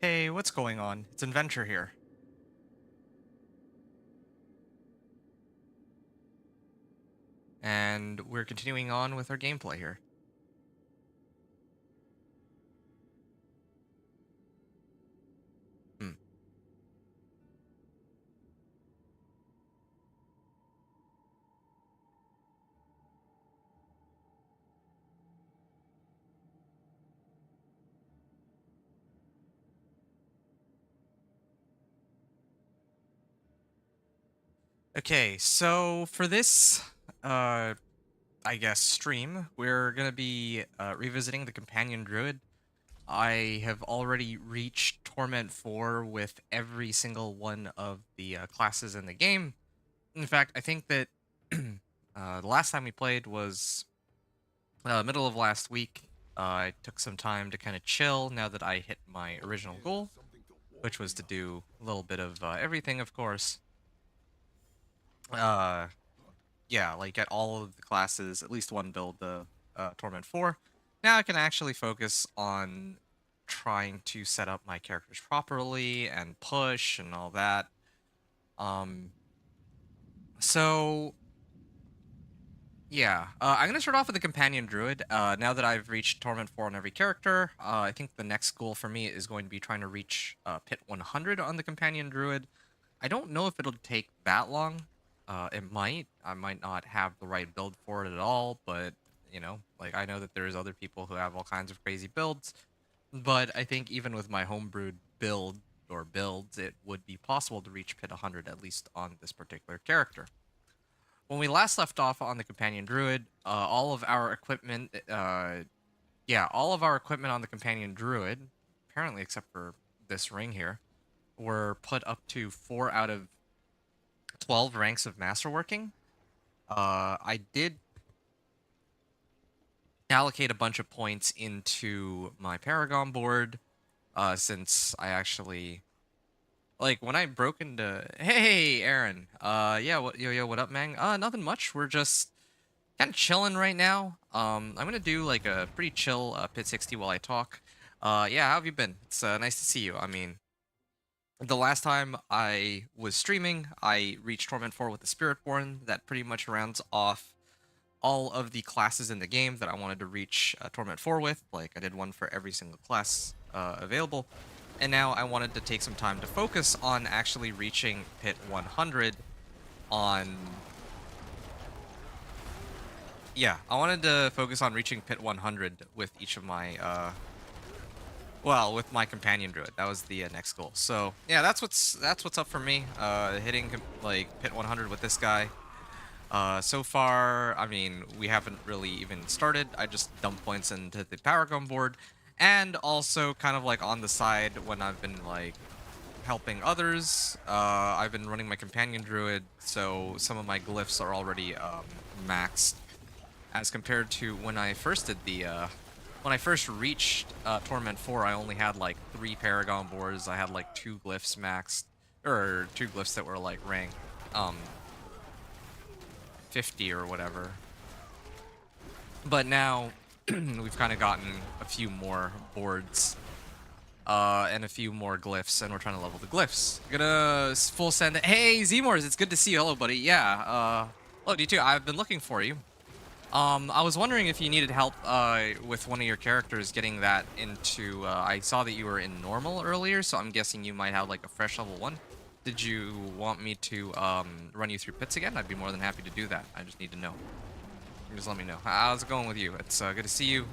Hey, what's going on? It's Adventure here. And we're continuing on with our gameplay here. Hmm. Okay, so for this, uh, I guess, stream, we're gonna be revisiting the Companion Druid. I have already reached Torment 4 with every single one of the classes in the game. In fact, I think that the last time we played was middle of last week. I took some time to kind of chill now that I hit my original goal, which was to do a little bit of everything, of course. Uh, yeah, like get all of the classes, at least one build, the Torment 4. Now I can actually focus on trying to set up my characters properly and push and all that. Um, so yeah, I'm gonna start off with the Companion Druid. Now that I've reached Torment 4 on every character, I think the next goal for me is going to be trying to reach Pit 100 on the Companion Druid. I don't know if it'll take that long. It might. I might not have the right build for it at all, but, like, I know that there's other people who have all kinds of crazy builds, but I think even with my homebrewed build, or builds, it would be possible to reach Pit 100, at least on this particular character. When we last left off on the Companion Druid, all of our equipment, yeah, all of our equipment on the Companion Druid, apparently except for this ring here, were put up to 4 out of 12 ranks of masterworking. I did allocate a bunch of points into my Paragon board, since I actually, like, when I broke into, hey, Aaron, yeah, what up, man? Nothing much. We're just kind of chilling right now. I'm gonna do like a pretty chill Pit 60 while I talk. Yeah, how have you been? It's nice to see you. I mean, the last time I was streaming, I reached Torment 4 with the Spiritborn. That pretty much rounds off all of the classes in the game that I wanted to reach Torment 4 with. Like, I did one for every single class available. And now I wanted to take some time to focus on actually reaching Pit 100 on... Yeah, I wanted to focus on reaching Pit 100 with each of my, well, with my Companion Druid. That was the next goal. So, yeah, that's what's up for me, hitting, like, Pit 100 with this guy. So far, I mean, we haven't really even started. I just dump points into the Paragon board, and also kind of, like, on the side when I've been, like, helping others, I've been running my Companion Druid, so some of my glyphs are already, maxed, as compared to when I first did the, when I first reached Torment 4, I only had like 3 Paragon boards. I had like 2 glyphs maxed, or 2 glyphs that were like rank 50 or whatever. But now we've kind of gotten a few more boards and a few more glyphs, and we're trying to level the glyphs. Gonna full send it. Hey, Zmors, it's good to see you. Hello, buddy. Yeah. Hello, D2. I've been looking for you. I was wondering if you needed help with one of your characters getting that into, I saw that you were in normal earlier, so I'm guessing you might have like a fresh level 1. Did you want me to run you through pits again? I'd be more than happy to do that. I just need to know. Just let me know. How's it going with you? It's good to see you.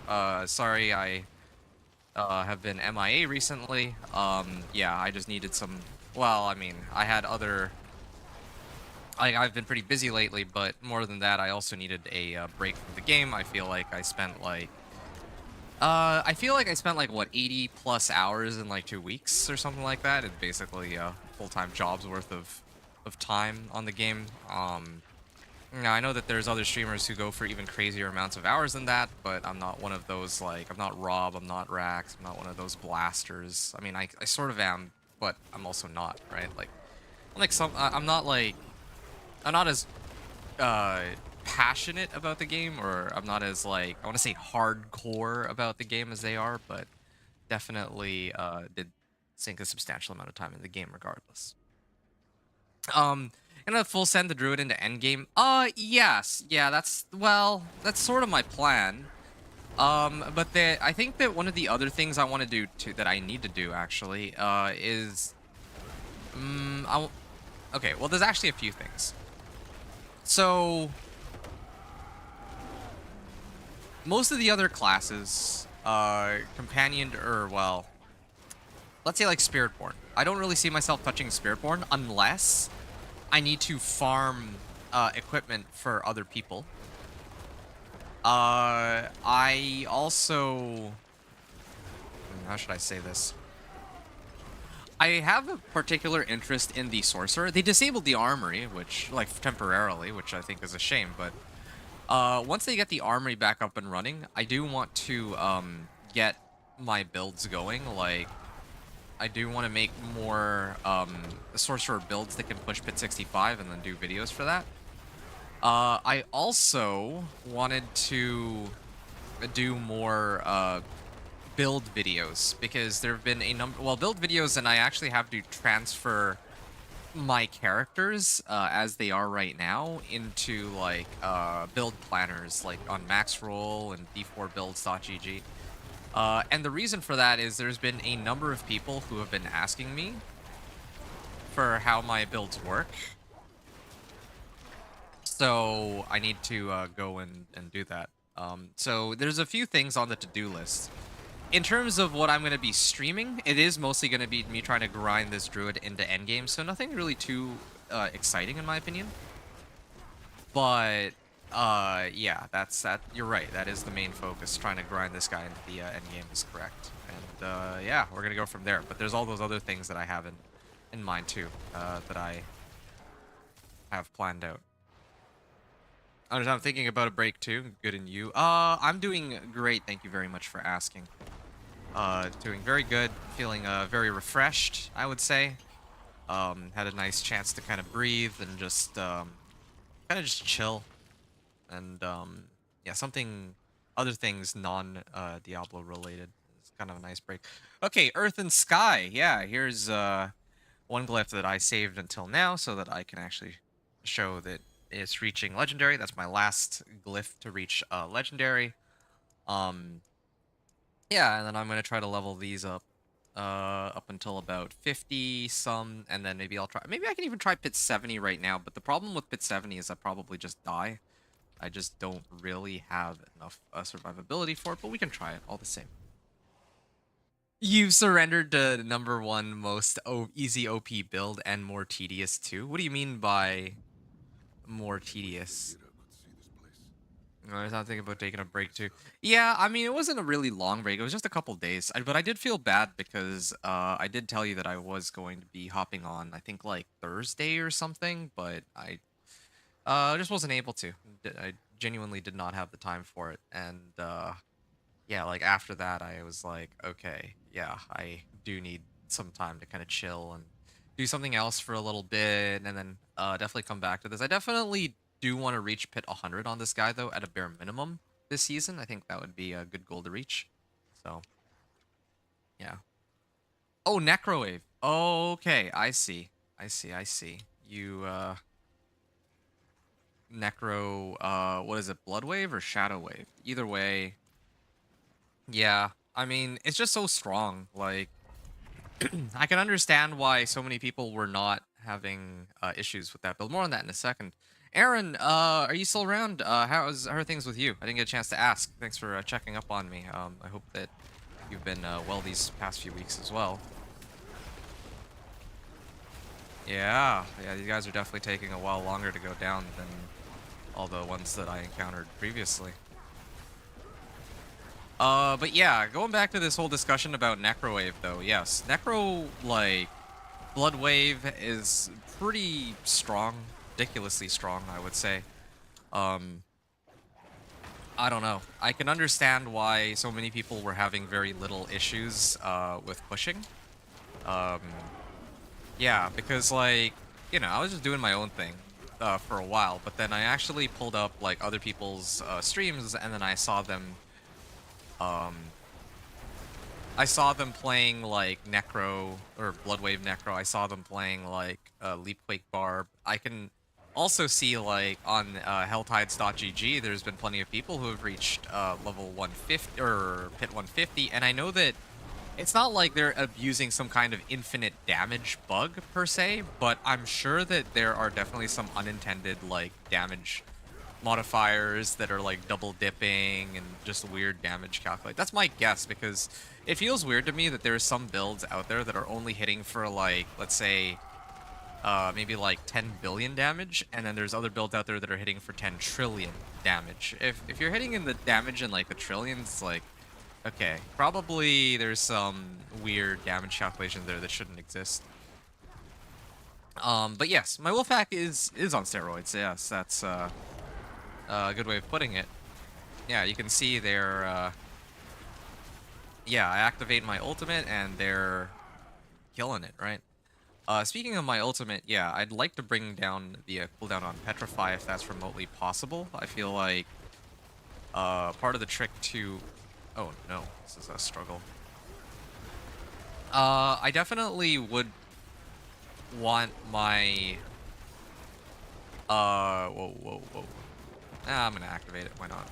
Sorry I have been MIA recently. Yeah, I just needed some, well, I mean, I had other... I've been pretty busy lately, but more than that, I also needed a break from the game. I feel like I spent like, what, 80 plus hours in like 2 weeks or something like that. It's basically a full-time job's worth of time on the game. Now I know that there's other streamers who go for even crazier amounts of hours than that, but I'm not one of those, like, I'm not Rob, I'm not Rax, I'm not one of those blasters. I mean, I sort of am, but I'm also not, right? Like, I'm not like, I'm not as passionate about the game, or I'm not as, like, I want to say hardcore about the game as they are, but definitely did sink a substantial amount of time in the game regardless. Um, gonna full send the druid into endgame. Yes, yeah, that's sort of my plan. But I think that one of the other things I want to do too, that I need to do actually, is, mm, I, w- okay, well, there's actually a few things. So most of the other classes, companioned or well, let's say like Spiritborn. I don't really see myself touching Spiritborn unless I need to farm equipment for other people. I also, how should I say this? I have a particular interest in the sorcerer. They disabled the armory, which like temporarily, which I think is a shame. But once they get the armory back up and running, I do want to get my builds going. Like I do want to make more sorcerer builds that can push Pit 65 and then do videos for that. I also wanted to do more build videos because there have been a number, well, build videos, and I actually have to transfer my characters as they are right now into like build planners like on Maxroll and d4builds.gg. And the reason for that is there's been a number of people who have been asking me for how my builds work. So I need to go and do that. So there's a few things on the to-do list. In terms of what I'm going to be streaming, it is mostly going to be me trying to grind this druid into endgame, so nothing really too exciting in my opinion. But yeah, that. You're right. That is the main focus. Trying to grind this guy into the endgame is correct. And yeah, we're gonna go from there. But there's all those other things that I have in mind too, that I have planned out. I'm thinking about a break too. Good, and you? I'm doing great. Thank you very much for asking. Doing very good. Feeling very refreshed, I would say. Had a nice chance to kind of breathe and just kind of just chill. And yeah, other things non Diablo related. It's kind of a nice break. Okay, Earth and Sky. Yeah, here's one glyph that I saved until now so that I can actually show that it's reaching legendary. That's my last glyph to reach legendary. Yeah, and then I'm gonna try to level these up up until about 50 some, and then maybe I can even try pit 70 right now. But the problem with pit 70 is I probably just die. I just don't really have enough survivability for it, but we can try it all the same. You've surrendered to number one most easy OP build and more tedious too. What do you mean by more tedious? I was not thinking about taking a break too. Yeah, I mean, it wasn't a really long break. It was just a couple days. But I did feel bad because I did tell you that I was going to be hopping on, I think, like Thursday or something, but I just wasn't able to. I genuinely did not have the time for it. And yeah, like after that, I was like, okay, yeah, I do need some time to kind of chill and do something else for a little bit, and then definitely come back to this. I definitely do want to reach pit 100 on this guy, though, at a bare minimum this season. I think that would be a good goal to reach. So, yeah. Oh, Necrowave. Oh, okay. I see. I see. You, what is it? Blood Wave or Shadow Wave? Either way. Yeah. I mean, it's just so strong. Like, I can understand why so many people were not having issues with that build. More on that in a second. Aaron, are you still around? How are things with you? I didn't get a chance to ask. Thanks for checking up on me. I hope that you've been well these past few weeks as well. Yeah, these guys are definitely taking a while longer to go down than all the ones that I encountered previously. But yeah, going back to this whole discussion about Necrowave, though, yes, like, Blood Wave is pretty strong, ridiculously strong, I would say. I don't know. I can understand why so many people were having very little issues with pushing. Yeah, because, like, you know, I was just doing my own thing for a while, but then I actually pulled up, like, other people's streams, and then I saw them I saw them playing like Necro or Bloodwave Necro. I saw them playing like Leapquake Barb. I can also see like on Helltides.gg, there's been plenty of people who have reached level 150 or pit 150, and I know that it's not like they're abusing some kind of infinite damage bug per se, but I'm sure that there are definitely some unintended like damage modifiers that are like double dipping and just weird damage calculate. That's my guess, because it feels weird to me that there's some builds out there that are only hitting for like, let's say, maybe like 10 billion damage, and then there's other builds out there that are hitting for 10 trillion damage. If you're hitting in the damage in like the trillions, like, okay, probably there's some weird damage calculation there that shouldn't exist. But yes, my wolf hack is on steroids. Yes, that's a good way of putting it. Yeah, you can see they're yeah, I activate my ultimate and they're killing it, right? Speaking of my ultimate, yeah, I'd like to bring down the cooldown on Petrify if that's remotely possible. I feel like part of the trick to... Oh no, this is a struggle. I definitely would want my... Whoa. Ah, I'm gonna activate it, why not?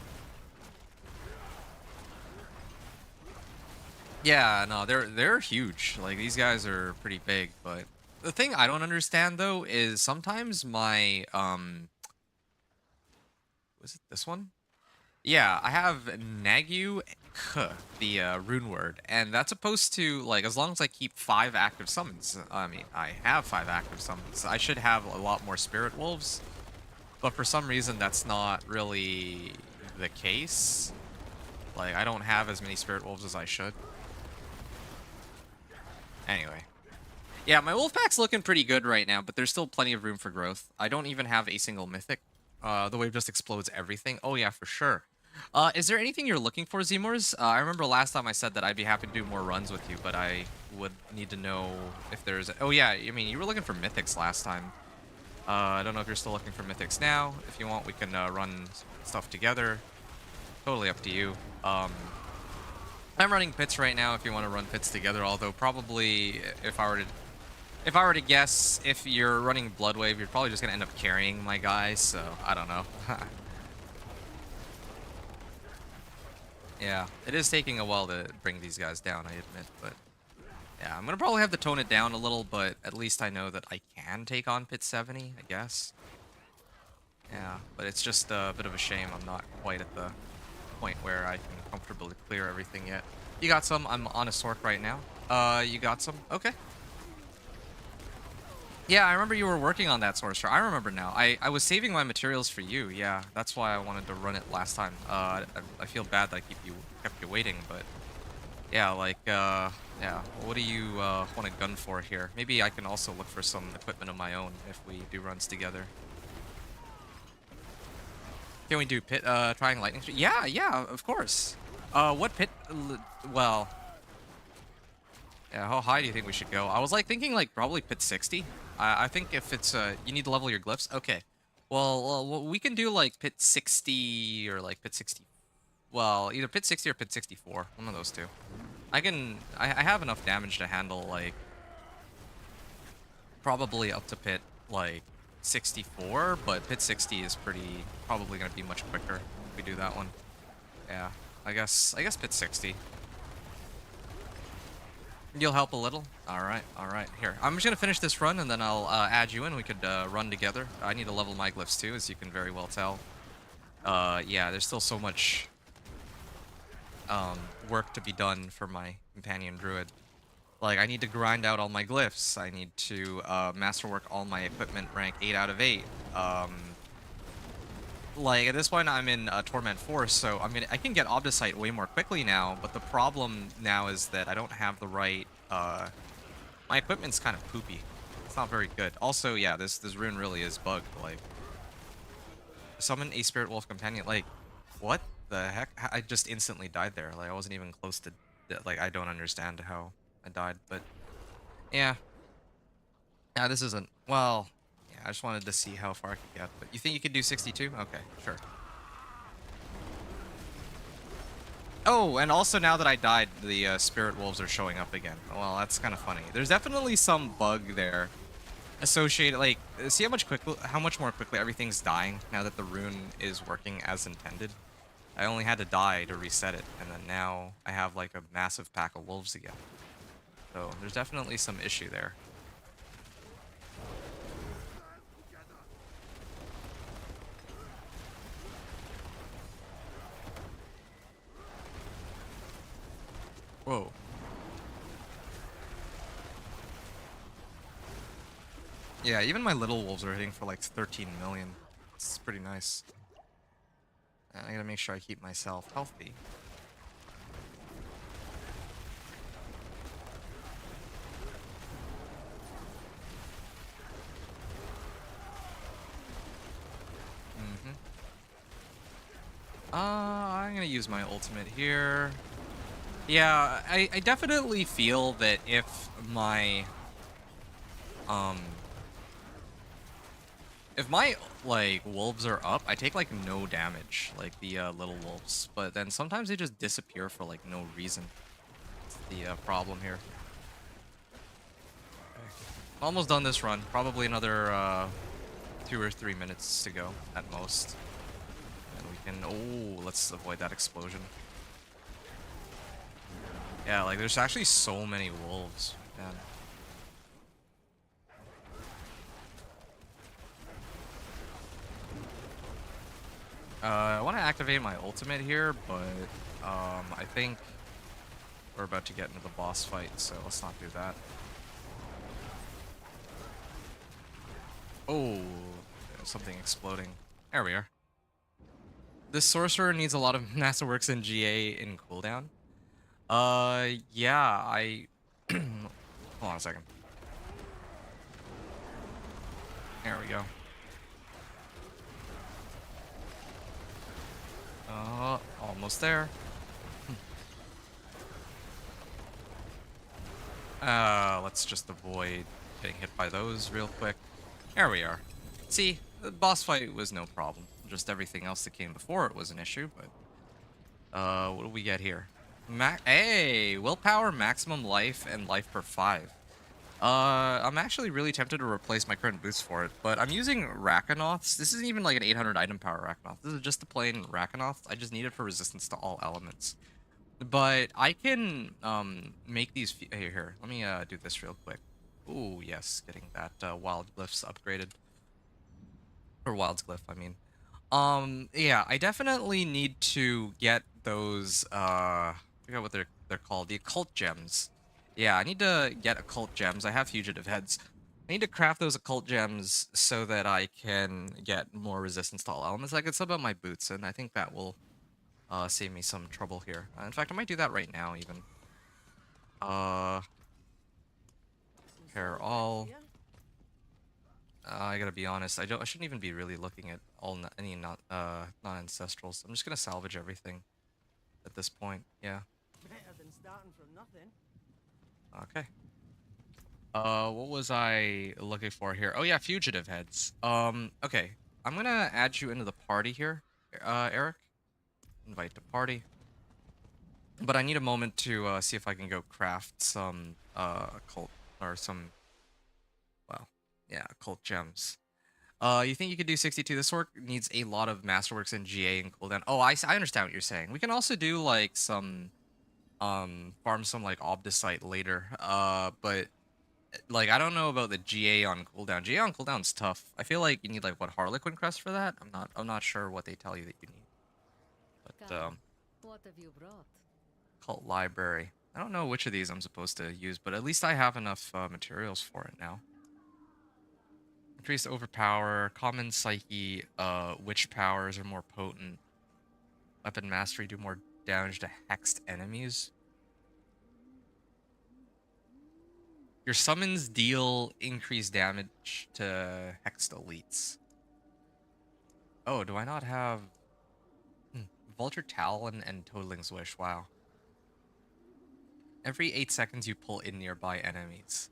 Yeah, no, they're huge. Like, these guys are pretty big, but the thing I don't understand though is sometimes my was it this one? Yeah, I have Nagu K, the rune word, and that's supposed to, like, as long as I keep 5 active summons. I mean, I have 5 active summons. I should have a lot more spirit wolves, but for some reason that's not really the case. Like, I don't have as many spirit wolves as I should. Anyway. Yeah, my wolf pack's looking pretty good right now, but there's still plenty of room for growth. I don't even have a single mythic. The wave just explodes everything. Oh yeah, for sure. Is there anything you're looking for, Zmors? I remember last time I said that I'd be happy to do more runs with you, but I would need to know if there's... Oh yeah, I mean, you were looking for mythics last time. I don't know if you're still looking for mythics now. If you want, we can run stuff together. Totally up to you. I'm running pits right now if you want to run pits together, although probably if I were to guess, if you're running Bloodwave, you're probably just going to end up carrying my guys, so I don't know. Yeah, it is taking a while to bring these guys down, I admit, but yeah, I'm going to probably have to tone it down a little, but at least I know that I can take on Pit 70, I guess. Yeah, but it's just a bit of a shame I'm not quite at the point where I can comfortably clear everything yet. You got some? I'm on a Sork right now. You got some? Okay. Yeah, I remember you were working on that sorcerer. I remember now. I was saving my materials for you. Yeah, that's why I wanted to run it last time. I feel bad that I kept you waiting, but yeah, like yeah. What do you want a gun for here? Maybe I can also look for some equipment of my own if we do runs together. Can we do pit trying lightning? Yeah, of course. What pit? Well, yeah, how high do you think we should go? I was like thinking like probably pit 60. I think if it's you need to level your glyphs. Okay. Well, we can do like pit 60 or like pit 60. Well, either pit 60 or pit 64. One of those two. I have enough damage to handle like probably up to pit like 64, but pit 60 is probably gonna be much quicker if we do that one. Yeah. I guess pit 60. You'll help a little? Alright. Here, I'm just gonna finish this run and then I'll add you in. We could run together. I need to level my glyphs too, as you can very well tell. Yeah, there's still so much work to be done for my companion druid. Like, I need to grind out all my glyphs. I need to masterwork all my equipment rank 8 out of 8. Like, at this point, I'm in Torment Force, so I can get Obdicite way more quickly now, but the problem now is that I don't have the right, my equipment's kind of poopy. It's not very good. Also, yeah, this rune really is bugged, like, summon a Spirit Wolf Companion, like, what the heck? I just instantly died there, like, I wasn't even close to, like, I don't understand how I died, but, yeah. Yeah, this isn't, well... I just wanted to see how far I could get. But you think you could do 62? Okay, sure. Oh, and also now that I died, the spirit wolves are showing up again. Well, that's kind of funny. There's definitely some bug there associated. Like, see how much more quickly everything's dying now that the rune is working as intended. I only had to die to reset it, and then now I have like a massive pack of wolves again. So there's definitely some issue there. Whoa. Yeah, even my little wolves are hitting for like 13 million. It's pretty nice. And I gotta make sure I keep myself healthy. I'm gonna use my ultimate here. Yeah, I definitely feel that um if my like wolves are up, I take like no damage, like the little wolves. But then sometimes they just disappear for like no reason. That's the problem here. Okay. Almost done this run. Probably another 2 or 3 minutes to go at most. And we can let's avoid that explosion. Yeah, like there's actually so many wolves, man. I want to activate my ultimate here, but I think we're about to get into the boss fight, so let's not do that. Oh, something exploding. There we are. This sorcerer needs a lot of masterworks and GA in cooldown. Yeah, hold on a second. There we go. Almost there. Let's just avoid getting hit by those real quick. There we are. See, the boss fight was no problem. Just everything else that came before it was an issue, but... what do we get here? Hey! Willpower, maximum life, and life per 5. I'm actually really tempted to replace my current boost for it, but I'm using Rakanoths. This isn't even like an 800 item power Rakanoth. This is just a plain Rakanoth. I just need it for resistance to all elements. But I can make these here. Let me do this real quick. Ooh, yes, getting that wild glyphs upgraded. Or wild's glyph, I mean. Yeah, I definitely need to get those I forget what they're called, the occult gems. Yeah, I need to get occult gems. I have fugitive heads. I need to craft those occult gems so that I can get more resistance to all elements. I can sub out my boots, and I think that will save me some trouble here. In fact, I might do that right now, even. Uh, Pair all. I gotta be honest. I shouldn't even be really looking at any non-ancestrals. I'm just gonna salvage everything at this point. Yeah. Better than starting from nothing. Okay. What was I looking for here? Oh yeah, fugitive heads. Okay. I'm gonna add you into the party here, Eric. Invite to party. But I need a moment to see if I can go craft some occult or some, well, yeah, occult gems. You think you could do 62? This work needs a lot of masterworks and GA and cooldown. Oh, I understand what you're saying. We can also do like some farm some like obdicite later. But like I don't know about the GA on cooldown. GA on cooldown's tough. I feel like you need like what, Harlequin crest for that? I'm not sure what they tell you that you need. But What have you brought? cult library. I don't know which of these I'm supposed to use, but at least I have enough materials for it now. Increased overpower, common psyche, witch powers are more potent. Weapon mastery do more damage to hexed enemies. Your summons deal increased damage to hexed elites. Oh, do I not have Vulture Talon and Toadling's Wish? Wow. Every 8 seconds you pull in nearby enemies.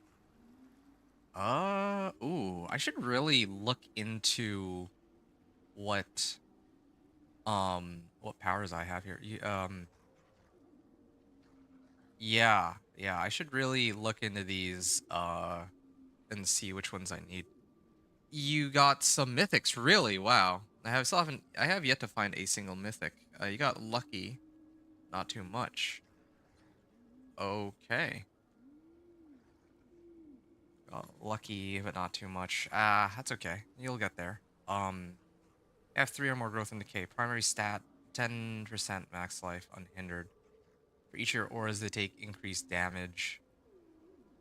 Ooh, I should really look into what powers I have here. Yeah, yeah, I should really look into these and see which ones I need. You got some mythics, really? Wow. I have yet to find a single mythic. You got lucky, not too much. Okay. Lucky, but not too much. Ah, that's okay. You'll get there. Have 3 or more growth and decay. Primary stat, 10% max life unhindered. For each of your auras, they take increased damage.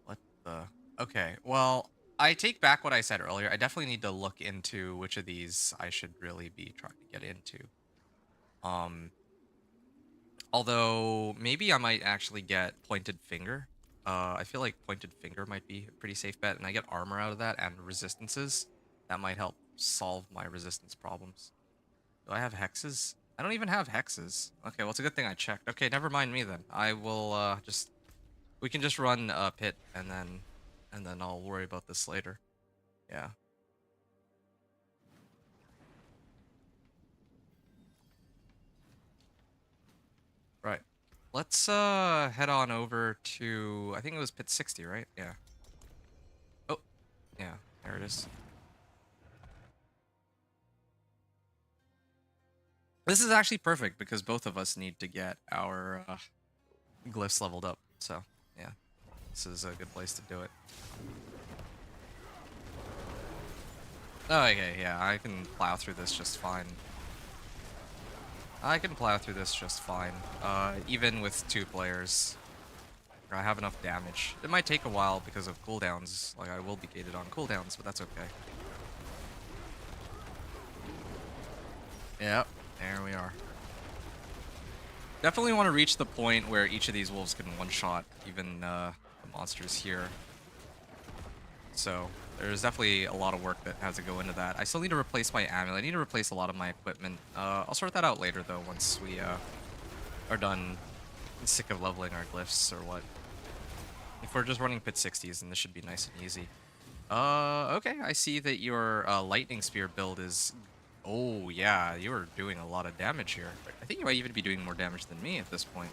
What the? Okay, well, I take back what I said earlier. I definitely need to look into which of these I should really be trying to get into. Um, Although maybe I might actually get pointed finger. I feel like pointed finger might be a pretty safe bet, and I get armor out of that and resistances. That might help solve my resistance problems. Do I have hexes? I don't even have hexes. Okay, well, it's a good thing I checked. Okay, never mind me then. I will just we can just run pit and then I'll worry about this later. Yeah. Right. Let's head on over to I think it was pit 60, right? Yeah. Oh, yeah, there it is. This is actually perfect because both of us need to get our glyphs leveled up. So, yeah, this is a good place to do it. Oh, okay, yeah, I can plow through this just fine. I can plow through this just fine, even with 2 players. I have enough damage. It might take a while because of cooldowns, like I will be gated on cooldowns, but that's okay. Yep, there we are. Definitely want to reach the point where each of these wolves can one-shot even the monsters here. So there's definitely a lot of work that has to go into that. I still need to replace my amulet. I need to replace a lot of my equipment. I'll sort that out later though once we are done. I'm sick of leveling our glyphs or what. If we're just running pit 60s, then this should be nice and easy. Okay, I see that your lightning spear build is... Oh, yeah, you are doing a lot of damage here. I think you might even be doing more damage than me at this point.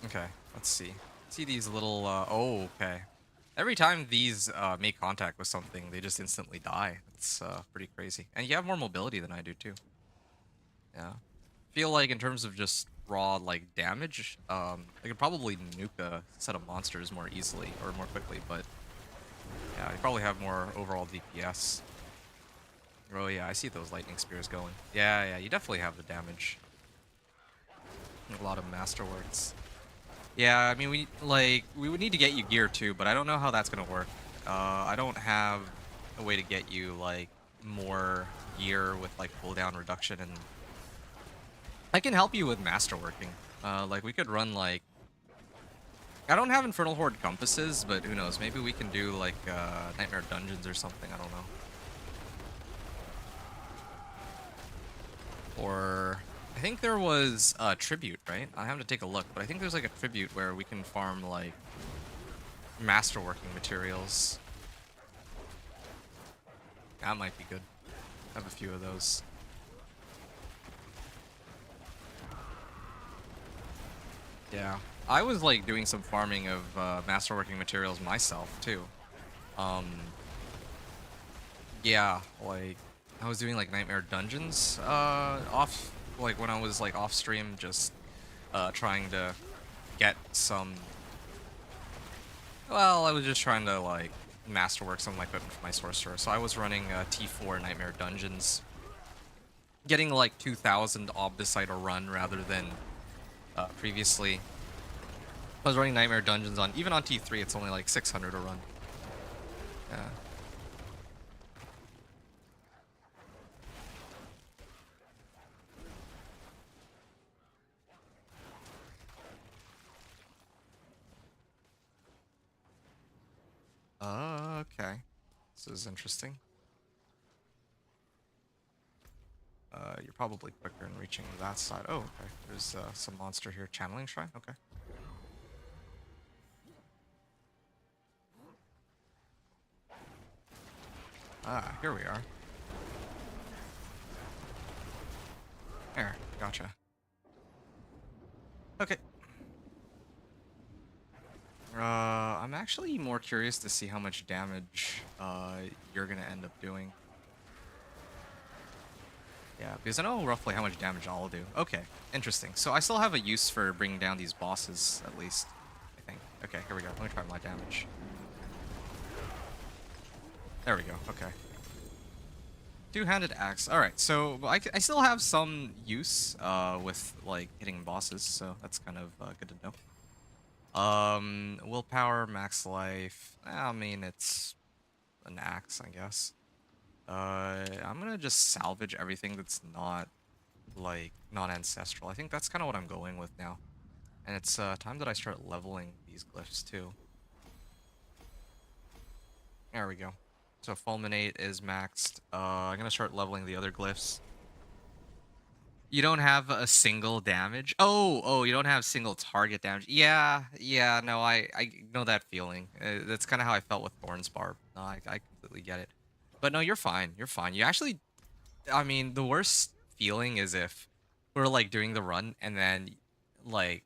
Okay, let's see. See these little... Oh, okay. Every time these make contact with something, they just instantly die. It's pretty crazy. And you have more mobility than I do, too. Yeah. Feel like in terms of just raw like damage, I could probably nuke a set of monsters more easily or more quickly, but yeah, you probably have more overall DPS. Oh yeah, I see those lightning spears going. Yeah, yeah, you definitely have the damage. A lot of masterworks. Yeah, I mean we would need to get you gear too, but I don't know how that's gonna work. I don't have a way to get you like more gear with like cooldown reduction, and I can help you with masterworking. Like we could run like I don't have Infernal Horde compasses, but who knows? Maybe we can do like Nightmare Dungeons or something. I don't know. Or I think there was a tribute, right? I have to take a look, but I think there's like a tribute where we can farm like masterworking materials. That might be good. I have a few of those. Yeah. I was like doing some farming of masterworking materials myself too. Um yeah, like I was doing like Nightmare Dungeons off like when I was like off stream just trying to get some well, I was just trying to like masterwork some of my equipment for my sorcerer. So I was running T4 Nightmare Dungeons, getting like 2,000 Obdicite a run rather than previously. I was running Nightmare Dungeons on even on T3 it's only like 600 a run. Yeah. Okay. This is interesting. You're probably quicker in reaching that side. Oh, okay. There's some monster here. Channeling Shrine? Okay. Ah, here we are. There, gotcha. Okay. I'm actually more curious to see how much damage you're gonna end up doing. Yeah, because I know roughly how much damage I'll do. Okay, interesting. So I still have a use for bringing down these bosses, at least, I think. Okay, here we go. Let me try my damage. There we go. Okay. Two-handed axe. All right, so I still have some use with like hitting bosses, so that's kind of good to know. Willpower, max life. I mean, it's an axe, I guess. I'm gonna just salvage everything that's not like not ancestral. I think that's kind of what I'm going with now, and it's time that I start leveling these glyphs too. There we go. So fulminate is maxed. I'm gonna start leveling the other glyphs. You don't have a single damage? Oh, you don't have single target damage. Yeah, no, I know that feeling. That's kind of how I felt with Thorn's Barb. No, I completely get it. But no, you're fine. You're fine. You actually, I mean, the worst feeling is if we're like doing the run and then like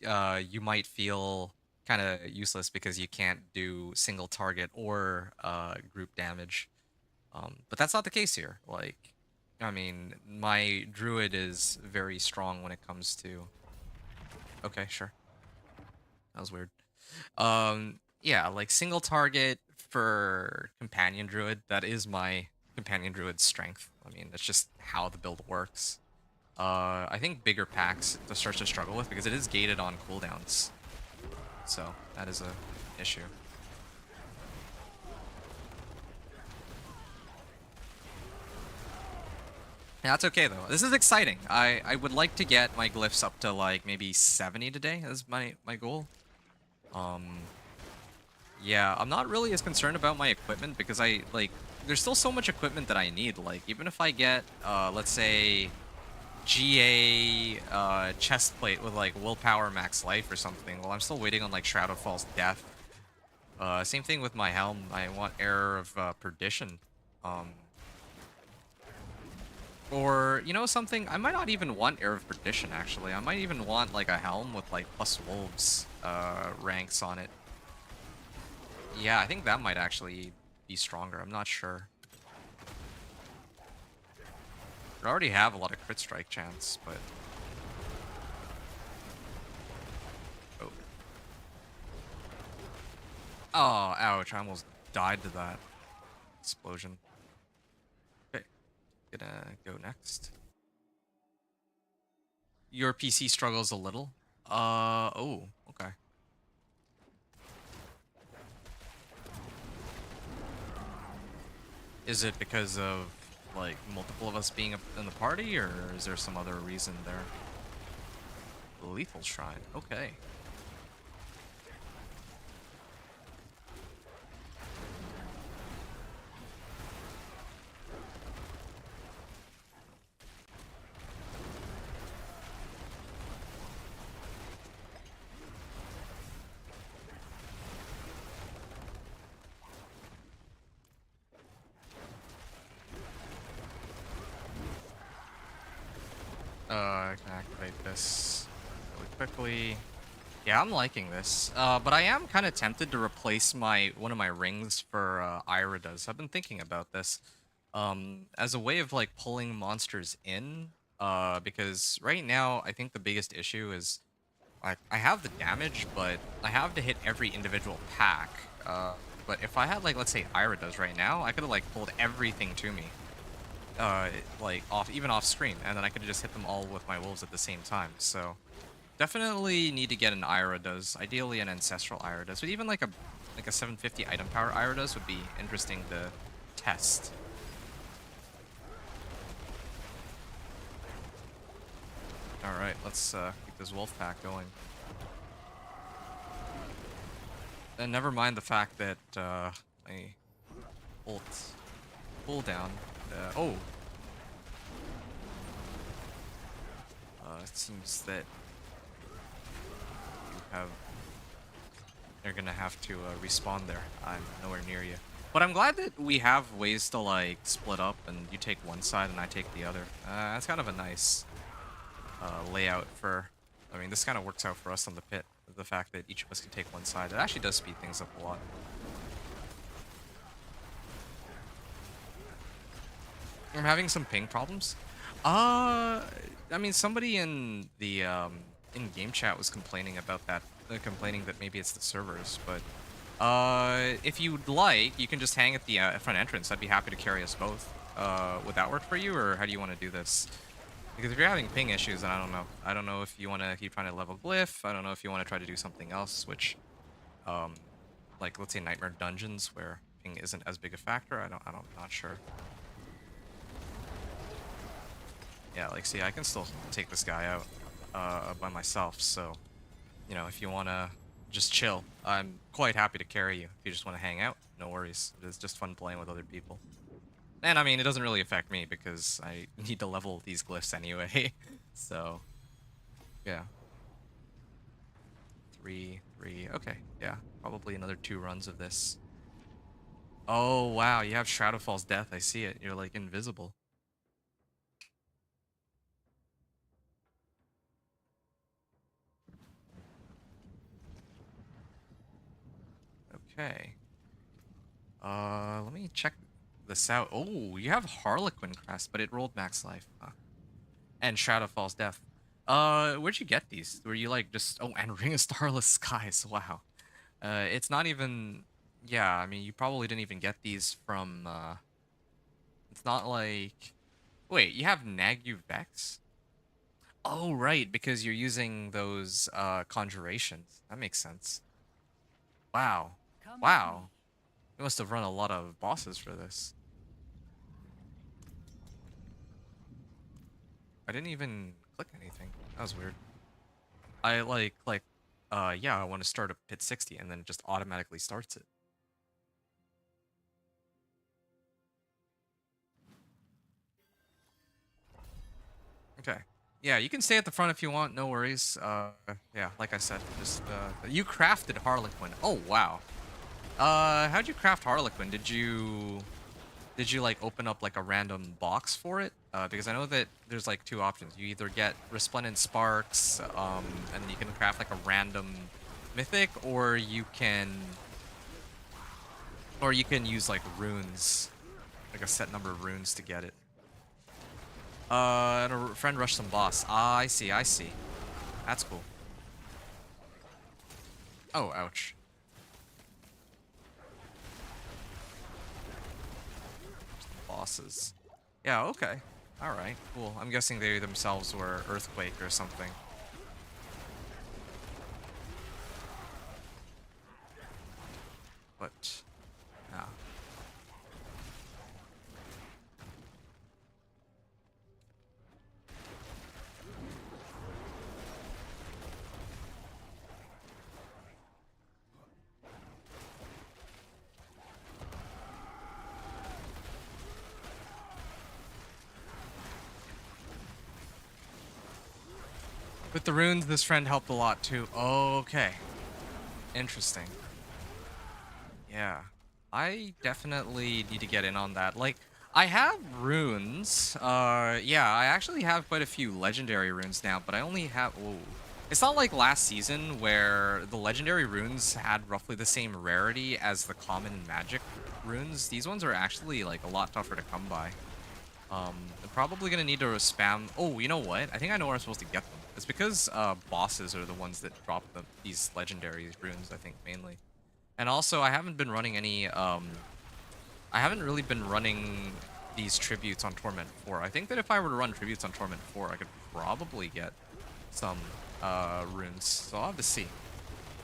you might feel kind of useless because you can't do single target or group damage. But that's not the case here. Like, I mean, my druid is very strong when it comes to. Okay, sure. That was weird. Yeah, like single target for companion druid. That is my companion druid's strength. I mean, that's just how the build works. I think bigger packs it starts to struggle with because it is gated on cooldowns. So that is a issue. Yeah, that's okay though. This is exciting. I would like to get my glyphs up to like maybe 70 today as my goal. Yeah, I'm not really as concerned about my equipment because I like there's still so much equipment that I need. Like even if I get let's say GA chest plate with like willpower max life or something, well I'm still waiting on like Shroud of False Death. Same thing with my helm. I want Error of Perdition. Or, you know something? I might not even want Air of Perdition, actually. I might even want, like, a helm with, like, plus wolves ranks on it. Yeah, I think that might actually be stronger. I'm not sure. I already have a lot of crit strike chance, but... Oh. Oh, ouch. I almost died to that explosion. Okay. Gonna go next. Your PC struggles a little. Oh, okay. Is it because of, like, multiple of us being in the party, or is there some other reason there? Lethal Shrine, okay. I can activate this really quickly. Yeah, I'm liking this. But I am kind of tempted to replace one of my rings for Iridas. I've been thinking about this. As a way of like pulling monsters in. Because right now I think the biggest issue is like I have the damage, but I have to hit every individual pack. But if I had like let's say Iridas right now, I could have like pulled everything to me. Like even off screen, and then I could just hit them all with my wolves at the same time. So definitely need to get an Iridas, ideally an ancestral Iridas, but even like a 750 item power Iridas would be interesting to test. All right, let's keep this wolf pack going. And never mind the fact that my ult cooldown. Oh. It seems that you're gonna have to respawn there. I'm nowhere near you. But I'm glad that we have ways to like split up and you take one side and I take the other. That's kind of a nice layout for I mean, this kind of works out for us on the pit. The fact that each of us can take one side. It actually does speed things up a lot. I'm having some ping problems. I mean, somebody in the in-game chat was complaining about that, complaining that maybe it's the servers. But if you'd like, you can just hang at the front entrance. I'd be happy to carry us both. Would that work for you, or how do you want to do this? Because if you're having ping issues, then I don't know. I don't know if you want to keep trying to level glyph. I don't know if you want to try to do something else, which, like let's say Nightmare Dungeons, where ping isn't as big a factor. Not sure. Yeah, like, see, I can still take this guy out by myself, so, you know, if you want to just chill, I'm quite happy to carry you. If you just want to hang out, no worries. It's just fun playing with other people. And, I mean, it doesn't really affect me because I need to level these glyphs anyway, so, yeah. 3, okay, yeah, probably another 2 runs of this. Oh, wow, you have Shadowfall's Death, I see it. You're, like, invisible. Okay. Let me check this out. Oh, you have Harlequin Crest, but it rolled max life. Huh. And Shadowfall's Death. Where'd you get these? Were you like just... Oh, and Ring of Starless Skies. Wow. It's not even... Yeah, I mean, you probably didn't even get these from, It's not like... Wait, you have Nagu Vex? Oh, right, because you're using those, conjurations. That makes sense. Wow. Wow. You must have run a lot of bosses for this. I didn't even click anything. That was weird. I yeah, I want to start a pit 60 and then it just automatically starts it. Okay. Yeah, you can stay at the front if you want, no worries. Yeah, like I said, just, you crafted Harlequin. Oh, wow. How'd you craft Harlequin? Did you like open up like a random box for it? Because I know that there's like 2 options. You either get Resplendent Sparks, and then you can craft like a random mythic, or you can use like runes, like a set number of runes to get it. And a friend rushed some boss. Ah, I see, I see. That's cool. Oh, ouch. Bosses. Yeah, okay. Alright, cool. I'm guessing they themselves were Earthquake or something. But, yeah. With the runes, this friend helped a lot too. Okay. Interesting. Yeah. I definitely need to get in on that. Like, I have runes. Yeah, I actually have quite a few legendary runes now, but I only have... Whoa. It's not like last season where the legendary runes had roughly the same rarity as the common and magic runes. These ones are actually, like, a lot tougher to come by. I'm probably gonna need to spam... Oh, you know what? I think I know where I'm supposed to get them. It's because bosses are the ones that drop these legendary runes, I think, mainly. And also, I haven't been running any... I haven't really been running these tributes on Torment 4. I think that if I were to run tributes on Torment 4, I could probably get some runes. So I'll have to see.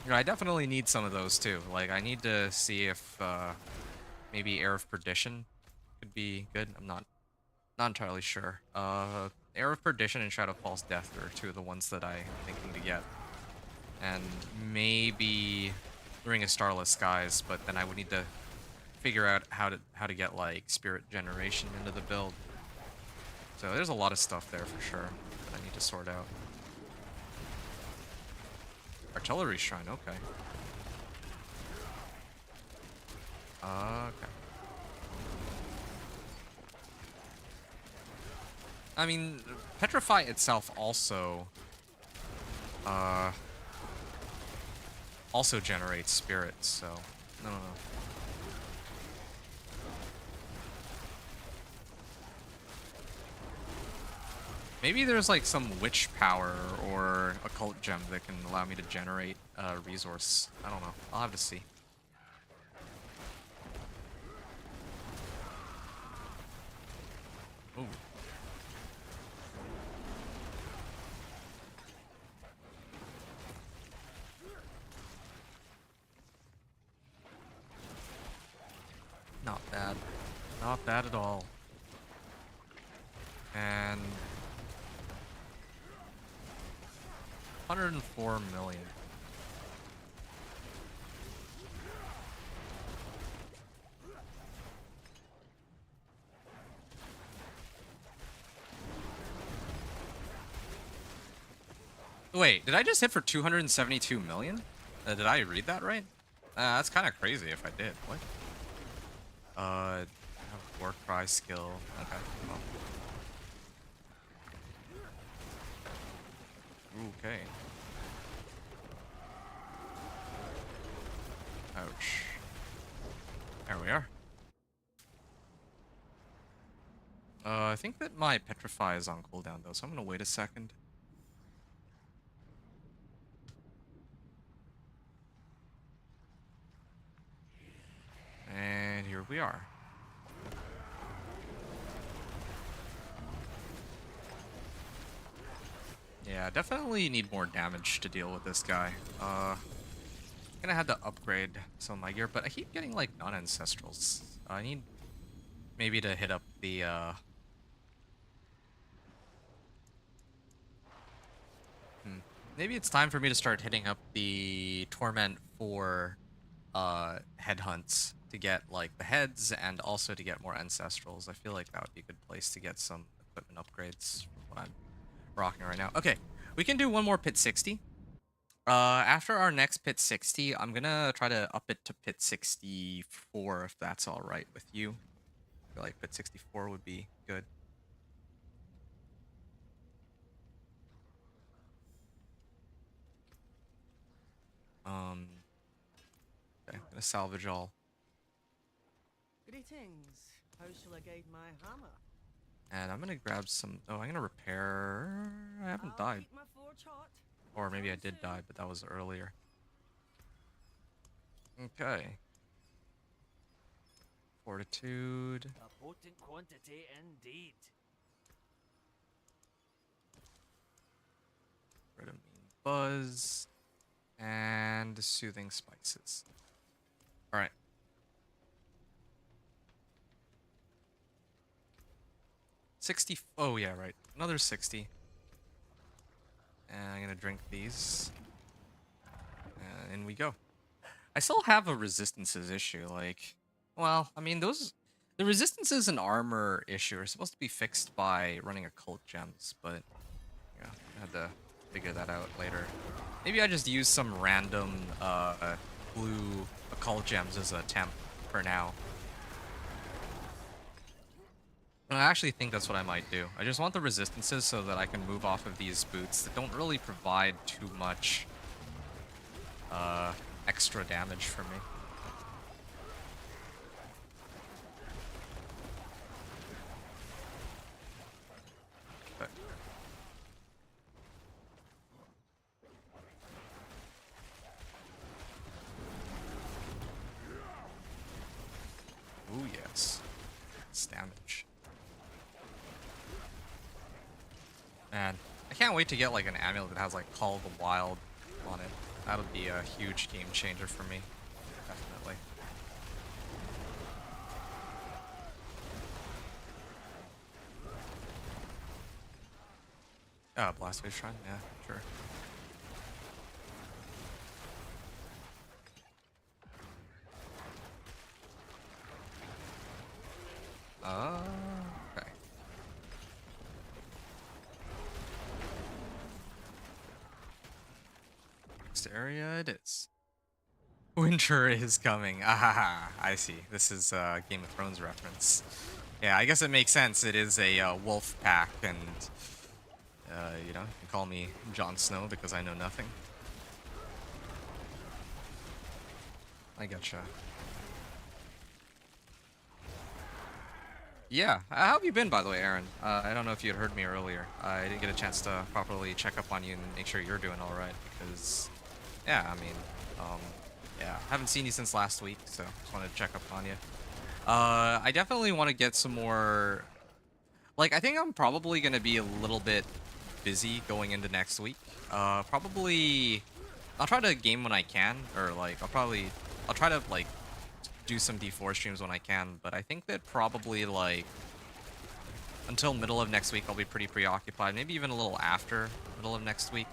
You know, I definitely need some of those too. Like, I need to see if maybe Air of Perdition could be good. I'm not entirely sure. Air of Perdition and Shadowfall's Death are 2 of the ones that I'm thinking to get. And maybe Ring of Starless Skies, but then I would need to figure out how to get like Spirit Generation into the build. So there's a lot of stuff there for sure that I need to sort out. Artillery Shrine, okay. Okay. I mean, Petrify itself also uh, also generates spirits, so I don't know. Maybe there's like some witch power or occult gem that can allow me to generate a resource. I don't know. I'll have to see. Ooh. Not bad. Not bad at all. And 104 million. Wait, did I just hit for 272 million? Did I read that right? That's kind of crazy if I did. What? I have war cry skill. Okay. Well. Okay. Ouch. There we are. I think that my Petrify is on cooldown though, so I'm gonna wait a second. And here we are. Yeah, definitely need more damage to deal with this guy. Gonna have to upgrade some of my gear, but I keep getting like non-ancestrals. I need maybe to hit up the maybe it's time for me to start hitting up the Torment for headhunts to get like the heads and also to get more ancestrals. I feel like that would be a good place to get some equipment upgrades from what I'm rocking right now. Okay, we can do one more pit 60. After our next pit 60, I'm gonna try to up it to pit 64 if that's all right with you. I feel like pit 64 would be good. Okay, I'm gonna salvage all. Greetings. How shall I guide my hammer? And I'm gonna grab some. Oh, I'm gonna repair. I haven't I'll died. keep my forge hot. Or maybe I Come did soon. die, but that was earlier. Okay. Fortitude. A potent quantity indeed. Redamine Buzz. And Soothing Spices. Alright. Oh, yeah, right. Another 60. And I'm gonna drink these. And in we go. I still have a resistances issue. Like, well, I mean, the resistances and armor issue are supposed to be fixed by running occult gems, but yeah, I had to figure that out later. Maybe I just use some random blue occult gems as a temp for now. I actually think that's what I might do. I just want the resistances so that I can move off of these boots that don't really provide too much extra damage for me. But ooh, yes. It's damage. Man, I can't wait to get like an amulet that has like Call of the Wild on it. That'll be a huge game changer for me. Definitely. Blastwave Shrine? Yeah, sure. Okay. Next area it is. Winter is coming. Ah, I see. This is a Game of Thrones reference. Yeah, I guess it makes sense. It is a wolf pack, and You know, you can call me Jon Snow because I know nothing. I gotcha. Yeah, how have you been, by the way, Aaron? I don't know if you had heard me earlier. I didn't get a chance to properly check up on you and make sure you're doing all right because, yeah, I mean, um, yeah, haven't seen you since last week, so just wanted to check up on you. I definitely want to get some more. Like, I think I'm probably gonna be a little bit busy going into next week. Probably, I'll try to game when I can, or like, I'll try to like do some D4 streams when I can. But I think that probably like until middle of next week, I'll be pretty preoccupied. Maybe even a little after middle of next week.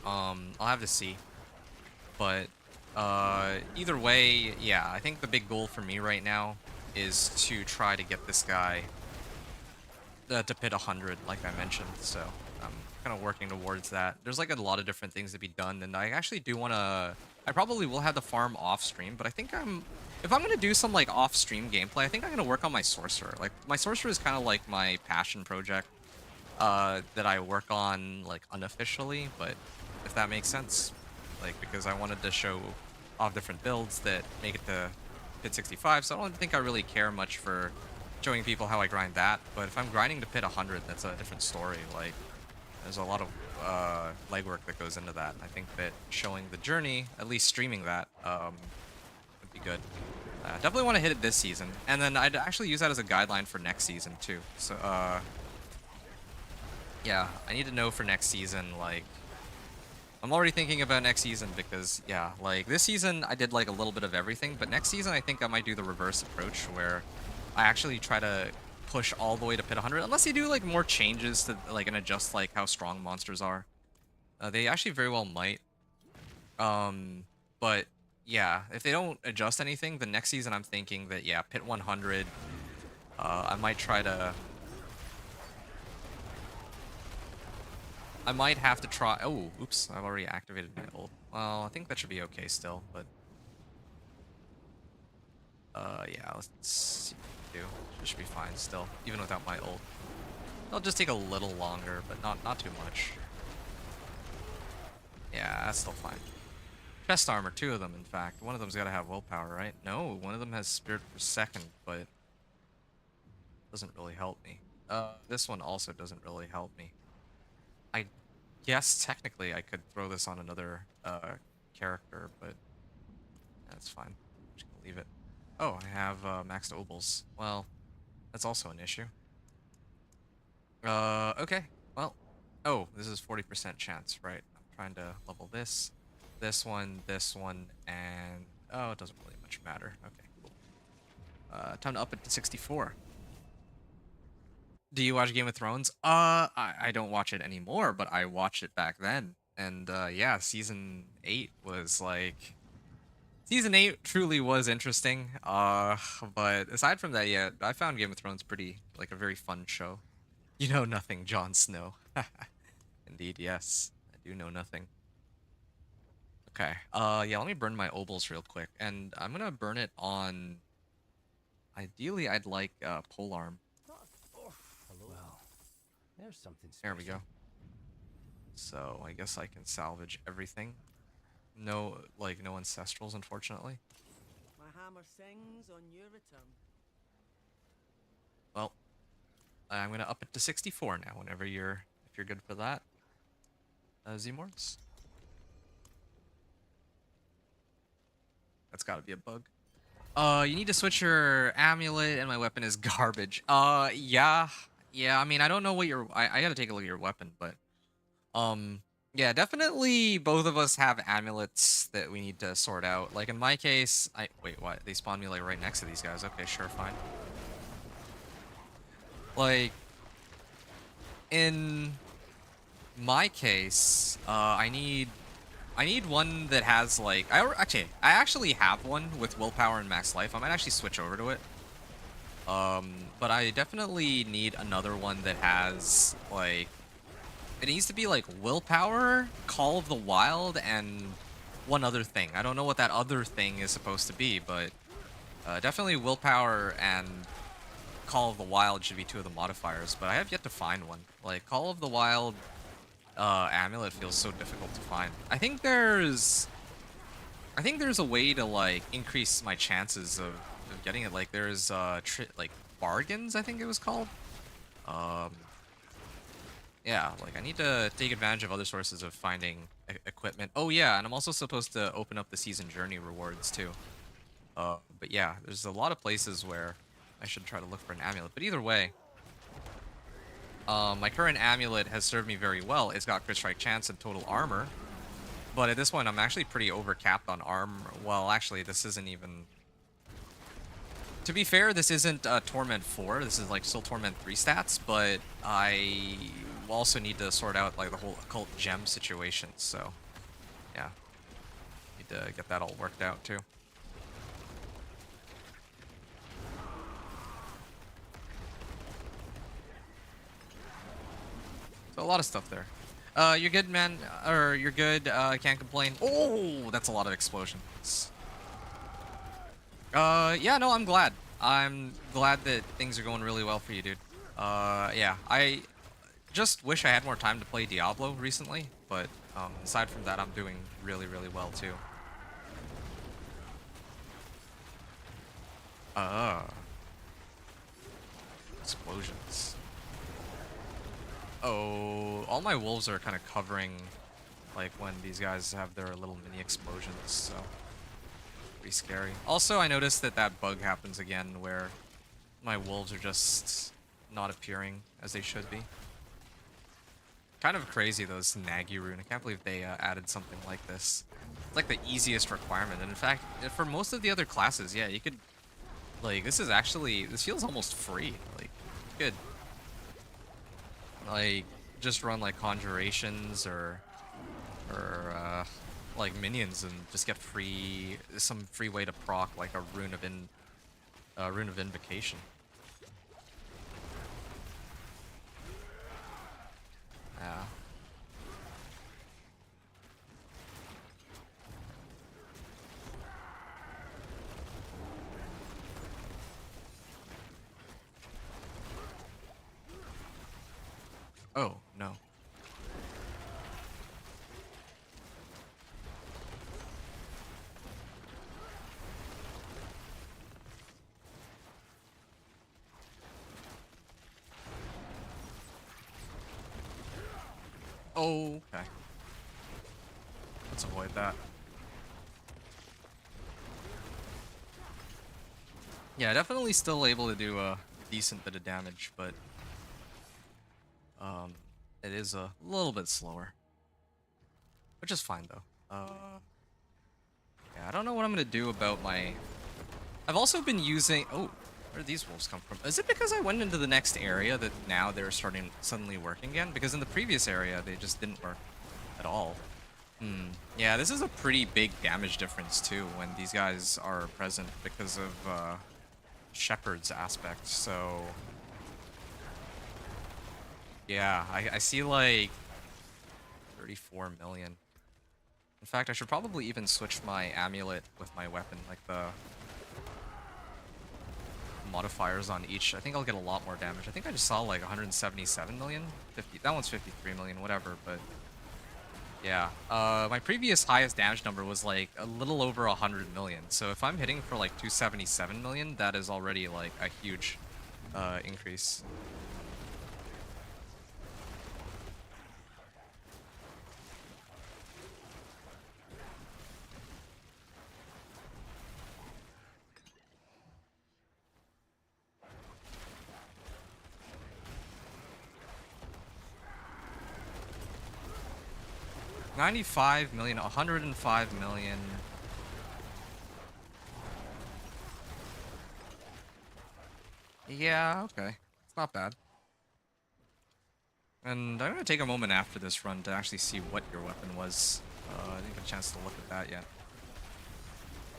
I'll have to see. But either way, yeah, I think the big goal for me right now is to try to get this guy to pit 100, like I mentioned. So I'm kind of working towards that. There's like a lot of different things to be done, and I actually do want to. I probably will have the farm off stream, but I think if I'm gonna do some like off stream gameplay, I think I'm gonna work on my sorcerer. Like my sorcerer is kind of like my passion project that I work on like unofficially, but if that makes sense, like because I wanted to show off different builds that make it to pit 65, so I don't think I really care much for showing people how I grind that. But if I'm grinding to pit 100, that's a different story. Like there's a lot of legwork that goes into that. I think that showing the journey, at least streaming that, would be good. Definitely want to hit it this season, and then I'd actually use that as a guideline for next season too. So yeah, I need to know for next season. Like I'm already thinking about next season because yeah, like this season I did like a little bit of everything, but next season I think I might do the reverse approach where I actually try to push all the way to pit 100, unless they do like more changes to like and adjust like how strong monsters are. They actually very well might. But yeah, if they don't adjust anything, the next season I'm thinking that yeah, pit 100. I might try to. I might have to try. Oh, oops! I've already activated my ult. Well, I think that should be okay still, but. Yeah, let's see what we can do. It should be fine still, even without my ult. It'll just take a little longer, but not too much. Yeah, that's still fine. Chest armor, 2 of them, in fact. One of them's got to have willpower, right? No, one of them has spirit per second, but doesn't really help me. This one also doesn't really help me. I guess technically I could throw this on another character, but that's fine. I'm just gonna leave it. Oh, I have maxed obols. Well, that's also an issue. Okay. Well, oh, this is 40% chance, right? I'm trying to level this one, and oh, it doesn't really much matter. Okay, cool. Time to up it to 64. Do you watch Game of Thrones? I don't watch it anymore, but I watched it back then. And yeah, season 8 was like Season 8 truly was interesting. But aside from that, yeah, I found Game of Thrones pretty like a very fun show. You know nothing, Jon Snow. Indeed, yes. I do know nothing. Okay. Yeah, let me burn my obols real quick. And I'm gonna burn it on ideally I'd like polearm. Hello. Well, there's something special. There we go. So I guess I can salvage everything. No, like no ancestrals, unfortunately. My hammer sings on your return. Well, I'm gonna up it to 64 now. Whenever if you're good for that, Zmorgs. That's gotta be a bug. You need to switch your amulet, and my weapon is garbage. Yeah. I mean, I don't know what I gotta take a look at your weapon, but yeah, definitely both of us have amulets that we need to sort out. Like in my case, wait, what? They spawned me like right next to these guys. Okay, sure, fine. Like in my case, I need one that has like I actually have one with willpower and max life. I might actually switch over to it. But I definitely need another one that has like it needs to be like willpower, Call of the Wild, and one other thing. I don't know what that other thing is supposed to be, but definitely willpower and Call of the Wild should be two of the modifiers, but I have yet to find one. Like, Call of the Wild amulet feels so difficult to find. I think there's a way to like increase my chances of getting it. Like there's like bargains, I think it was called. Um yeah, like I need to take advantage of other sources of finding equipment. Oh yeah, and I'm also supposed to open up the season journey rewards too. But yeah, there's a lot of places where I should try to look for an amulet. But either way, my current amulet has served me very well. It's got crit strike chance and total armor. But at this point, I'm actually pretty overcapped on armor. Well, actually, this isn't even... To be fair, this isn't Torment 4. This is like still Torment 3 stats, but I also need to sort out like the whole occult gem situation, so yeah. Need to get that all worked out too. So a lot of stuff there. You're good, man. Or you're good. Can't complain. Oh, that's a lot of explosions. Yeah, no, I'm glad. I'm glad that things are going really well for you, dude. Yeah, I just wish I had more time to play Diablo recently, but aside from that, I'm doing really, really well too. Explosions. Oh, all my wolves are kind of covering, like, when these guys have their little mini explosions, so pretty scary. Also, I noticed that that bug happens again, where my wolves are just not appearing as they should be. Kind of crazy, those Nagi rune. I can't believe they added something like this. It's like the easiest requirement, and in fact, for most of the other classes, yeah, you could, like, this feels almost free. Like, you could, like, just run like conjurations or like minions and just get some free way to proc like a rune of invocation. Yeah. Oh, no. Oh, okay. Let's avoid that. Yeah, definitely still able to do a decent bit of damage, but it is a little bit slower, which is fine though. Yeah, I don't know what I'm gonna do about my... I've also been using... Oh, where did these wolves come from? Is it because I went into the next area that now they're starting suddenly working again? Because in the previous area, they just didn't work at all. Yeah, this is a pretty big damage difference too when these guys are present because of Shepherd's aspect, so... Yeah, I see like 34 million. In fact, I should probably even switch my amulet with my weapon, like the modifiers on each. I think I'll get a lot more damage. I think I just saw like 177 million. 50. That one's 53 million, whatever, but yeah. My previous highest damage number was like a little over 100 million. So if I'm hitting for like 277 million, that is already like a huge increase. $95 million, 105 million. Yeah, okay. It's not bad. And I'm gonna take a moment after this run to actually see what your weapon was. I didn't get a chance to look at that yet.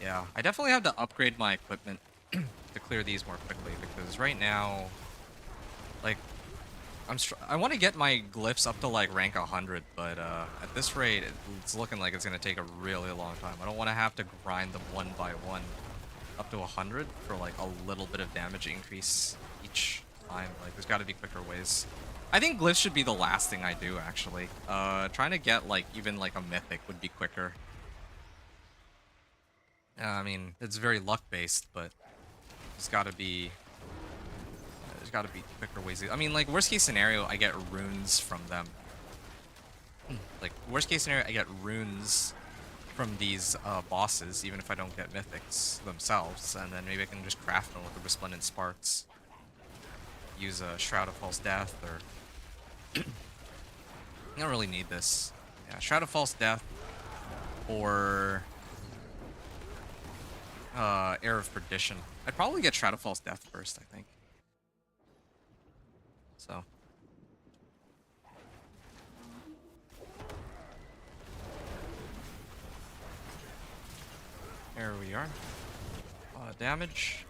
Yeah, I definitely have to upgrade my equipment to clear these more quickly, because right now, like, I want to get my glyphs up to like rank 100, but at this rate, it's looking like it's gonna take a really long time. I don't want to have to grind them one by one up to 100 for like a little bit of damage increase. each time. Like, there's got to be quicker ways. I think glyphs should be the last thing I do, actually. Trying to get, like, even, like, a mythic would be quicker. I mean, it's very luck-based, but there's got to be... There's got to be quicker ways. I mean, like, worst-case scenario, I get runes from them. Like, worst-case scenario, I get runes from these bosses, even if I don't get mythics themselves, and then maybe I can just craft them with the Resplendent Sparks. Use a Shroud of False Death, or... I don't really need this. Yeah, Shroud of False Death, or... Air of Perdition. I'd probably get Shroud of False Death first, I think. So... There we are. A lot of damage.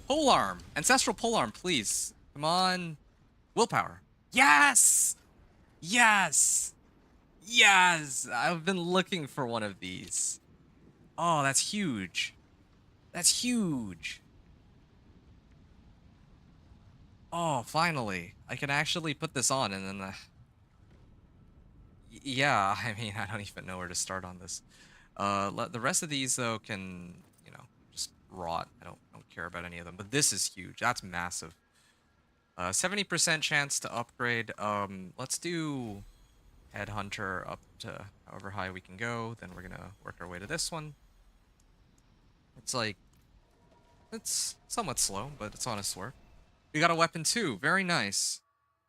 Polearm! Ancestral Polearm, please. Come on. Willpower. Yes! Yes! Yes! I've been looking for one of these. Oh, that's huge. That's huge. Oh, finally. I can actually put this on and then... Yeah, I mean, I don't even know where to start on this. The rest of these, though, can, you know, just rot. I don't care about any of them. But this is huge. That's massive. 70% chance to upgrade. Let's do Headhunter up to however high we can go. Then we're gonna work our way to this one. It's like... It's somewhat slow, but it's honest work. We got a weapon, too. Very nice.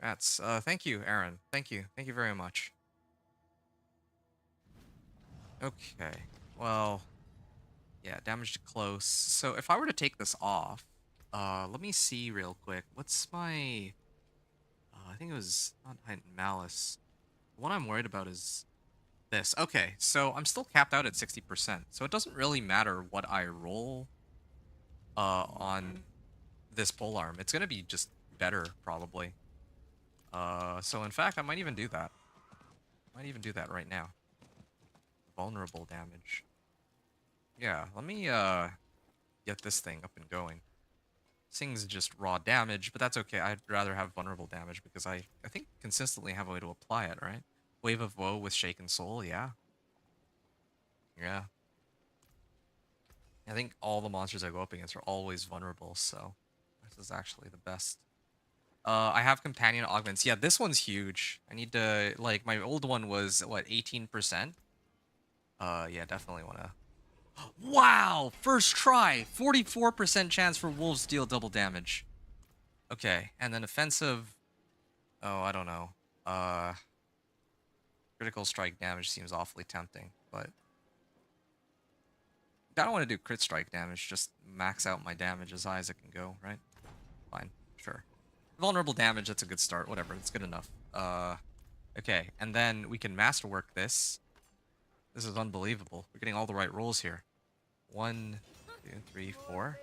That's, thank you, Aaron. Thank you. Thank you very much. Okay, well, yeah, damage to close. So if I were to take this off, let me see real quick. What's my, I think it was not Heightened Malice. The one I'm worried about is this. Okay, so I'm still capped out at 60%, so it doesn't really matter what I roll on this polearm. It's gonna be just better, probably. So in fact, I might even do that. Might even do that right now. Vulnerable damage. Yeah, let me get this thing up and going. This thing's just raw damage, but that's okay. I'd rather have vulnerable damage because I think consistently have a way to apply it, right? Wave of Woe with Shaken Soul, yeah. Yeah. I think all the monsters I go up against are always vulnerable, so this is actually the best. I have Companion Augments. Yeah, this one's huge. I need to, like, my old one was, what, 18%? Yeah, definitely want to... Wow! First try! 44% chance for wolves to deal double damage. Okay, and then offensive... Oh, I don't know. Critical strike damage seems awfully tempting, but... I don't want to do crit strike damage, just max out my damage as high as it can go, right? Fine, sure. Vulnerable damage, that's a good start, whatever, it's good enough. Okay, and then we can masterwork this. This is unbelievable. We're getting all the right rolls here. 1, 2, 3, 4.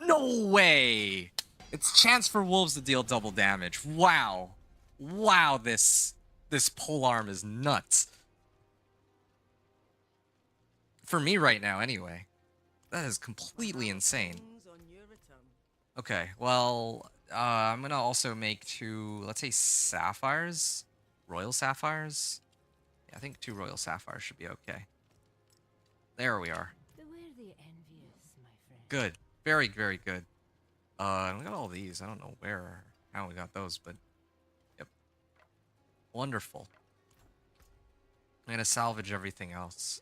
No way! It's chance for wolves to deal double damage. Wow. Wow, this polearm is nuts. For me right now, anyway. That is completely insane. Okay, well, I'm gonna also make 2, let's say, sapphires. Royal sapphires. Yeah, I think 2 royal sapphires should be okay. There we are. Beware the envious, my friend. Good. Very, very good. And we got all these. I don't know where or how we got those, but... Yep. Wonderful. I'm gonna salvage everything else.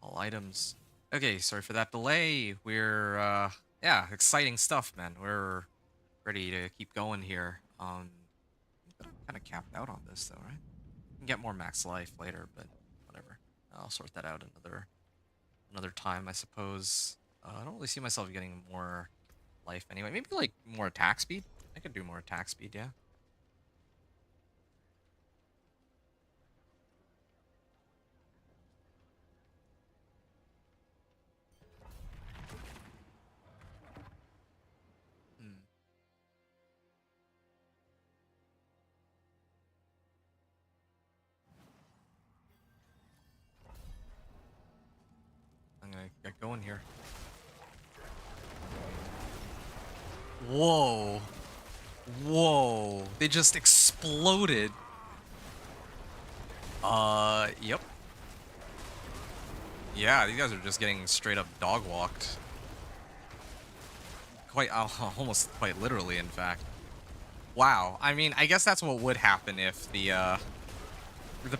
All items. Okay, sorry for that delay. We're, yeah, exciting stuff, man. We're ready to keep going here. I'm kind of capped out on this, though, right? Get more max life later, but whatever. I'll sort that out another time, I suppose. I don't really see myself getting more life anyway. Maybe like more attack speed. I could do more attack speed, yeah. I'm gonna get going here. Whoa. Whoa. They just exploded. Yep. Yeah, these guys are just getting straight up dog walked. Quite, almost quite literally, in fact. Wow. I mean, I guess that's what would happen if the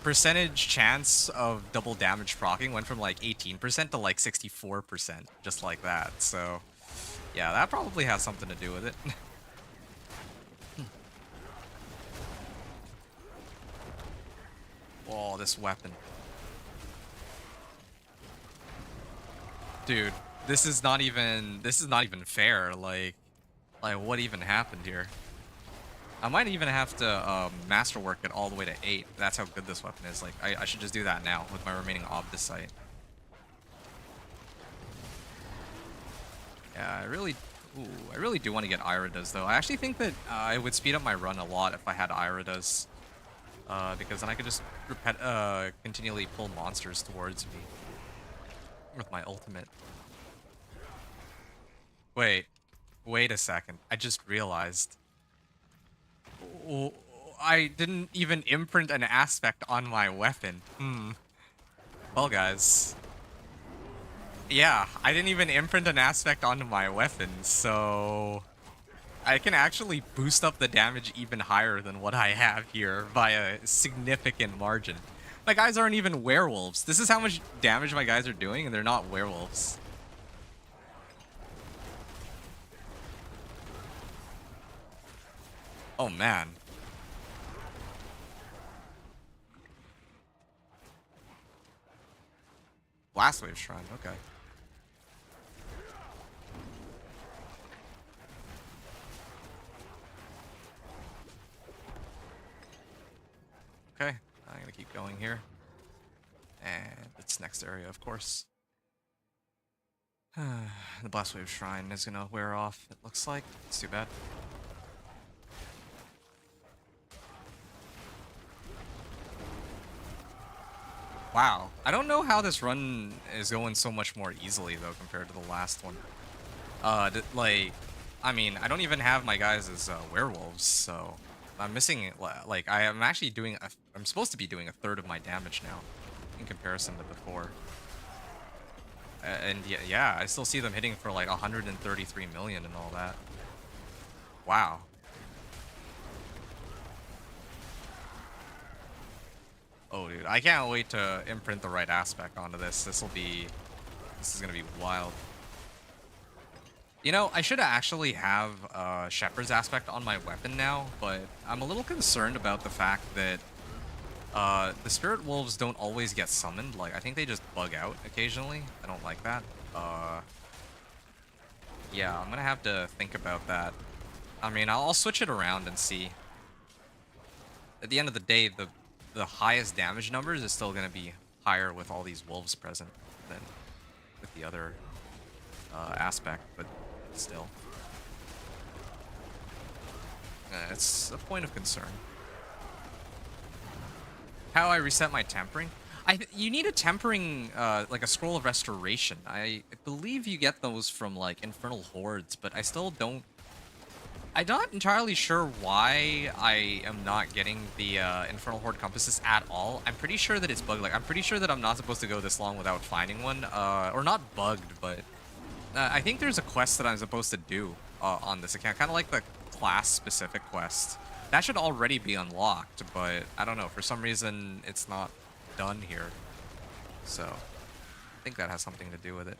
percentage chance of double damage proccing went from like 18% to like 64%, just like that. So, yeah, that probably has something to do with it. Oh, this weapon. Dude, this is not even fair. Like what even happened here? I might even have to masterwork it all the way to 8. That's how good this weapon is. Like, I should just do that now with my remaining Obdicite. Yeah, I really do want to get Iridas, though. I actually think that it would speed up my run a lot if I had Iridas. Because then I could just continually pull monsters towards me with my ultimate. Wait a second. I just realized. Oh, I didn't even imprint an aspect on my weapon. Well, guys. Yeah, I didn't even imprint an aspect onto my weapon, so I can actually boost up the damage even higher than what I have here by a significant margin. My guys aren't even werewolves. This is how much damage my guys are doing, and they're not werewolves. Oh, man. Blast Wave Shrine, okay. Okay, I'm gonna keep going here. And it's next area, of course. The Blast Wave Shrine is gonna wear off, it looks like. It's too bad. Wow. I don't know how this run is going so much more easily, though, compared to the last one. Like, I mean, I don't even have my guys as werewolves, so I'm missing it. Like, I am actually doing, I'm supposed to be doing a third of my damage now in comparison to before. And yeah, I still see them hitting for like 133 million and all that. Wow. Oh, dude, I can't wait to imprint the right aspect onto this. This is gonna be wild. You know, I should actually have Shepherd's aspect on my weapon now, but I'm a little concerned about the fact that the Spirit Wolves don't always get summoned. Like, I think they just bug out occasionally. I don't like that. Yeah, I'm gonna have to think about that. I mean, I'll switch it around and see. At the end of the day, the highest damage numbers is still going to be higher with all these wolves present than with the other aspect, but still. It's a point of concern. How I reset my tempering? You need a tempering, like a scroll of restoration. I believe you get those from like infernal hordes, but I still don't. I'm not entirely sure why I am not getting the Infernal Horde compasses at all. I'm pretty sure that it's bugged. Like, I'm pretty sure that I'm not supposed to go this long without finding one. Or not bugged, but I think there's a quest that I'm supposed to do on this account. Kind of like the class-specific quest. That should already be unlocked, but I don't know. For some reason, it's not done here. So, I think that has something to do with it.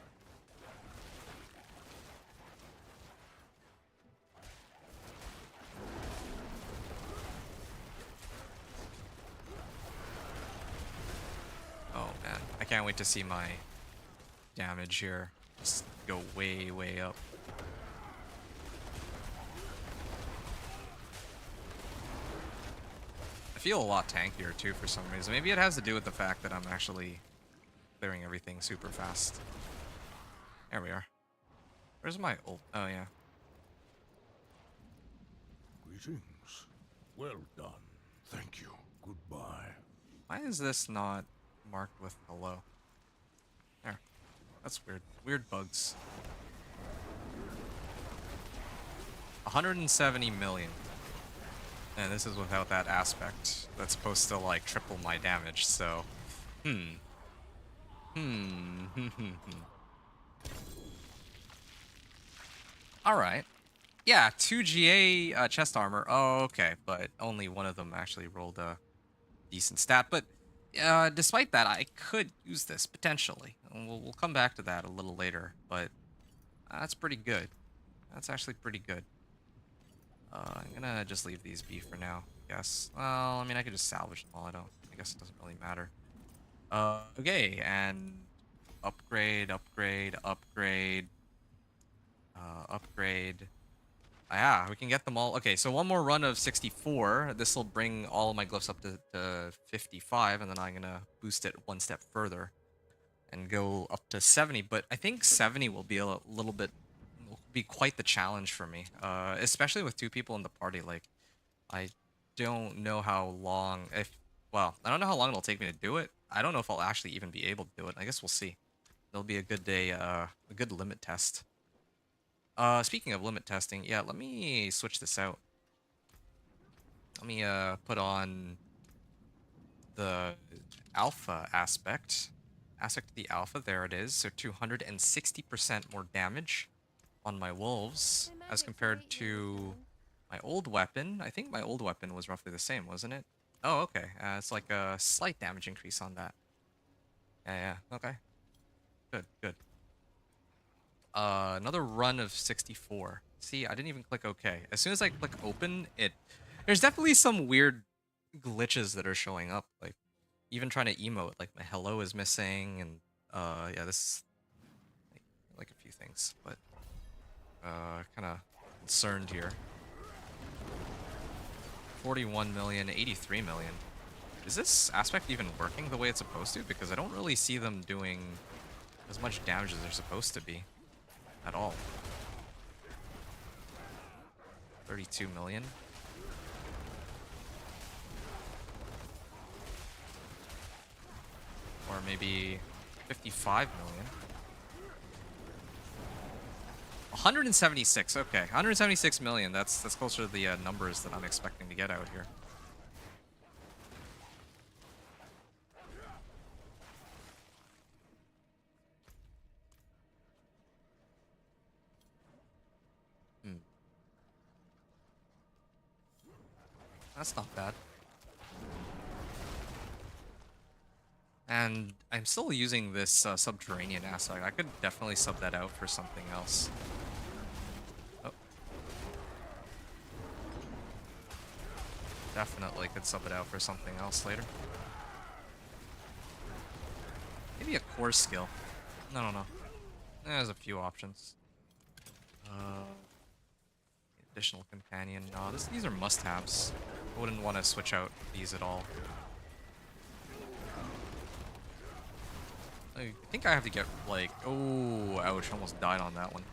Oh man, I can't wait to see my damage here just go way, way up. I feel a lot tankier too for some reason. Maybe it has to do with the fact that I'm actually clearing everything super fast. There we are. Where's my ult? Oh yeah. Greetings. Well done. Thank you. Goodbye. Why is this not marked with hello? There. That's weird. Weird bugs. 170 million. And this is without that aspect. That's supposed to, like, triple my damage, so... Hmm. Alright. Yeah, 2 GA chest armor. Oh, okay, but only one of them actually rolled a decent stat. But despite that, I could use this, potentially. And we'll come back to that a little later, but that's pretty good. That's actually pretty good. I'm gonna just leave these be for now, I guess. Well, I mean, I could just salvage them all. I guess it doesn't really matter. Okay, and upgrade, upgrade, upgrade, upgrade. Yeah, we can get them all. Okay, so one more run of 64. This will bring all of my glyphs up to 55, and then I'm gonna boost it one step further and go up to 70. But I think 70 will be a little bit, will be quite the challenge for me, especially with 2 people in the party. Like, I don't know how long, well, I don't know how long it'll take me to do it. I don't know if I'll actually even be able to do it. I guess we'll see. It'll be a good day, a good limit test. Speaking of limit testing, yeah, let me switch this out. Let me put on the alpha aspect. Aspect of the alpha, there it is. So 260% more damage on my wolves as compared to my old weapon. I think my old weapon was roughly the same, wasn't it? Oh, okay. It's like a slight damage increase on that. Yeah, okay. Good, good. Another run of 64. See, I didn't even click OK. As soon as I click open, there's definitely some weird glitches that are showing up. Like, even trying to emote, like my hello is missing, and yeah, this is like a few things, but kind of concerned here. 41 million, 83 million. Is this aspect even working the way it's supposed to? Because I don't really see them doing as much damage as they're supposed to be at all. 32 million. Or maybe 55 million. 176, okay. 176 million, that's closer to the numbers that I'm expecting to get out here. That's not bad. And I'm still using this subterranean aspect. I could definitely sub that out for something else. Oh. Definitely could sub it out for something else later. Maybe a core skill. I don't know. There's a few options. Additional companion. No, these are must-haves. I wouldn't want to switch out these at all. I think I have to get, like... Oh, ouch. Almost died on that one.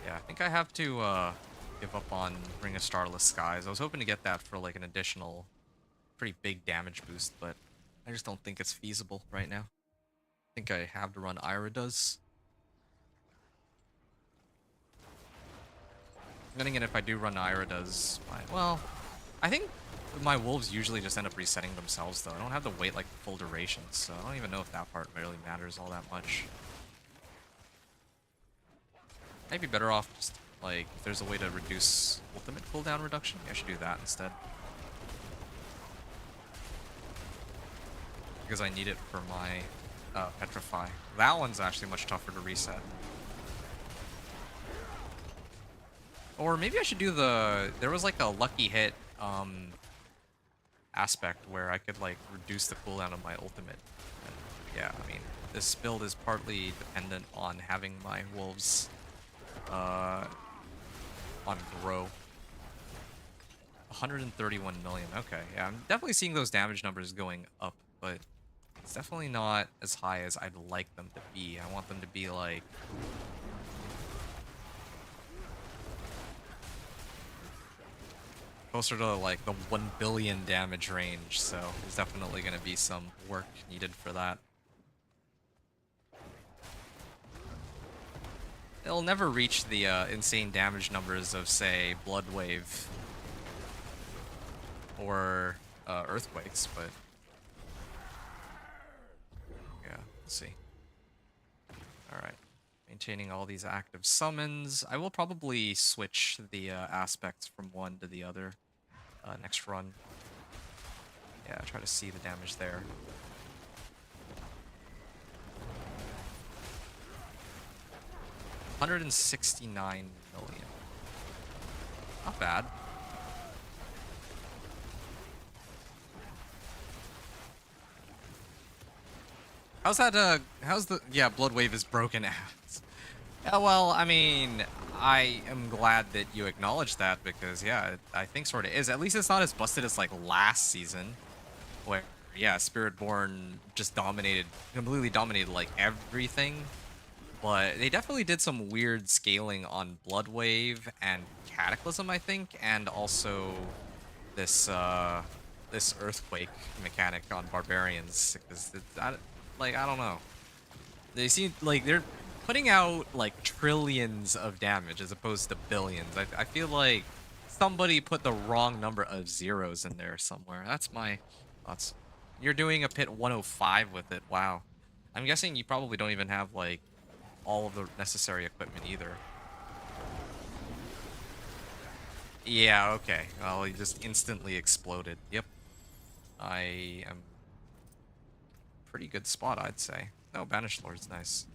Yeah, I think I have to give up on Ring of Starless Skies. I was hoping to get that for, like, an additional pretty big damage boost, but I just don't think it's feasible right now. I think I have to run Iridas. Then again, if I do run Iridas, well, I think my wolves usually just end up resetting themselves, though. I don't have to wait, like, full duration, so I don't even know if that part really matters all that much. I'd be better off just, like, if there's a way to reduce ultimate cooldown reduction, I should do that instead. Because I need it for my Petrify. That one's actually much tougher to reset. Or maybe I should do there was like a lucky hit aspect where I could like reduce the cooldown of my ultimate. And yeah, I mean, this build is partly dependent on having my wolves on grow. 131 million, okay. Yeah, I'm definitely seeing those damage numbers going up, but it's definitely not as high as I'd like them to be. I want them to be like... closer to like the 1 billion damage range, so there's definitely going to be some work needed for that. it'll never reach the insane damage numbers of, say, Blood Wave or Earthquakes, but yeah, let's see. Alright. Maintaining all these active summons. I will probably switch the aspects from one to the other next run. Yeah, try to see the damage there. $169 million. Not bad. How's that, how's the, yeah, Blood Wave is broken out. Yeah, well, I mean, I am glad that you acknowledged that because, yeah, I think sort of is. At least it's not as busted as, like, last season, where, yeah, Spiritborn just completely dominated, like, everything. But they definitely did some weird scaling on Blood Wave and Cataclysm, I think, and also this, this Earthquake mechanic on Barbarians, because like, I don't know. They seem like they're putting out like trillions of damage as opposed to billions. I feel like somebody put the wrong number of zeros in there somewhere. That's my thoughts. You're doing a pit 105 with it. Wow. I'm guessing you probably don't even have like all of the necessary equipment either. Yeah, okay. Well, he just instantly exploded. Yep. I am pretty good spot, I'd say. No, Banished Lord's nice.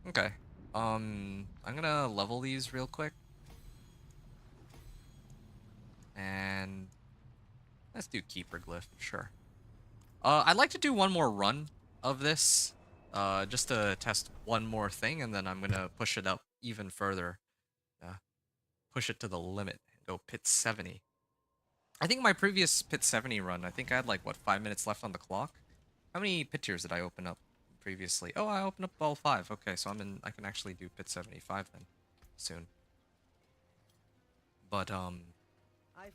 Okay. I'm gonna level these real quick. And let's do Keeper Glyph, sure. I'd like to do one more run of this, just to test one more thing, and then I'm gonna push it up even further. Push it to the limit. Go pit 70. I think my previous pit 70 run, I think I had like, what, 5 minutes left on the clock? How many pit tiers did I open up previously? Oh, I opened up all 5. Okay, so I can actually do pit 75 then, soon. But, I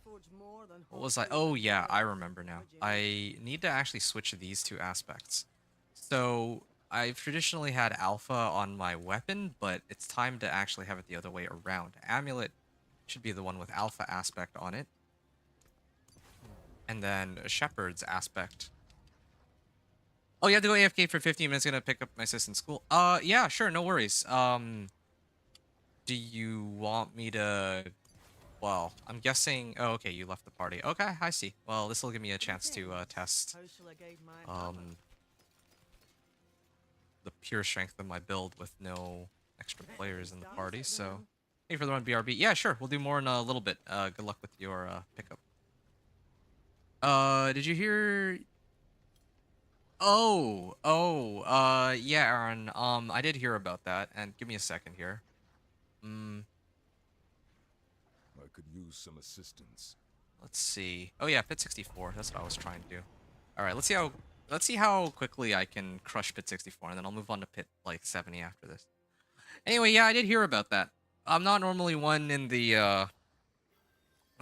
forge more than what was I? Oh, yeah, I remember now. I need to actually switch these two aspects. So, I've traditionally had Alpha on my weapon, but it's time to actually have it the other way around. Amulet should be the one with Alpha aspect on it. And then a Shepherd's aspect. Oh, you have to go AFK for 15 minutes, gonna pick up my sis in school. Yeah, sure, no worries. Do you want me to... Well, I'm guessing... Oh, okay, you left the party. Okay, I see. Well, this will give me a chance to, test, the pure strength of my build with no extra players in the party, so... Thank you for the run, BRB. Yeah, sure, we'll do more in a little bit. Good luck with your, pickup. Did you hear... Yeah, Aaron, I did hear about that, and give me a second here. I could use some assistance. Let's see. Oh yeah, pit 64, that's what I was trying to do. Alright, let's see how quickly I can crush pit 64, and then I'll move on to pit, like, 70 after this. Anyway, yeah, I did hear about that. I'm not normally one in the, I'm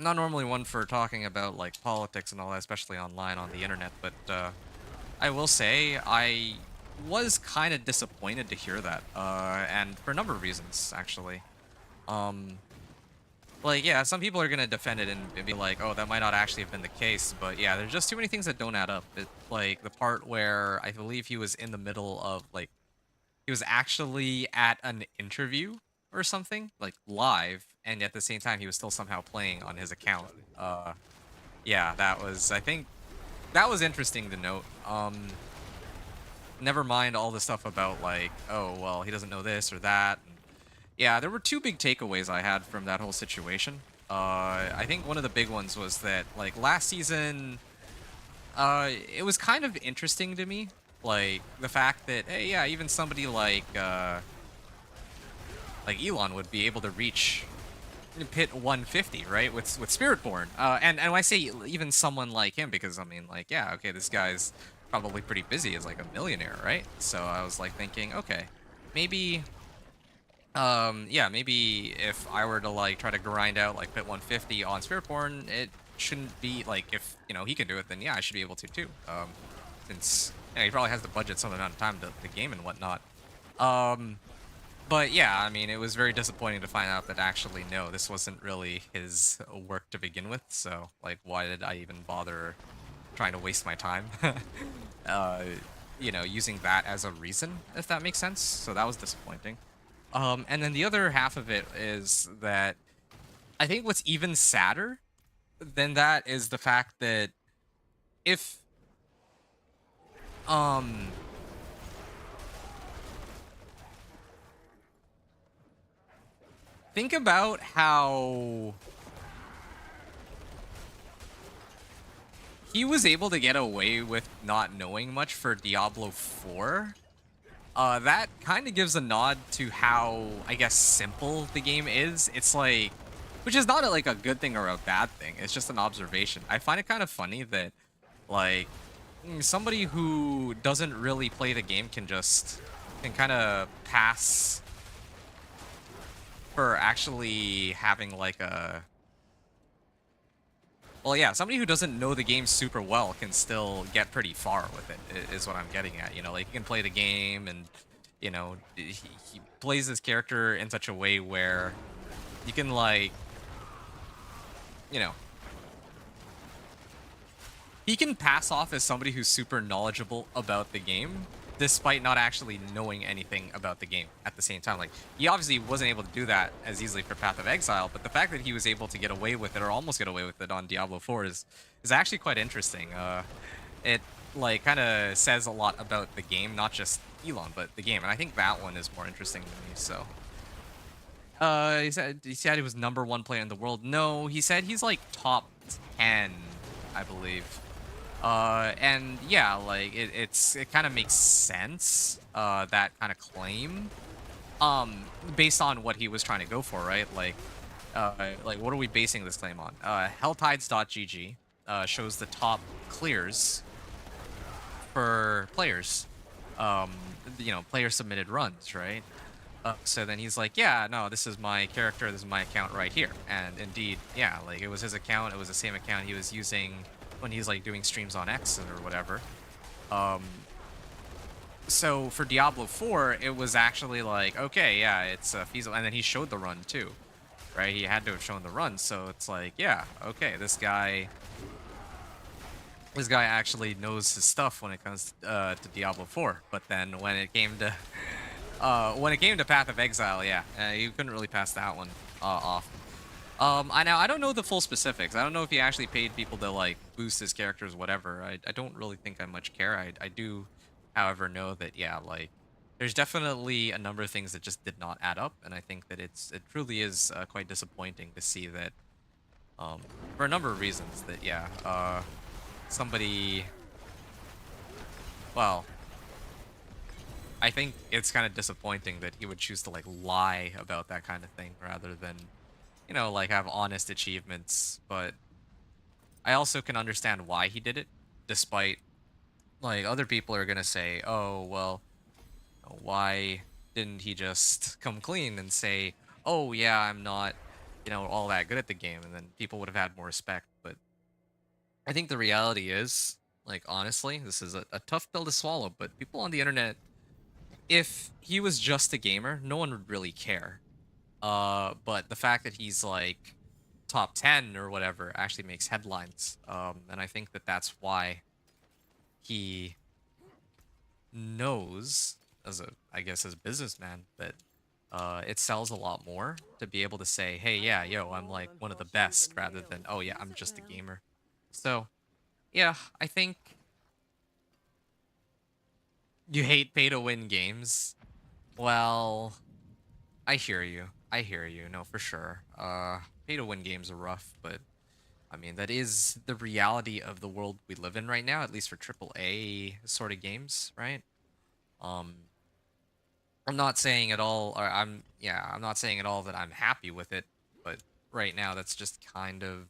not normally one for talking about, like, politics and all that, especially online on the internet, but, I will say, I was kind of disappointed to hear that, and for a number of reasons, actually. Like, yeah, some people are gonna defend it and be like, oh, that might not actually have been the case, but yeah, there's just too many things that don't add up. Like, the part where I believe he was in the middle of, like, he was actually at an interview or something, like, live, and at the same time, he was still somehow playing on his account. Yeah, that was, I think, that was interesting to note. Never mind all the stuff about, like, oh, well, he doesn't know this or that. Yeah, there were 2 big takeaways I had from that whole situation. I think one of the big ones was that, like, last season, it was kind of interesting to me. Like, the fact that, hey, yeah, even somebody like Elon would be able to reach pit 150, right, with Spiritborn. And when I say even someone like him, because, I mean, like, yeah, okay, this guy's probably pretty busy as, like, a millionaire, right? So I was, like, thinking, okay, maybe... yeah, maybe if I were to, like, try to grind out, like, pit 150 on Spiritborn, it shouldn't be, like, if, you know, he can do it, then yeah, I should be able to, too. Since, yeah, he probably has the budget some amount of time to game and whatnot. But yeah, I mean, it was very disappointing to find out that actually, no, this wasn't really his work to begin with. So, like, why did I even bother trying to waste my time? uh, using that as a reason, if that makes sense. So that was disappointing. And then the other half of it is that I think what's even sadder than that is the fact that if um think about how he was able to get away with not knowing much for Diablo 4. That kind of gives a nod to how, I guess, simple the game is. It's like, which is not like a good thing or a bad thing. It's just an observation. I find it kind of funny that, like, somebody who doesn't really play the game can kind of pass for actually having like a, well, yeah, somebody who doesn't know the game super well can still get pretty far with it, is what I'm getting at. Like, you can play the game and, he plays his character in such a way where you can, like, you know, he can pass off as somebody who's super knowledgeable about the game, despite not actually knowing anything about the game at the same time. Like, he obviously wasn't able to do that as easily for Path of Exile, but the fact that he was able to get away with it, or almost get away with it on Diablo 4 is actually quite interesting. It, like, kind of says a lot about the game, not just Elon, but the game. And I think that one is more interesting to me, so. He said he was #1 player in the world. No, he said he's, like, top 10, I believe. And yeah, like it kind of makes sense, that kind of claim, based on what he was trying to go for, right? Like what are we basing this claim on? Helltides.gg, shows the top clears for players, player submitted runs, right? So then he's like, yeah, no, this is my character, this is my account right here. And indeed, yeah, like it was his account, it was the same account he was using when he's like doing streams on X or whatever. So for Diablo 4, it was actually like, okay, yeah, it's feasible. And then he showed the run too, right? He had to have shown the run. So it's like, yeah, okay, this guy actually knows his stuff when it comes to Diablo 4. But then when it came to Path of Exile, yeah, you couldn't really pass that one off. I don't know the full specifics. I don't know if he actually paid people to like boost his characters, whatever. I don't really think I much care. I do, however, know that yeah, like there's definitely a number of things that just did not add up, and I think that it truly is quite disappointing to see that, for a number of reasons that yeah, somebody, well, I think it's kind of disappointing that he would choose to like lie about that kind of thing rather than, like have honest achievements. But I also can understand why he did it, despite like other people are gonna say, oh, well, why didn't he just come clean and say, oh yeah, I'm not, all that good at the game, and then people would have had more respect. But I think the reality is, like, honestly, this is a tough pill to swallow, but people on the internet, if he was just a gamer, no one would really care. But the fact that he's like top 10 or whatever actually makes headlines. And I think that that's why he knows, I guess as a businessman, that it sells a lot more to be able to say, hey, yeah, yo, I'm like one of the best, rather than, oh yeah, I'm just a gamer. So yeah, I think you hate pay to win games. Well, I hear you. I hear you. No, for sure. Pay to win games are rough, but I mean, that is the reality of the world we live in right now, at least for AAA sort of games, right? Um, I'm not saying at all, or I'm not saying at all that I'm happy with it, but right now that's just kind of,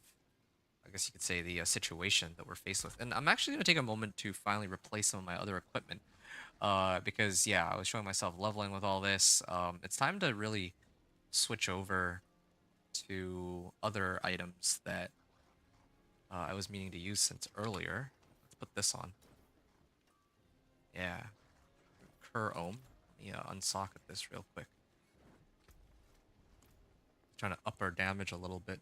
I guess you could say, the situation that we're faced with. And I'm actually going to take a moment to finally replace some of my other equipment, because yeah, I was showing myself leveling with all this. It's time to really switch over to other items that I was meaning to use since earlier. Let's put this on. Yeah. Cur Ohm. Let me unsocket this real quick. trying to up our damage a little bit.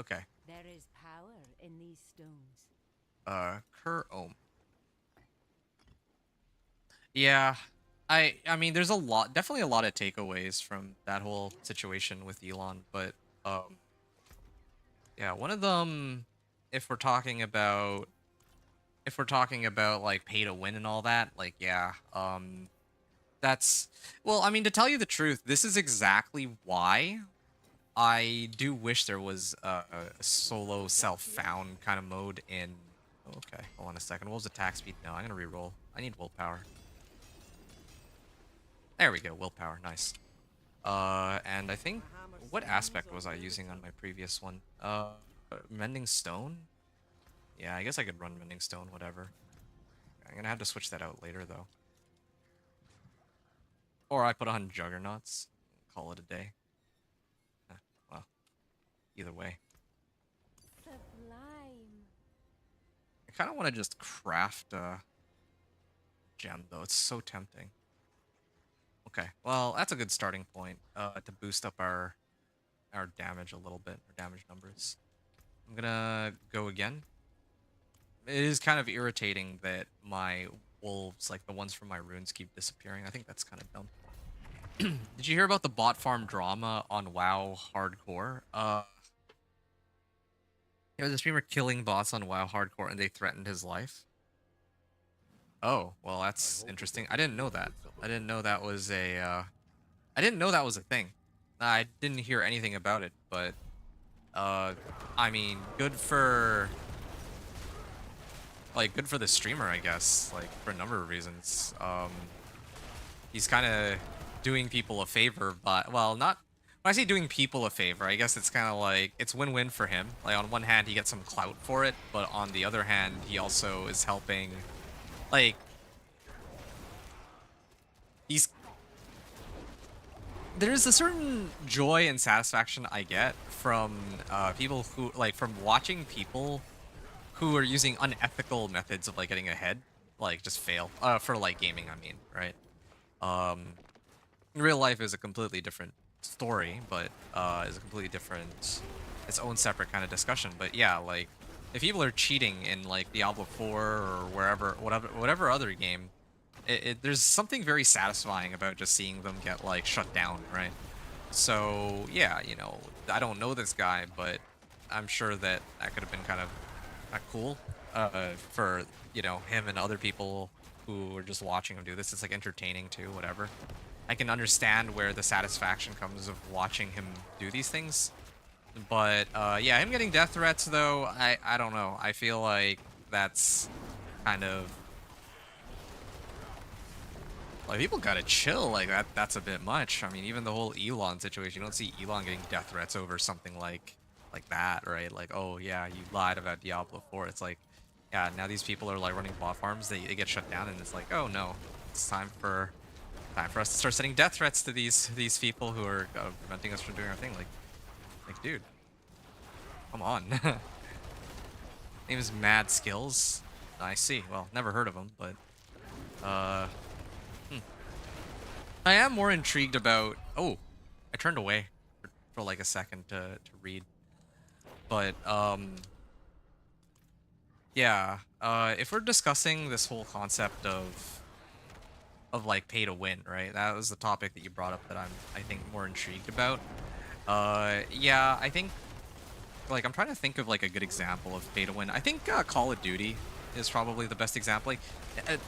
Okay. There is power in these stones. Cur Ohm. Yeah, I mean, there's a lot, definitely a lot of takeaways from that whole situation with Elon, but yeah, one of them, if we're talking about, like pay to win and all that, like yeah, that's, well, I mean, to tell you the truth, this is exactly why I do wish there was a solo self-found kind of mode in. Okay, hold on a second. What was attack speed? No, I'm gonna reroll. I need willpower. There we go, willpower, nice. And I think, what aspect was I using on my previous one? Mending Stone? Yeah, I guess I could run Mending Stone, whatever. I'm gonna have to switch that out later, though. Or I put on Juggernauts, call it a day. Well, either way. Sublime. I kind of want to just craft a gem, though. It's so tempting. Okay, well, that's a good starting point to boost up our damage a little bit, our damage numbers. I'm gonna go again. It is kind of irritating that my wolves, like the ones from my runes, keep disappearing. I think that's kind of dumb. Did you hear about the bot farm drama on WoW Hardcore? There was a streamer killing bots on WoW Hardcore and they threatened his life. Oh, well, that's interesting. I didn't know that. I didn't know that was a, I didn't know that was a thing. I didn't hear anything about it, but, I mean, good for, like, good for the streamer, I guess, like, for a number of reasons. He's kind of doing people a favor, but, well, not, when I say doing people a favor, I guess it's kind of like, it's win-win for him. Like, on one hand, he gets some clout for it, but on the other hand, he also is helping, like, there's a certain joy and satisfaction I get from people who, like, from watching people who are using unethical methods of, like, getting ahead, like, just fail, for, like, gaming, I mean, right? In real life is a completely different story, but, is a completely different, its own separate kind of discussion, but yeah, like, if people are cheating in, like, Diablo 4 or wherever, whatever other game, there's something very satisfying about just seeing them get, like, shut down, right? So, yeah, you know, I don't know this guy, but I'm sure that that could have been kind of cool for, you know, him and other people who are just watching him do this. It's, like, entertaining, too, whatever. I can understand where the satisfaction comes of watching him do these things. But, yeah, him getting death threats, though, I don't know. I feel like that's kind of... like, people gotta chill, like, that's a bit much. I mean, even the whole Elon situation, you don't see Elon getting death threats over something like that, right? Like, oh, yeah, you lied about Diablo 4. It's like, yeah, now these people are, like, running bot farms, they get shut down, and it's like, oh, no, it's time for us to start sending death threats to these people who are preventing us from doing our thing. Like, dude, come on. Name is Mad Skills. I see. Well, never heard of him, but I am more intrigued about... oh, I turned away for like a second to read. But, yeah, if we're discussing this whole concept of like pay to win, right? That was the topic that you brought up that I think more intrigued about. Yeah, I think, like, I'm trying to think of like a good example of pay to win. I think Call of Duty is probably the best example. Like,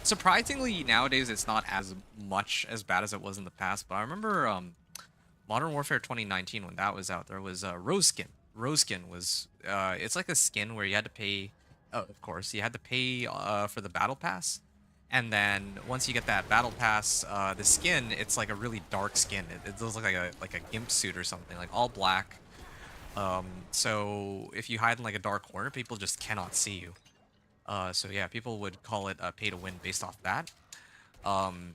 surprisingly, nowadays it's not as much as bad as it was in the past. But I remember Modern Warfare 2019 when that was out. There was Rose Skin. Rose Skin was it's like a skin where you had to pay. Of course, you had to pay for the battle pass. And then once you get that battle pass, the skin, it's like a really dark skin. It does look like a gimp suit or something, like all black. So if you hide in like a dark corner, people just cannot see you. So yeah, people would call it pay to win based off that. And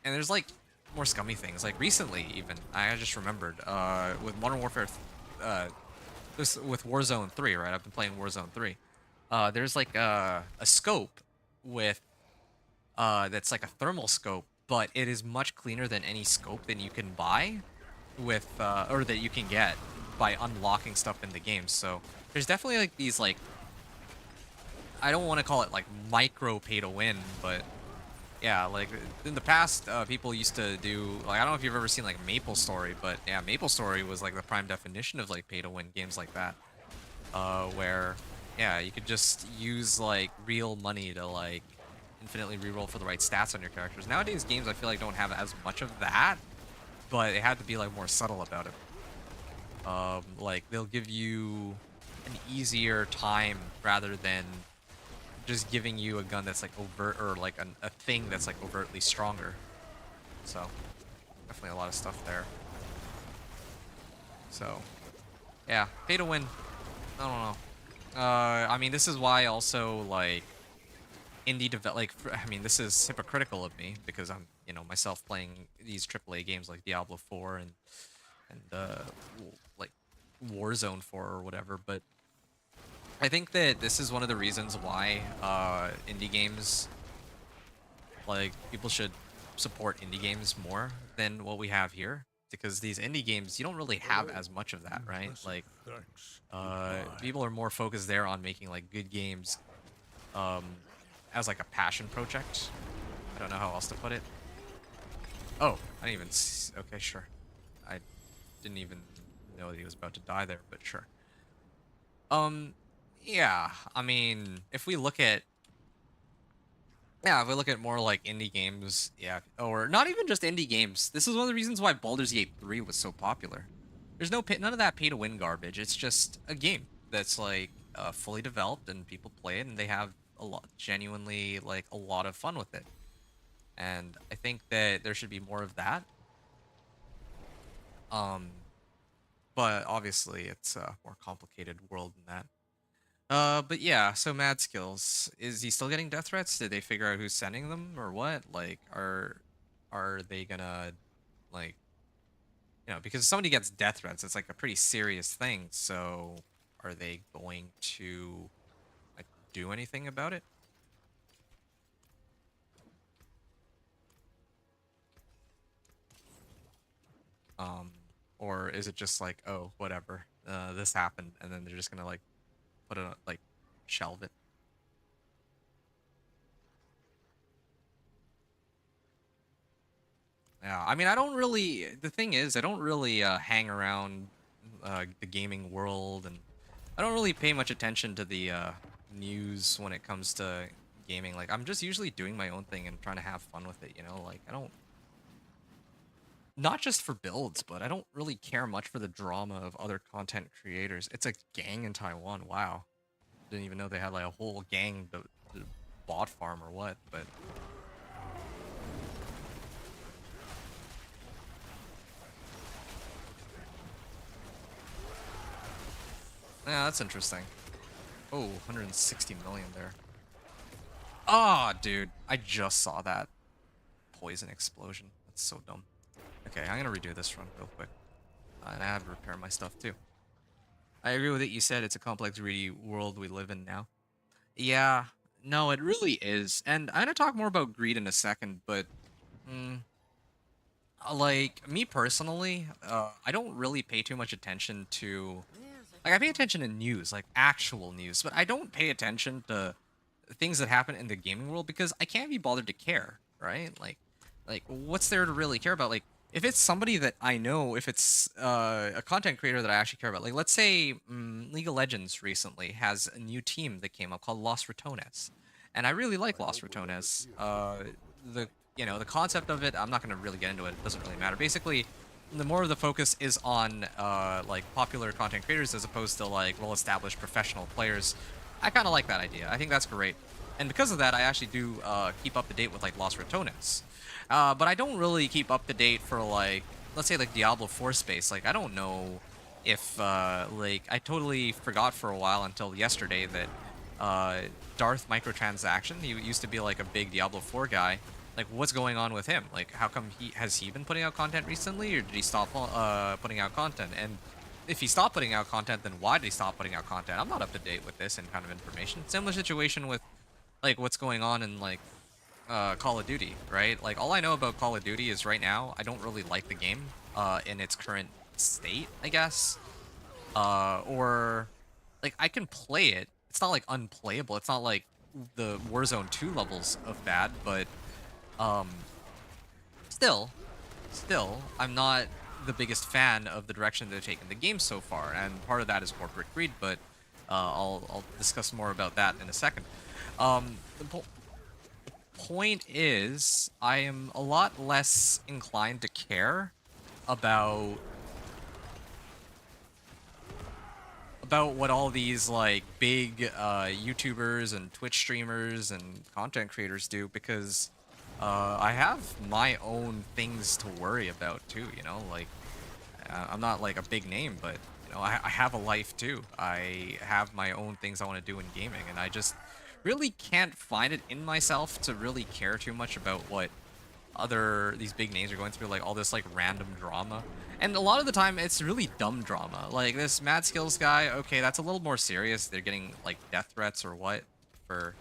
there's like more scummy things. Like recently, even I just remembered with Modern Warfare, with Warzone 3, right? I've been playing Warzone 3. There's like a scope with that's like a thermal scope, but it is much cleaner than any scope that you can buy with or that you can get by unlocking stuff in the game. So there's definitely like these like, I don't want to call it like micro pay to win, but yeah, like in the past, people used to do like, I don't know if you've ever seen like Maple Story, but yeah, Maple Story was like the prime definition of like pay to win games like that, where yeah, you could just use like real money to like infinitely reroll for the right stats on your characters. Nowadays, games I feel like don't have as much of that, but it had to be like more subtle about it. Like they'll give you an easier time rather than just giving you a gun that's like overt, or like a thing that's like overtly stronger. So definitely a lot of stuff there. So yeah, pay to win. I don't know. I mean, this is why also like I mean, this is hypocritical of me because I'm, you know, myself playing these AAA games like Diablo 4 and like Warzone 4 or whatever, but I think that this is one of the reasons why indie games, like, people should support indie games more than what we have here, because these indie games, you don't really have as much of that, right? Like, people are more focused there on making like good games as like a passion project. I don't know how else to put it. Oh, I didn't even okay, sure. I didn't even know that he was about to die there, but sure. Yeah, I mean, if we look at more like indie games, yeah, or not even just indie games. This is one of the reasons why Baldur's Gate 3 was so popular. There's none of that pay to win garbage. It's just a game that's like fully developed and people play it and they have genuinely like a lot of fun with it. And I think that there should be more of that. But obviously it's a more complicated world than that. But yeah, so Mad Skills, is he still getting death threats? Did they figure out who's sending them or what? Like, are they gonna, like, you know, because if somebody gets death threats, it's like a pretty serious thing. So are they going to like do anything about it? Or is it just like, oh, whatever, this happened, and then they're just gonna like put it like shelve it? Yeah, I mean, I don't really. The thing is, I don't really hang around the gaming world, and I don't really pay much attention to the news when it comes to gaming. Like, I'm just usually doing my own thing and trying to have fun with it. You know, like I don't. Not just for builds, but I don't really care much for the drama of other content creators. It's a gang in Taiwan. Wow, didn't even know they had like a whole gang, the bot farm or what, but. Yeah, that's interesting. Oh, 160 million there. Ah, dude, I just saw that. Poison explosion. That's so dumb. Okay, I'm gonna redo this run real quick. And I have to repair my stuff too. I agree with it. You said it's a complex, greedy world we live in now. Yeah, no, it really is. And I'm gonna talk more about greed in a second, but like me personally, I don't really pay too much attention to. Like, I pay attention to news, like actual news, but I don't pay attention to things that happen in the gaming world because I can't be bothered to care, right? Like what's there to really care about? Like, if it's somebody that I know, if it's a content creator that I actually care about, like let's say League of Legends recently has a new team that came up called Los Ratones, and I really like Los Ratones. The concept of it, I'm not going to really get into it. It doesn't really matter. Basically, the more of the focus is on like popular content creators as opposed to like well-established professional players. I kind of like that idea. I think that's great, and because of that, I actually do keep up to date with like Los Ratones. But I don't really keep up to date for like, let's say like Diablo 4 space. Like I don't know if like I totally forgot for a while until yesterday that Darth Microtransaction, he used to be like a big Diablo 4 guy. Like, what's going on with him? Like, how come has he been putting out content recently, or did he stop putting out content? And if he stopped putting out content, then why did he stop putting out content? I'm not up to date with this and kind of information. Similar situation with like what's going on in like Call of Duty, right? Like all I know about Call of Duty is right now I don't really like the game in its current state, I guess. Or like I can play it. It's not like unplayable. It's not like the Warzone 2 levels of bad, but um still I'm not the biggest fan of the direction they've taken the game so far, and part of that is corporate greed, but I'll discuss more about that in a second. The point is, I am a lot less inclined to care about what all these like big YouTubers and Twitch streamers and content creators do, because I have my own things to worry about too, you know, like I'm not like a big name, but you know, I have a life too. I have my own things I want to do in gaming, and I just really can't find it in myself to really care too much about what these big names are going through, like all this like random drama. And a lot of the time it's really dumb drama. Like this Mad Skills guy, okay, that's a little more serious. They're getting like death threats or what for,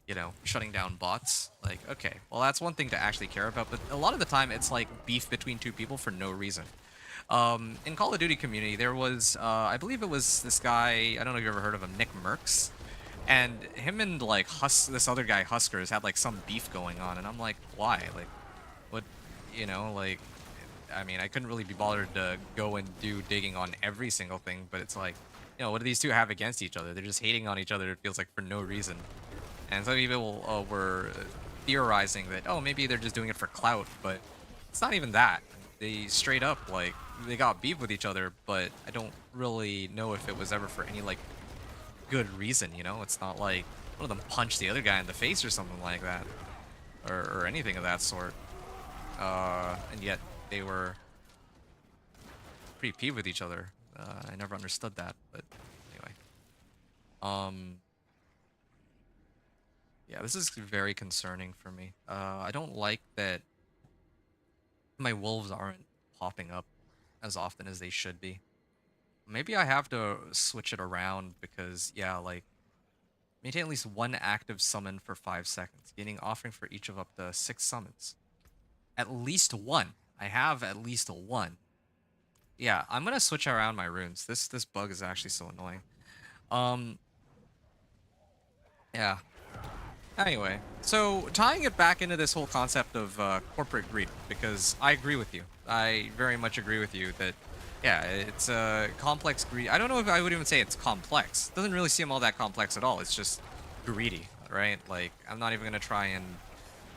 you know, shutting down bots. Like, okay, well that's one thing to actually care about, but a lot of the time it's like beef between two people for no reason. In Call of Duty community, there was, I believe it was this guy, I don't know if you've ever heard of him, Nick Merckx. And him and like this other guy Huskers had like some beef going on, and I'm like, why? Like, what? You know, like, I mean, I couldn't really be bothered to go and do digging on every single thing, but it's like, you know, what do these two have against each other? They're just hating on each other. It feels like for no reason. And some people were theorizing that, oh, maybe they're just doing it for clout, but it's not even that. They straight up like they got beef with each other, but I don't really know if it was ever for any like good reason, you know? It's not like one of them punched the other guy in the face or something like that, or anything of that sort. And yet they were pretty peeved with each other. I never understood that, but anyway. Yeah, this is very concerning for me. I don't like that my wolves aren't popping up as often as they should be. Maybe I have to switch it around because, yeah, like, maintain at least one active summon for 5 seconds, gaining offering for each of up to 6 summons. At least one. I have at least one. Yeah, I'm gonna switch around my runes. This bug is actually so annoying. Yeah. Anyway, so tying it back into this whole concept of corporate greed, because I agree with you. I very much agree with you that, yeah, it's a complex greed. I don't know if I would even say it's complex. It doesn't really seem all that complex at all. It's just greedy, right? Like, I'm not even gonna try and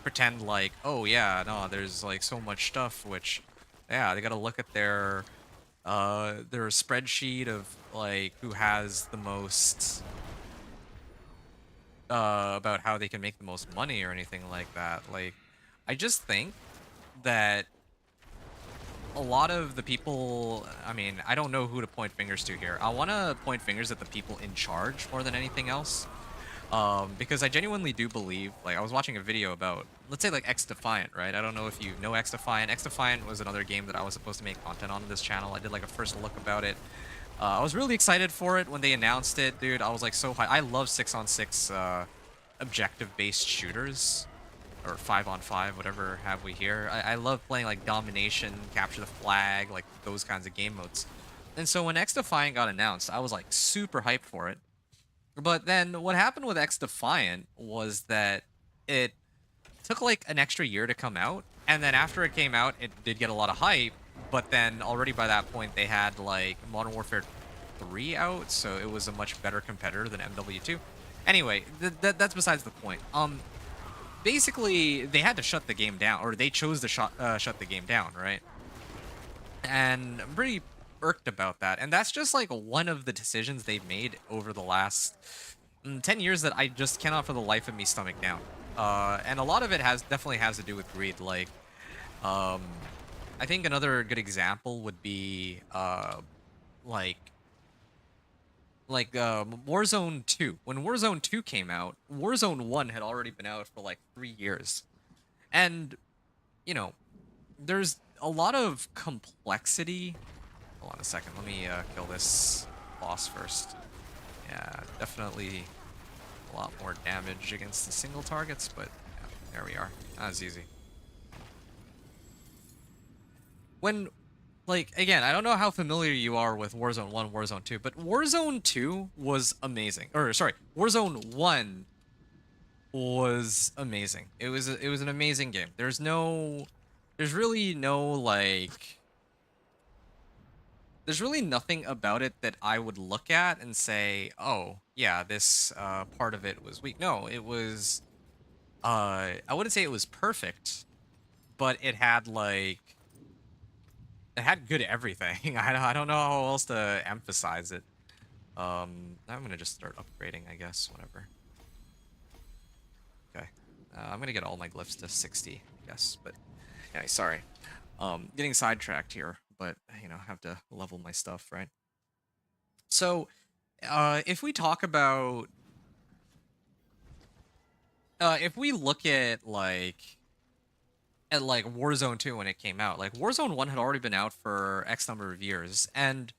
pretend like, oh yeah, no, there's like so much stuff, which, yeah, they gotta look at their spreadsheet of like who has the most about how they can make the most money or anything like that. Like, I just think that a lot of the people, I mean, I don't know who to point fingers to here. I want to point fingers at the people in charge more than anything else. Because I genuinely do believe, like, I was watching a video about, let's say, like, X Defiant, right? I don't know if you know X Defiant. X Defiant was another game that I was supposed to make content on this channel. I did, like, a first look about it. I was really excited for it when they announced it, dude. I was, like, so high. I love 6-on-6 objective-based shooters. Or 5-on-5, whatever have we here. I love playing, like, Domination, Capture the Flag, like, those kinds of game modes. And so when X Defiant got announced, I was, like, super hyped for it. But then what happened with X Defiant was that it took like an extra year to come out, and then after it came out, it did get a lot of hype, but then already by that point they had like Modern Warfare 3 out, so it was a much better competitor than MW2. Anyway, that's besides the point. Basically, they had to shut the game down, or they chose to shut the game down, right? And I'm pretty irked about that, and that's just like one of the decisions they've made over the last 10 years that I just cannot for the life of me stomach down. And a lot of it definitely has to do with greed. Like, I think another good example would be like Warzone 2. When Warzone 2 came out, Warzone 1 had already been out for like 3 years, and you know, there's a lot of complexity. Hold on a second, let me kill this boss first. Yeah, definitely a lot more damage against the single targets, but There we are. That was easy. When, like, again, I don't know how familiar you are with Warzone 1, Warzone 2, but Warzone 2 was amazing. Or, sorry, Warzone 1 was amazing. It was an amazing game. There's really no, like, there's really nothing about it that I would look at and say, oh, yeah, this part of it was weak. No, it was, I wouldn't say it was perfect, but it had, like, it had good everything. I don't know how else to emphasize it. I'm gonna just start upgrading, I guess, whatever. Okay. I'm gonna get all my glyphs to 60, I guess, but yeah, sorry. Getting sidetracked here, but, you know, have to level my stuff, right? So, if we talk about... if we look at, like Warzone 2 when it came out, like, Warzone 1 had already been out for X number of years, and,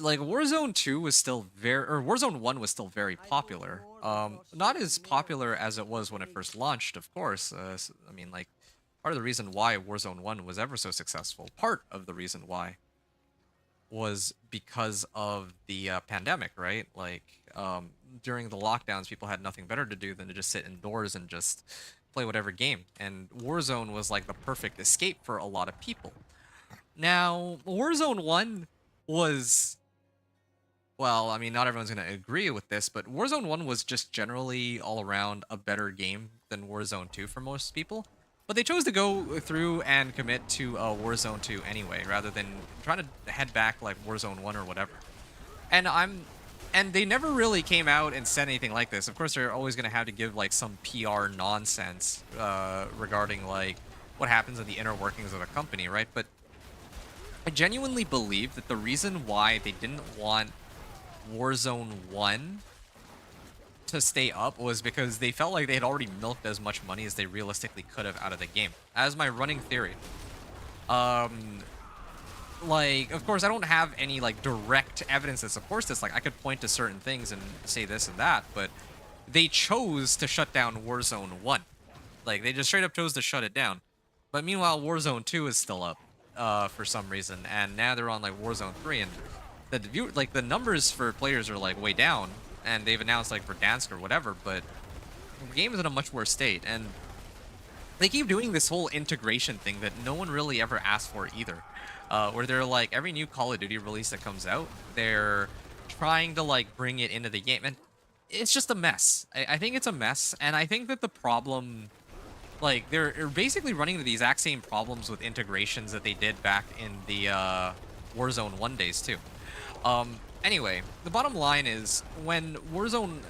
like, Warzone 2 was still Warzone 1 was still very popular. Not as popular as it was when it first launched, of course. I mean, like, part of the reason why Warzone 1 was ever so successful, part of the reason why, was because of the pandemic, right? Like, during the lockdowns, people had nothing better to do than to just sit indoors and just play whatever game. And Warzone was like the perfect escape for a lot of people. Now, Warzone 1 was... Well, I mean, not everyone's going to agree with this, but Warzone 1 was just generally all around a better game than Warzone 2 for most people. But they chose to go through and commit to Warzone 2 anyway, rather than trying to head back like Warzone 1 or whatever. And they never really came out and said anything like this. Of course, they're always going to have to give like some PR nonsense regarding like what happens in the inner workings of a company, right? But I genuinely believe that the reason why they didn't want Warzone 1 to stay up was because they felt like they had already milked as much money as they realistically could have out of the game. As my running theory. Like, of course, I don't have any, like, direct evidence that supports this. Like, I could point to certain things and say this and that, but they chose to shut down Warzone 1. Like, they just straight up chose to shut it down. But meanwhile, Warzone 2 is still up for some reason, and now they're on, like, Warzone 3, and the numbers for players are, like, way down, and they've announced, like, Verdansk or whatever, but the game is in a much worse state, and they keep doing this whole integration thing that no one really ever asked for either. Where they're like, every new Call of Duty release that comes out, they're trying to like bring it into the game, and it's just a mess. I think it's a mess, and I think that the problem, like, they're basically running into the exact same problems with integrations that they did back in the Warzone 1 days too. Anyway, the bottom line is when Warzone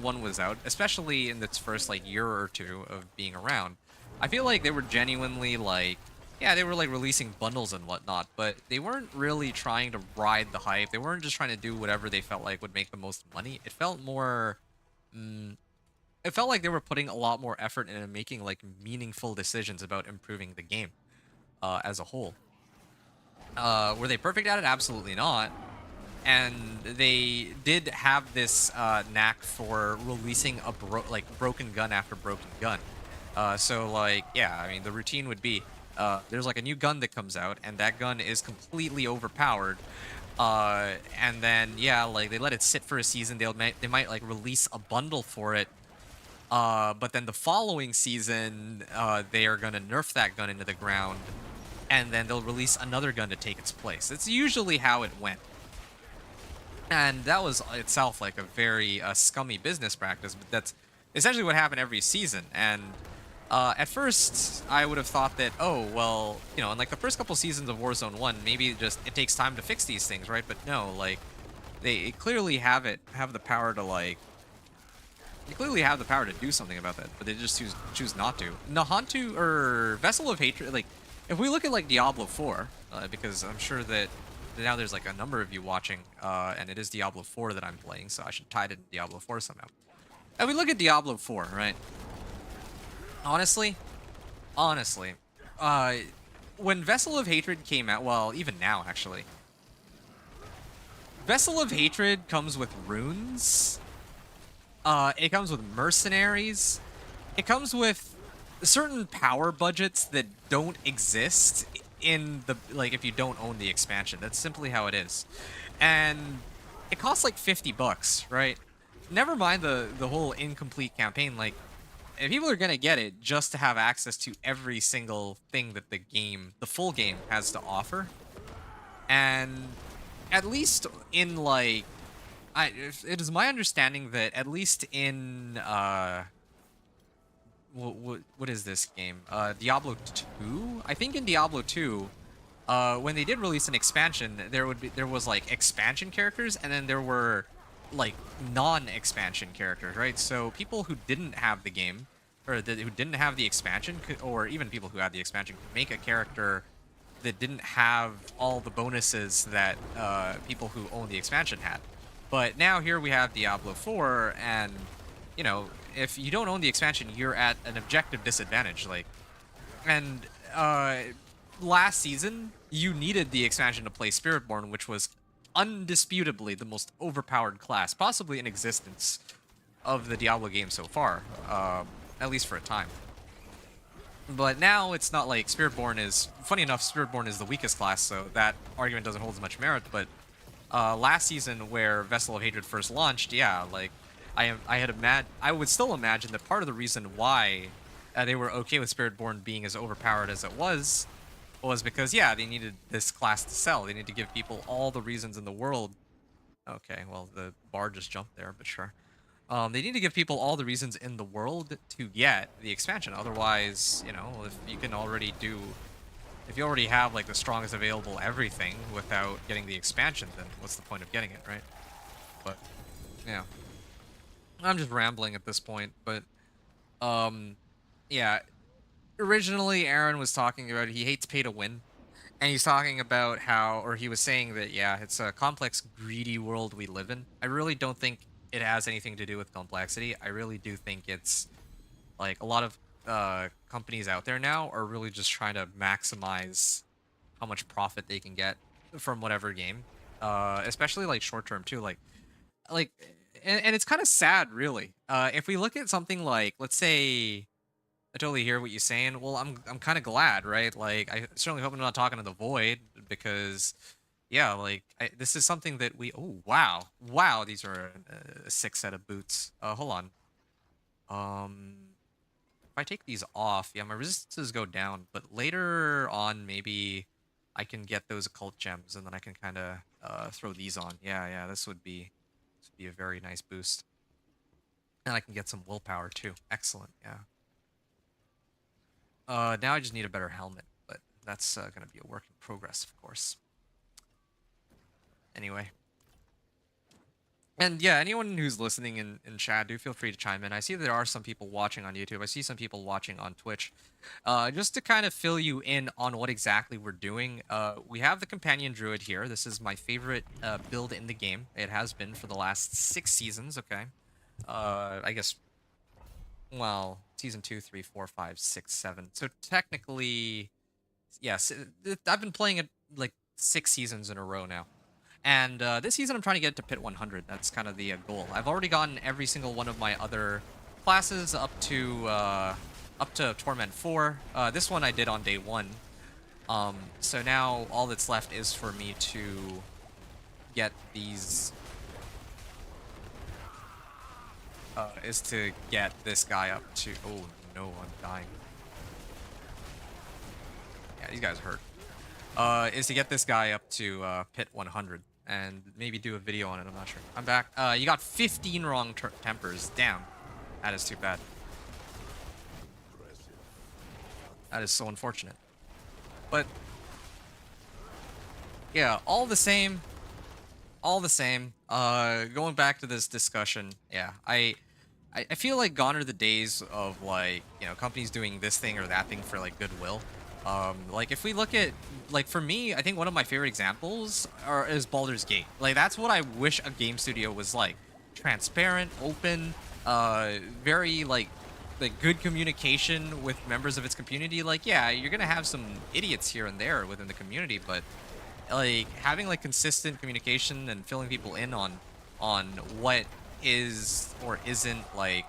1 was out, especially in its first like year or two of being around, I feel like they were genuinely like, yeah, they were like releasing bundles and whatnot, but they weren't really trying to ride the hype. They weren't just trying to do whatever they felt like would make the most money. It felt more, it felt like they were putting a lot more effort into making like meaningful decisions about improving the game as a whole. Were they perfect at it? Absolutely not. And they did have this knack for releasing a broken gun after broken gun. So like, yeah, I mean, the routine would be, there's like a new gun that comes out, and that gun is completely overpowered. And then, yeah, like they let it sit for a season. They might like release a bundle for it. But then the following season, they are gonna nerf that gun into the ground, and then they'll release another gun to take its place. It's usually how it went. And that was itself like a very scummy business practice, but that's essentially what happened every season. And at first, I would have thought that, oh, well, you know, in like the first couple seasons of Warzone 1, maybe just it takes time to fix these things, right? But no, like, they clearly have the power to, like, they clearly have the power to do something about that, but they just choose not to. Nahantu, or Vessel of Hatred, like, if we look at, like, Diablo 4, because I'm sure that now there's, like, a number of you watching, and it is Diablo 4 that I'm playing, so I should tie it into Diablo 4 somehow. If we look at Diablo 4, right? Honestly, when Vessel of Hatred came out, well, even now, actually, Vessel of Hatred comes with runes, it comes with mercenaries, it comes with certain power budgets that don't exist in the like if you don't own the expansion. That's simply how it is. And it costs like 50 bucks, right? Never mind the whole incomplete campaign. Like, if people are gonna get it just to have access to every single thing that the full game has to offer, and at least in like, it is my understanding that at least in what is this game? Diablo 2? I think in Diablo 2, when they did release an expansion, there was like expansion characters, and then there were like non-expansion characters, right? So people who didn't have the game, or who didn't have the expansion, or even people who had the expansion, could make a character that didn't have all the bonuses that people who own the expansion had. But now here we have Diablo 4, and you know, if you don't own the expansion, you're at an objective disadvantage. Like, and last season, you needed the expansion to play Spiritborn, which was undisputably the most overpowered class, possibly in existence, of the Diablo game so far, at least for a time. But now it's not like Spiritborn is... Funny enough, Spiritborn is the weakest class, so that argument doesn't hold as much merit, but last season, where Vessel of Hatred first launched, yeah, like, I would still imagine that part of the reason why they were okay with Spiritborn being as overpowered as it was because, yeah, they needed this class to sell. They need to give people all the reasons in the world. Okay, well, the bar just jumped there, but sure. They need to give people all the reasons in the world to get the expansion. Otherwise, you know, if you already have like the strongest available everything without getting the expansion, then what's the point of getting it, right? But yeah, I'm just rambling at this point. But yeah, originally Aaron was talking about he hates pay to win, and he's talking about how, or he was saying that, yeah, it's a complex, greedy world we live in. I really don't think it has anything to do with complexity. I really do think it's like a lot of companies out there now are really just trying to maximize how much profit they can get from whatever game, especially like short term too. Like, and it's kind of sad, really. If we look at something like, let's say, I totally hear what you're saying. Well, I'm kind of glad, right? Like, I certainly hope I'm not talking to the void, because yeah, like, this is something that we... Oh, wow, these are a sick set of boots. Hold on. If I take these off, yeah, my resistances go down, but later on, maybe I can get those occult gems, and then I can kind of throw these on. Yeah, this would be a very nice boost. And I can get some willpower, too. Excellent, yeah. Now I just need a better helmet, but that's going to be a work in progress, of course. Anyway. And yeah, anyone who's listening in chat, do feel free to chime in. I see there are some people watching on YouTube. I see some people watching on Twitch. Just to kind of fill you in on what exactly we're doing, we have the Companion Druid here. This is my favorite build in the game. It has been for the last 6 seasons, okay? I guess, well, season 2, 3, 4, 5, 6, 7. So technically, yes, I've been playing it like 6 seasons in a row now. And this season I'm trying to get to Pit 100. That's kind of the goal. I've already gotten every single one of my other classes up to Torment 4. This one I did on day 1. So now all that's left is for me to get these... is to get this guy up to... Oh no, I'm dying. Yeah, these guys hurt. Is to get this guy up to Pit 100 and maybe do a video on it. I'm not sure. I'm back. You got 15 wrong tempers. Damn. That is too bad. That is so unfortunate. But yeah, all the same. Going back to this discussion, yeah, I feel like gone are the days of, like, you know, companies doing this thing or that thing for like goodwill. Like, if we look at, like, for me, I think one of my favorite examples is Baldur's Gate. Like, that's what I wish a game studio was like. Transparent, open, very, like good communication with members of its community. Like, yeah, you're gonna have some idiots here and there within the community, but, like, having, like, consistent communication and filling people in on what is or isn't, like,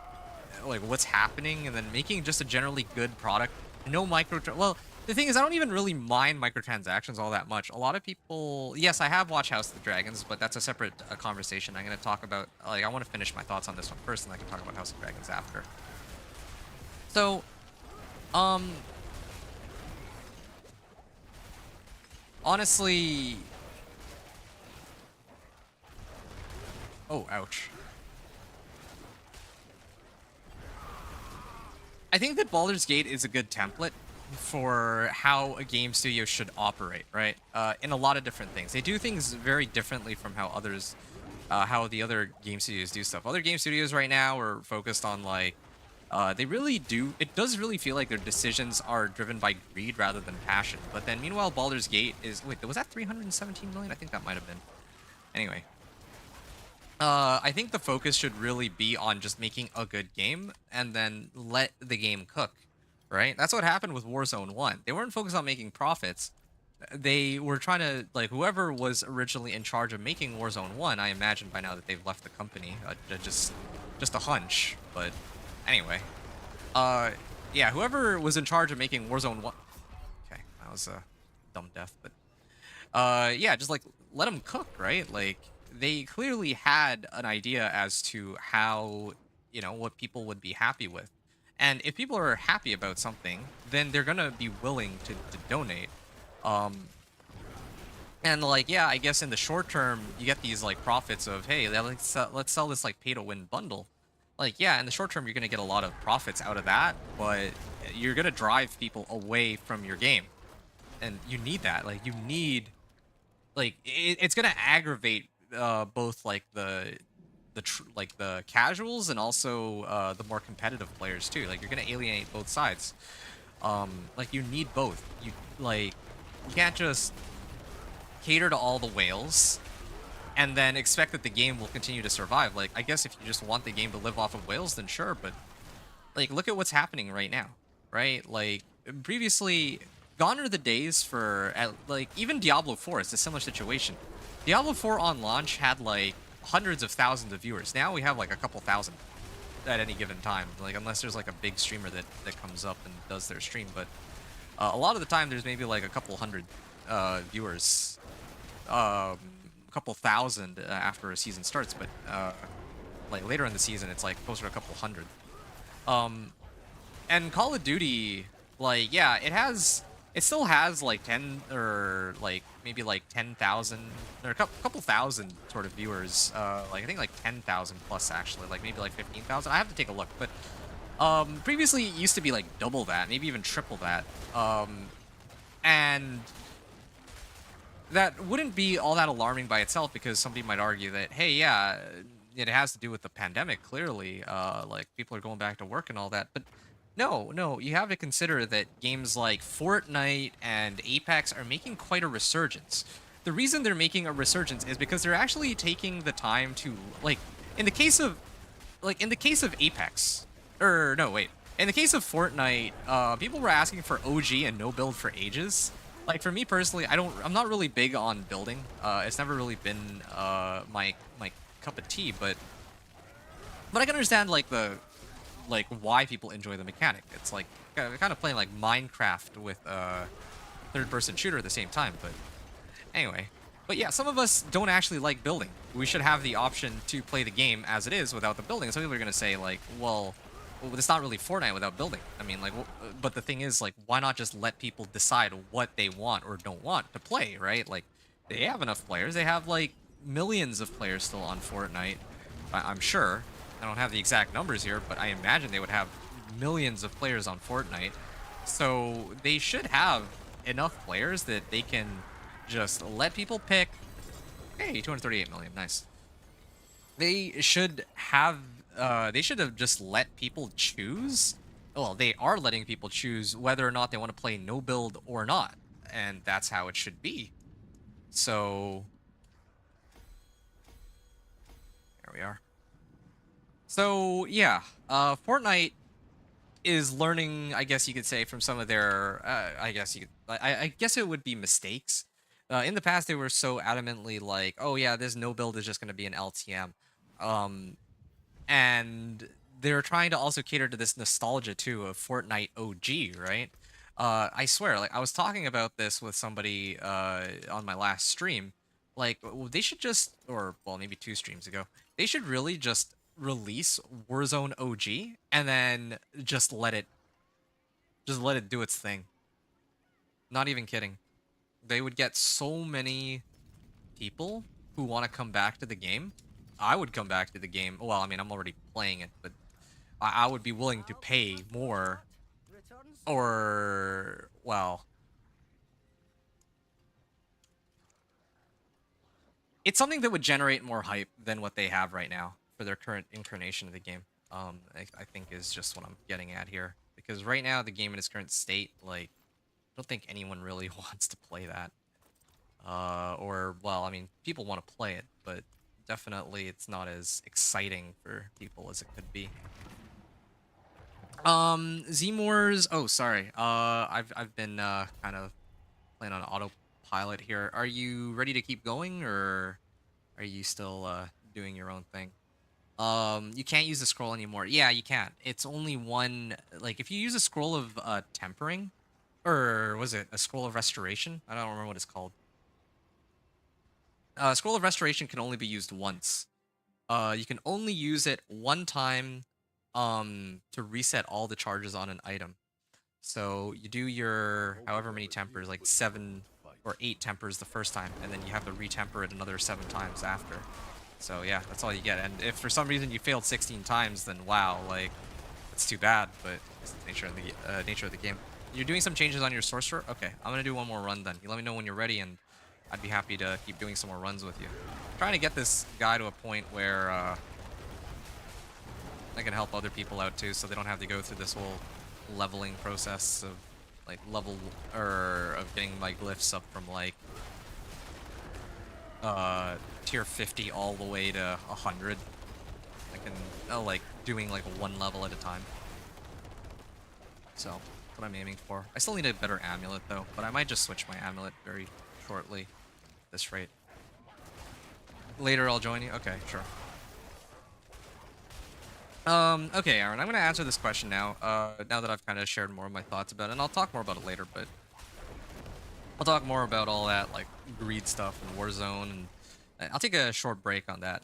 like what's happening and then making just a generally good product. No well, the thing is, I don't even really mind microtransactions all that much. A lot of people, yes, I have watched House of the Dragons, but that's a separate conversation. I'm going to talk about, like, I want to finish my thoughts on this one first, and I can talk about House of Dragons after. So, honestly, oh, ouch. I think that Baldur's Gate is a good template for how a game studio should operate, right? In a lot of different things. They do things very differently from how the other game studios do stuff. Other game studios right now are focused on like, they really do. It does really feel like their decisions are driven by greed rather than passion. But then, meanwhile, Baldur's Gate is wait, was that 317 million? I think that might have been. Anyway. I think the focus should really be on just making a good game and then let the game cook, right? That's what happened with Warzone 1. They weren't focused on making profits. They were trying to, like, whoever was originally in charge of making Warzone 1, I imagine by now that they've left the company. Just a hunch, but anyway. Yeah, whoever was in charge of making Warzone 1... Okay, that was a dumb death, but... yeah, just, like, let them cook, right? Like... They clearly had an idea as to how, you know, what people would be happy with. And if people are happy about something, then they're going to be willing to donate. And, like, yeah, I guess in the short term, you get these, like, profits of, hey, let's sell this, like, pay-to-win bundle. Like, yeah, in the short term, you're going to get a lot of profits out of that, but you're going to drive people away from your game. And you need that. Like, you need... Like, it's going to aggravate both like the casuals and also the more competitive players too. Like you're gonna alienate both sides. Like you need both. You can't just cater to all the whales and then expect that the game will continue to survive. Like I guess if you just want the game to live off of whales, then sure. But like look at what's happening right now, right? Like previously, gone are the days for like even Diablo 4 is a similar situation. Diablo 4 on launch had like hundreds of thousands of viewers. Now we have like a couple thousand at any given time. Like unless there's like a big streamer that comes up and does their stream. But a lot of the time there's maybe like a couple hundred viewers, a couple thousand after a season starts. But like later in the season it's like closer to a couple hundred. And Call of Duty, like yeah, it still has like 10 or like maybe like 10,000 or a couple thousand sort of viewers. Like I think like 10,000 plus actually, like maybe like 15,000. I have to take a look, but previously it used to be like double that, maybe even triple that. And that wouldn't be all that alarming by itself because somebody might argue that, hey, yeah, it has to do with the pandemic, clearly. Like people are going back to work and all that, but no, you have to consider that games like Fortnite and Apex are making quite a resurgence. The reason they're making a resurgence is because they're actually taking the time to, like, in the case of Apex, or no, wait, in the case of Fortnite, people were asking for OG and no build for ages. Like for me personally, I'm not really big on building. It's never really been my cup of tea, but I can understand like why people enjoy the mechanic. It's like kind of playing like Minecraft with a third-person shooter at the same time. But anyway, but yeah, some of us don't actually like building. We should have the option to play the game as it is without the building. And some people are gonna say like, well, it's not really Fortnite without building. I mean, like, but the thing is, like, why not just let people decide what they want or don't want to play, right? Like, they have enough players. They have like millions of players still on Fortnite, I'm sure. I don't have the exact numbers here, but I imagine they would have millions of players on Fortnite. So they should have enough players that they can just let people pick. Hey, 238 million, nice. They should have just let people choose. Well, they are letting people choose whether or not they want to play no build or not. And that's how it should be. So there we are. So yeah, Fortnite is learning, I guess you could say, from some of their, I guess it would be mistakes. In the past, they were so adamantly like, oh yeah, this no build is just going to be an LTM, and they're trying to also cater to this nostalgia too of Fortnite OG, right? I swear, like I was talking about this with somebody on my last stream. Like they should just, or well, maybe 2 streams ago, they should really just release Warzone OG and then just let it do its thing. Not even kidding. They would get so many people who want to come back to the game. I would come back to the game. Well, I mean, I'm already playing it, but I would be willing to pay more, Return soon. or well, it's something that would generate more hype than what they have right now for their current incarnation of the game. I think is just what I'm getting at here, because right now the game in its current state, like, I don't think anyone really wants to play that. Or well, I mean, people want to play it, but definitely it's not as exciting for people as it could be. Zmores. Oh, sorry. I've been kind of playing on autopilot here. Are you ready to keep going, or are you still doing your own thing? You can't use the scroll anymore. Yeah, you can't. It's only one. Like, if you use a scroll of tempering, or was it a scroll of restoration? I don't remember what it's called. Scroll of restoration can only be used once. You can only use it one time to reset all the charges on an item. So you do your however many tempers, like 7 or 8 tempers the first time, and then you have to retemper it another 7 times after. So yeah, that's all you get. And if for some reason you failed 16 times, then wow, like, it's too bad, but it's the nature of the game. You're doing some changes on your sorcerer? Okay, I'm gonna do one more run then. You let me know when you're ready, and I'd be happy to keep doing some more runs with you. I'm trying to get this guy to a point where I can help other people out too, so they don't have to go through this whole leveling process of like of getting my glyphs up from like tier 50 all the way to 100. I can like doing like 1 level at a time. So that's what I'm aiming for. I still need a better amulet though, but I might just switch my amulet very shortly at this rate. Later I'll join you. Okay, sure. Okay, Aaron, I'm gonna answer this question now. Now that I've kind of shared more of my thoughts about it, and I'll talk more about it later, but I'll talk more about all that, like, greed stuff and Warzone, and I'll take a short break on that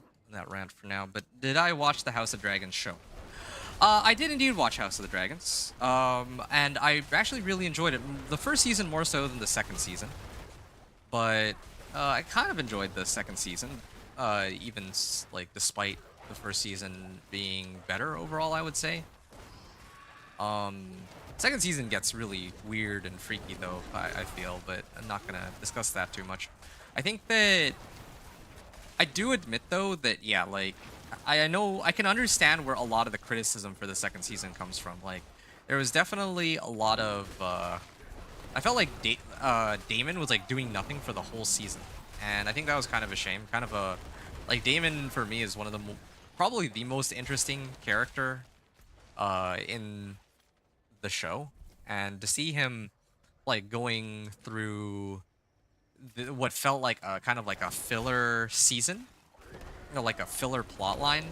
rant for now. But did I watch the House of Dragons show? I did indeed watch House of the Dragons, and I actually really enjoyed it. The first season more so than the second season, but I kind of enjoyed the second season, even like despite the first season being better overall, I would say. Second season gets really weird and freaky though, I feel, but I'm not gonna discuss that too much. I think that I do admit though that yeah, like I know I can understand where a lot of the criticism for the second season comes from. Like there was definitely a lot of I felt like Damon was like doing nothing for the whole season, and I think that was kind of a shame. Kind of a like Damon for me is one of the probably the most interesting character in the show, and to see him like going through what felt like a kind of like a filler season, you know, like a filler plot line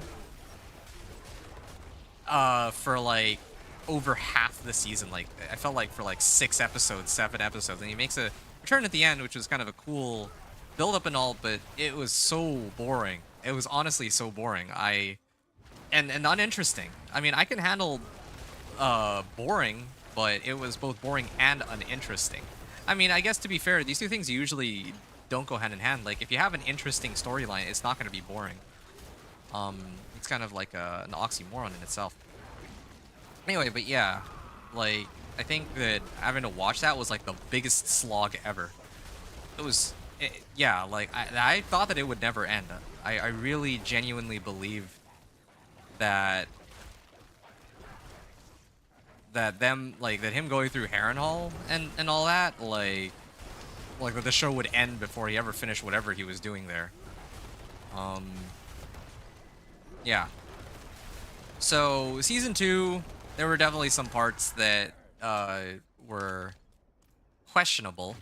for like over half the season. Like I felt like for like 6 episodes, 7 episodes, and he makes a return at the end, which was kind of a cool build up and all, but it was so boring. It was honestly so boring. And uninteresting. I mean, I can handle boring, but it was both boring and uninteresting. I mean, I guess to be fair, these two things usually don't go hand in hand. Like if you have an interesting storyline, it's not going to be boring. It's kind of like an oxymoron in itself. Anyway, but yeah, like I think that having to watch that was like the biggest slog ever. It was, yeah, like I thought that it would never end. I really genuinely believe that that him going through Harrenhal and all that, like that the show would end before he ever finished whatever he was doing there. Yeah. So season 2, there were definitely some parts that were questionable,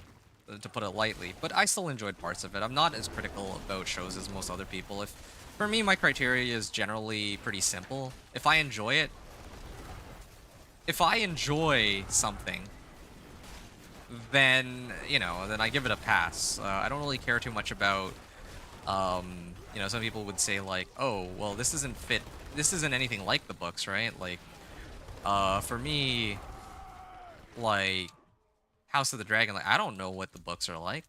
to put it lightly. But I still enjoyed parts of it. I'm not as critical about shows as most other people. If for me, my criteria is generally pretty simple. If I enjoy it, if I enjoy something, then then I give it a pass. I don't really care too much about some people would say like, oh, well, this isn't fit. This isn't anything like the books, right? Like, for me, like House of the Dragon, like I don't know what the books are like.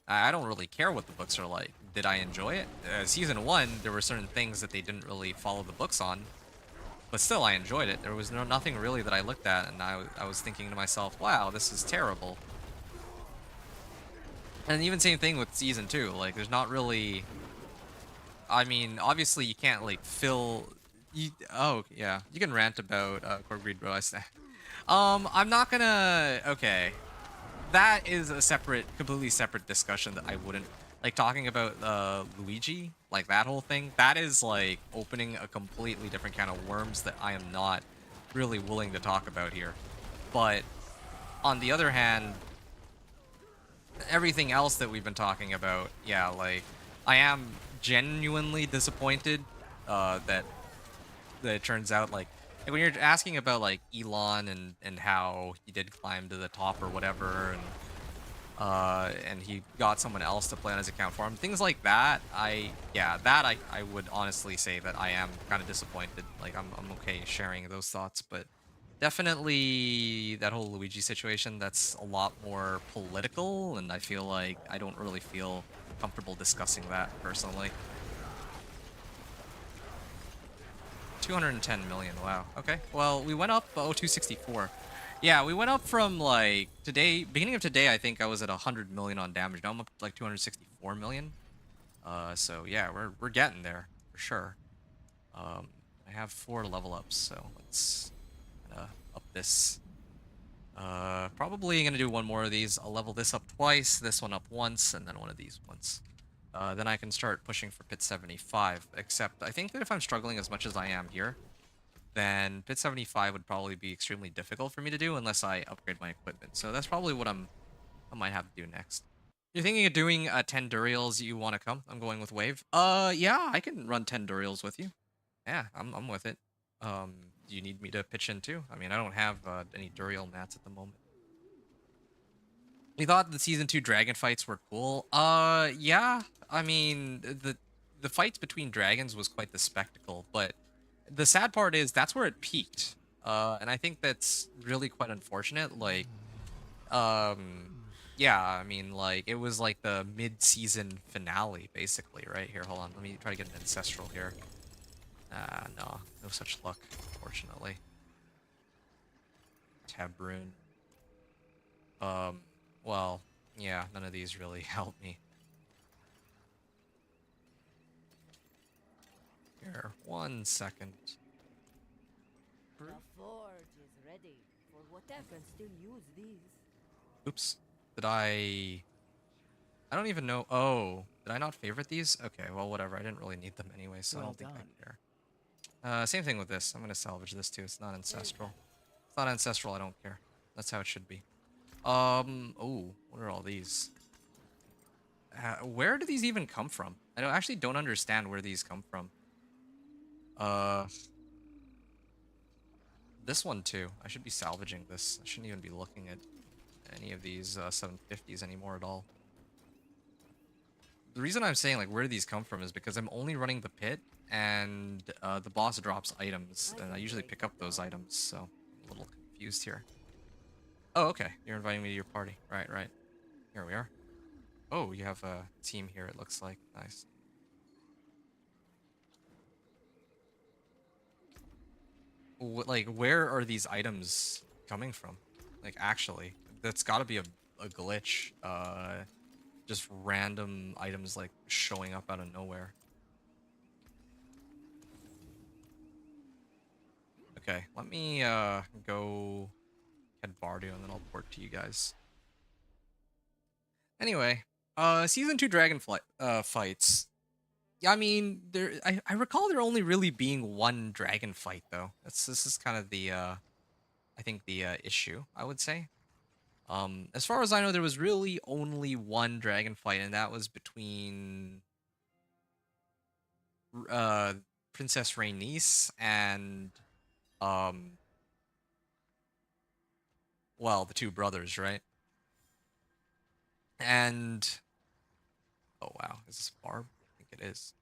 I don't really care what the books are like. Did I enjoy it? Season 1, there were certain things that they didn't really follow the books on, but still I enjoyed it. There was nothing really that I looked at and I was thinking to myself, wow, this is terrible. And even same thing with Season 2. Like, there's not really... I mean, obviously you can't, like, fill... Oh, yeah. You can rant about Core Greed, bro. I'm not gonna... Okay. That is a completely separate discussion that I wouldn't... Like, talking about Luigi, like, that whole thing, that is, like, opening a completely different kind of worms that I am not really willing to talk about here. But, on the other hand, everything else that we've been talking about, yeah, like, I am genuinely disappointed that it turns out, like when you're asking about, like, Elon and how he did climb to the top or whatever, and he got someone else to play on his account for him, things like that, I would honestly say that I am kind of disappointed. Like, I'm okay sharing those thoughts, but definitely that whole Luigi situation, that's a lot more political, and I feel like I don't really feel comfortable discussing that personally. 210 million, wow. Okay, well, we went up 264. Yeah, we went up from, like, today, beginning of today, I think I was at 100 million on damage. Now I'm up to like 264 million. So yeah, we're getting there for sure. I have 4 level ups, so let's up this. Probably gonna do one more of these. I'll level this up twice, this one up once, and then one of these once. Then I can start pushing for Pit 75, except I think that if I'm struggling as much as I am here, then Pit 75 would probably be extremely difficult for me to do unless I upgrade my equipment. So that's probably what I might have to do next. You're thinking of doing 10 Duriels, you want to come? I'm going with Wave. Yeah, I can run 10 Duriels with you. Yeah, I'm with it. Do you need me to pitch in too? I mean, I don't have any Duriel mats at the moment. You thought the Season 2 dragon fights were cool? Yeah. I mean, the fights between dragons was quite the spectacle, but the sad part is that's where it peaked. And I think that's really quite unfortunate. Like, yeah, I mean, like, it was like the mid-season finale, basically, right? Here, hold on. Let me try to get an Ancestral here. No such luck, unfortunately. Tabroon. Well, yeah, none of these really help me. Here, 1 second. The forge is ready for whatever. I can still use these. Oops. Did I don't even know. Oh, did I not favorite these? Okay, well, whatever. I didn't really need them anyway, so I Well don't think done. I care. Same thing with this. I'm gonna salvage this too. It's not ancestral. It's not ancestral. I don't care. That's how it should be. Oh, what are all these? Where do these even come from? I actually don't understand where these come from. This one too. I should be salvaging this. I shouldn't even be looking at any of these 750s anymore at all. The reason I'm saying, like, where do these come from is because I'm only running the pit, and the boss drops items, and I usually pick up those items, so I'm a little confused here. Oh, okay. You're inviting me to your party. Right. Here we are. Oh, you have a team here, it looks like. Nice. Like, where are these items coming from? Like, actually, that's gotta be a glitch. Just random items, like, showing up out of nowhere. Okay, let me go head Bardio, and then I'll port to you guys. Anyway, Season 2 dragon fights. Yeah, I mean, I recall there only really being one dragon fight, though. This is kind of the I think the issue, I would say. As far as I know, there was really only one dragon fight, and that was between uh Princess Rhaenys and um well, the two brothers, right? And oh wow, is this Barb? I think it is.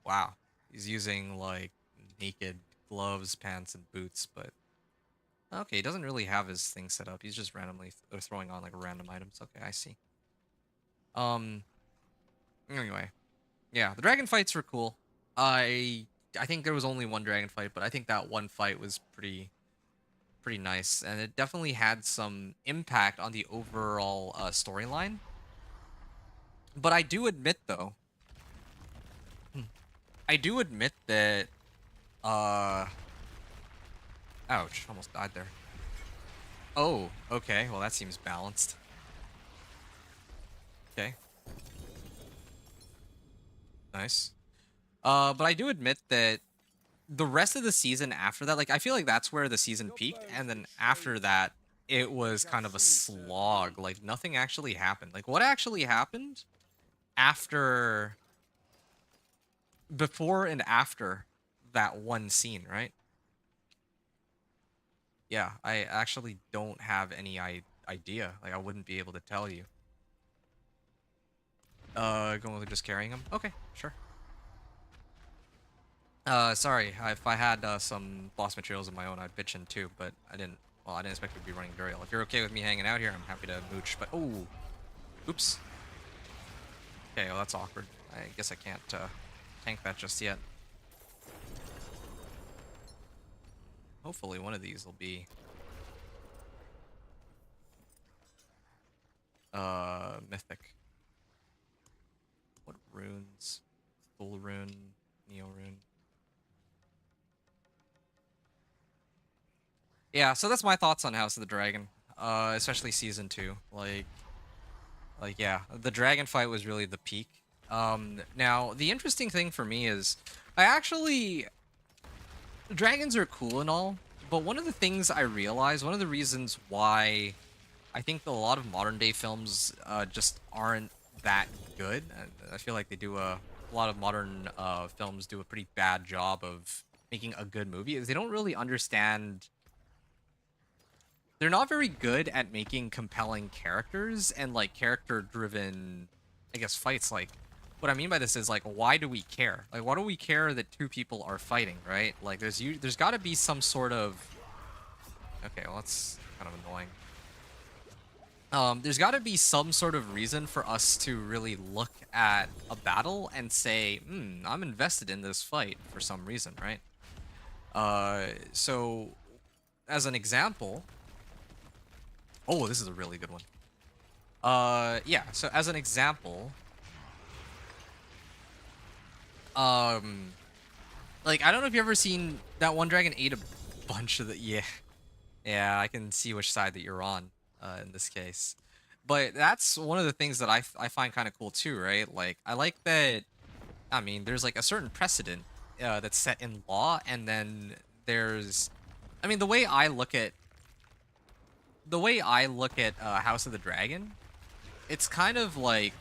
Wow. He's using like naked gloves, pants, and boots, but okay, he doesn't really have his thing set up. He's just randomly throwing on like random items. Okay, I see. Um anyway. Yeah, the dragon fights were cool. I think there was only one dragon fight, but I think that one fight was pretty nice, and it definitely had some impact on the overall storyline. But I do admit though, I do admit that uh ouch, almost died there. Oh, okay. Well, that seems balanced. Okay. Nice. But I do admit that the rest of the season after that, like I feel like that's where the season peaked, and then after that, it was kind of a slog. Like nothing actually happened. Like what actually happened after, before and after that one scene, right? Yeah, I actually don't have any idea. Like I wouldn't be able to tell you. Going with just carrying him? Okay, sure. Sorry, if I had some boss materials of my own, I'd pitch in too, but I didn't. Well, I didn't expect to be running burial. If you're okay with me hanging out here, I'm happy to mooch. But oh, oops. Okay, well that's awkward. I guess I can't tank that just yet. Hopefully, one of these will be mythic. What runes? Full rune, Neo rune. Yeah, so that's my thoughts on House of the Dragon, especially season 2. Like yeah, the dragon fight was really the peak. Now the interesting thing for me is, I actually, dragons are cool and all, but one of the things I realized, one of the reasons why I think a lot of modern day films just aren't that good. I feel like they do a lot of modern films do a pretty bad job of making a good movie. Is they don't really understand, they're not very good at making compelling characters and like character driven, I guess, fights. Like what I mean by this is like, why do we care? Like why do we care that two people are fighting, right? Like there's got to be some sort of, okay, well that's kind of annoying. There's got to be some sort of reason for us to really look at a battle and say, I'm invested in this fight for some reason, right? So as an example, oh, this is a really good one. Yeah, so as an example, like, I don't know if you've ever seen that one dragon ate a bunch of the, yeah, I can see which side that you're on, in this case. But that's one of the things that I find kind of cool too, right? Like, I like that, I mean, there's like a certain precedent, that's set in law, and then there's, I mean, the way I look at House of the Dragon, it's kind of like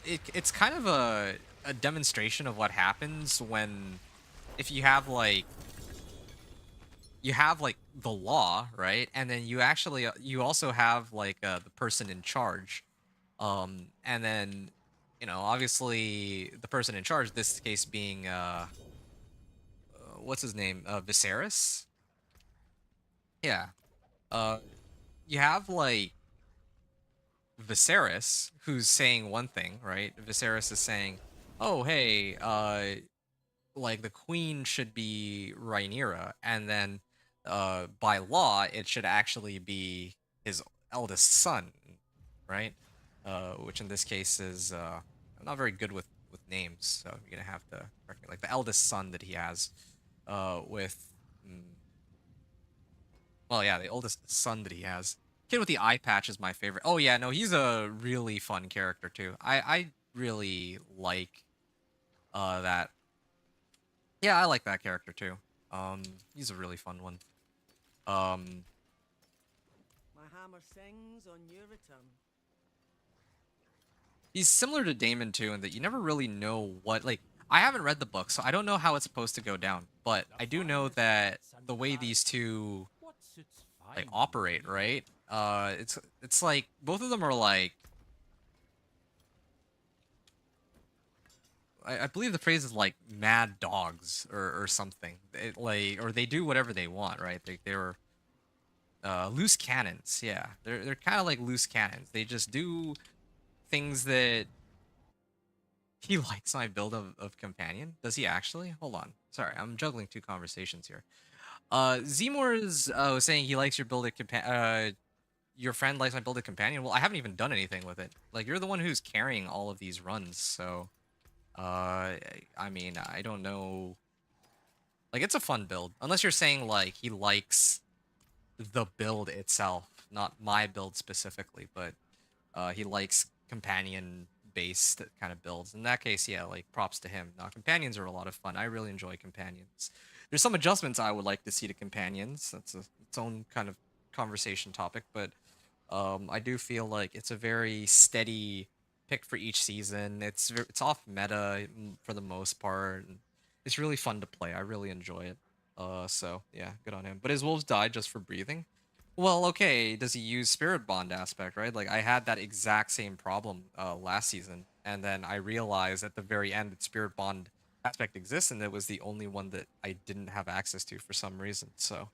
it's kind of a demonstration of what happens when, if you have like, the law, right, and then you actually you also have like the person in charge, and then, you know, obviously the person in charge, this case being what's his name, Viserys. Yeah, uh you have like Viserys, who's saying one thing, right? Viserys is saying, "Oh, hey, like the queen should be Rhaenyra," and then, by law, it should actually be his eldest son, right? Which in this case is, I'm not very good with names, so you're gonna have to correct me. Like the eldest son that he has, with, mm, well, yeah, the oldest son that he has. Kid with the eye patch is my favorite. Oh yeah, no, he's a really fun character too. I really like that. Yeah, I like that character too. He's a really fun one. My hammer sings on your return. He's similar to Damon too, in that you never really know what, like, I haven't read the book, so I don't know how it's supposed to go down. But I do know that the way these two What's its like fine operate, right? It's like both of them are like, I believe the phrase is like mad dogs or something. Like, or they do whatever they want, right? They're loose cannons. Yeah, they're kind of like loose cannons. They just do things that he likes. My build of companion. Does he actually? Hold on. Sorry, I'm juggling two conversations here. Zemor's was saying he likes your build of your friend likes my build of companion. Well, I haven't even done anything with it. Like, you're the one who's carrying all of these runs, so I mean, I don't know. Like, it's a fun build. Unless you're saying, like, he likes the build itself, not my build specifically, but he likes companion-based kind of builds. In that case, yeah, like, props to him. Now, companions are a lot of fun. I really enjoy companions. There's some adjustments I would like to see to companions. That's its own kind of conversation topic, but I do feel like it's a very steady pick for each season. It's off meta for the most part. And it's really fun to play. I really enjoy it. So yeah, good on him. But his wolves died just for breathing. Well, okay. Does he use Spirit Bond aspect, right? Like, I had that exact same problem last season, and then I realized at the very end that Spirit Bond aspect exists, and it was the only one that I didn't have access to for some reason. So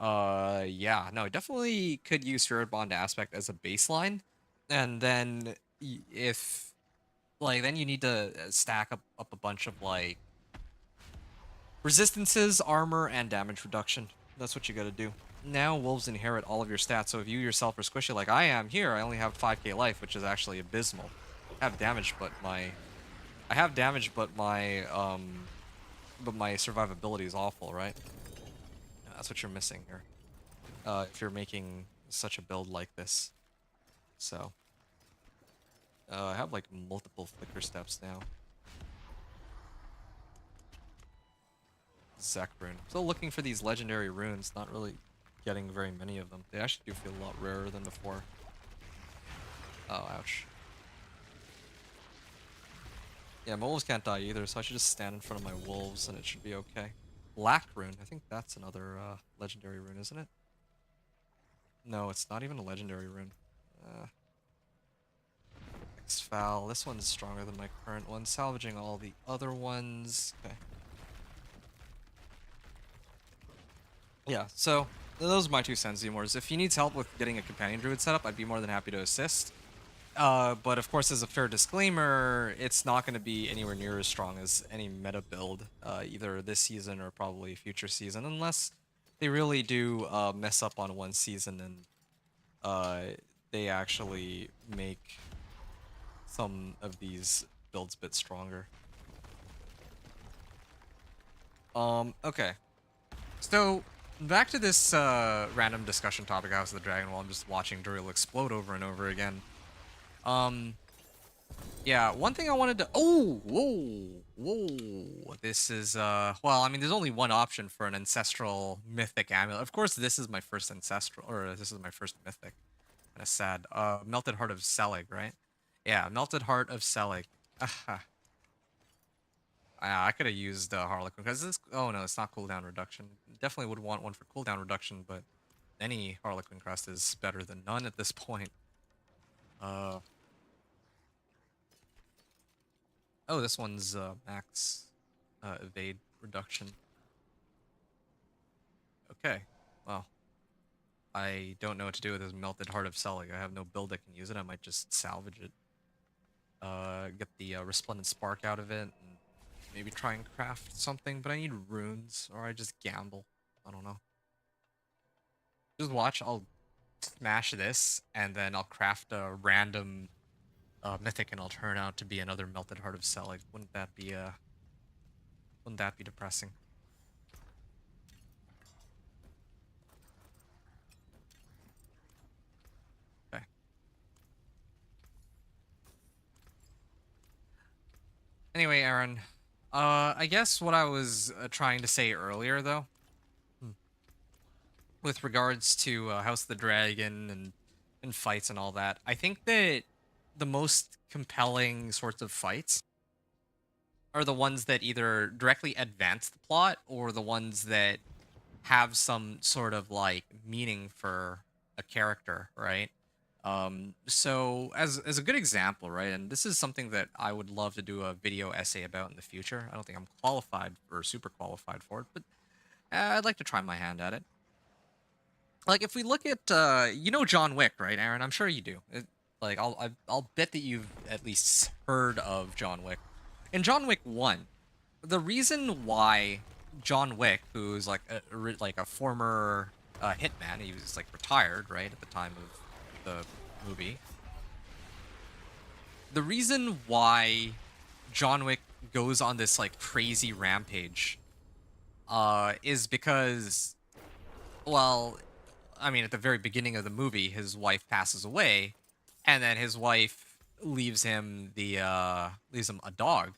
yeah, no, definitely could use Spirit Bond aspect as a baseline, and then if like, then you need to stack up a bunch of like resistances, armor, and damage reduction. That's what you gotta do. Now wolves inherit all of your stats, so if you yourself are squishy like I am here, I only have 5k life, which is actually abysmal. I have damage, but my survivability is awful, right? That's what you're missing here. If you're making such a build like this. So, I have like multiple flicker steps now. Zek rune. Still looking for these legendary runes, not really getting very many of them. They actually do feel a lot rarer than before. Oh, ouch. Yeah, my wolves can't die either, so I should just stand in front of my wolves and it should be okay. Black rune. I think that's another legendary rune, isn't it? No, it's not even a legendary rune. X-Foul. This one's stronger than my current one. Salvaging all the other ones. Okay. Yeah, so those are my 2 cents, Zemors. If he needs help with getting a companion druid setup, I'd be more than happy to assist. But of course, as a fair disclaimer, it's not going to be anywhere near as strong as any meta build, either this season or probably future season, unless they really do mess up on one season and they actually make some of these builds a bit stronger. Okay. So, back to this random discussion topic, House of the Dragon, while I'm just watching Duriel explode over and over again. Yeah, one thing I wanted to... Oh! Whoa! This is, well, I mean, there's only one option for an ancestral mythic amulet. Of course, this is my first ancestral, or this is my first mythic. Kinda sad. Melted Heart of Selig, right? Yeah, Melted Heart of Selig. I could have used Harlequin, because this... Oh, no, it's not cooldown reduction. Definitely would want one for cooldown reduction, but any Harlequin crest is better than none at this point. Oh, this one's max evade reduction. Okay, well, I don't know what to do with this Melted Heart of Selig. I have no build that can use it. I might just salvage it. Get the Resplendent Spark out of it, and maybe try and craft something, but I need runes, or I just gamble. I don't know. Just watch, I'll smash this, and then I'll craft a random mythic, and I'll turn out to be another Melted Heart of Selig. Wouldn't that be depressing? Okay. Anyway, Aaron, I guess what I was trying to say earlier, though, with regards to House of the Dragon and fights and all that. I think that the most compelling sorts of fights are the ones that either directly advance the plot or the ones that have some sort of like meaning for a character, right? So as a good example, right, and this is something that I would love to do a video essay about in the future. I don't think I'm qualified or super qualified for it, but I'd like to try my hand at it. Like if we look at you know John Wick, right, Aaron? I'm sure you do. Like I'll bet that you've at least heard of John Wick. In John Wick 1, the reason why John Wick, who's like a former hitman, he was like retired, right, at the time of the movie. The reason why John Wick goes on this like crazy rampage is because, well, I mean, at the very beginning of the movie, his wife passes away, and then his wife leaves him a dog.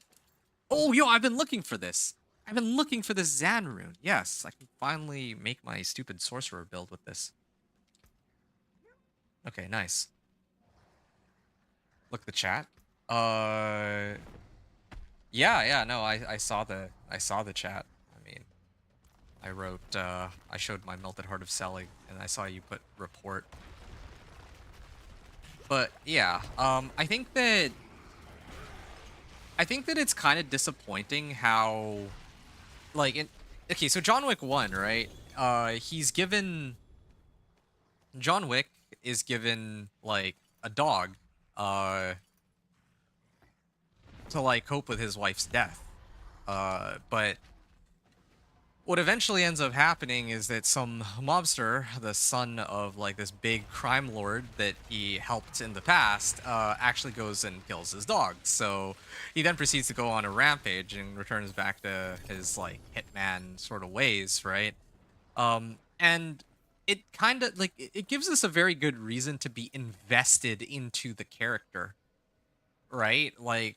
Oh, yo, I've been looking for this. I've been looking for this Zan rune. Yes, I can finally make my stupid sorcerer build with this. Okay, nice. Look at the chat. Yeah, no, I saw the chat. I mean, I wrote I showed my melted heart of selling, and I saw you put report. But yeah, I think that it's kind of disappointing how, like, okay, so John Wick 1, right? He's given John Wick is given like a dog, to like cope with his wife's death. But what eventually ends up happening is that some mobster, the son of like this big crime lord that he helped in the past, actually goes and kills his dog. So he then proceeds to go on a rampage and returns back to his like hitman sort of ways, right? And it kind of like it gives us a very good reason to be invested into the character, right? Like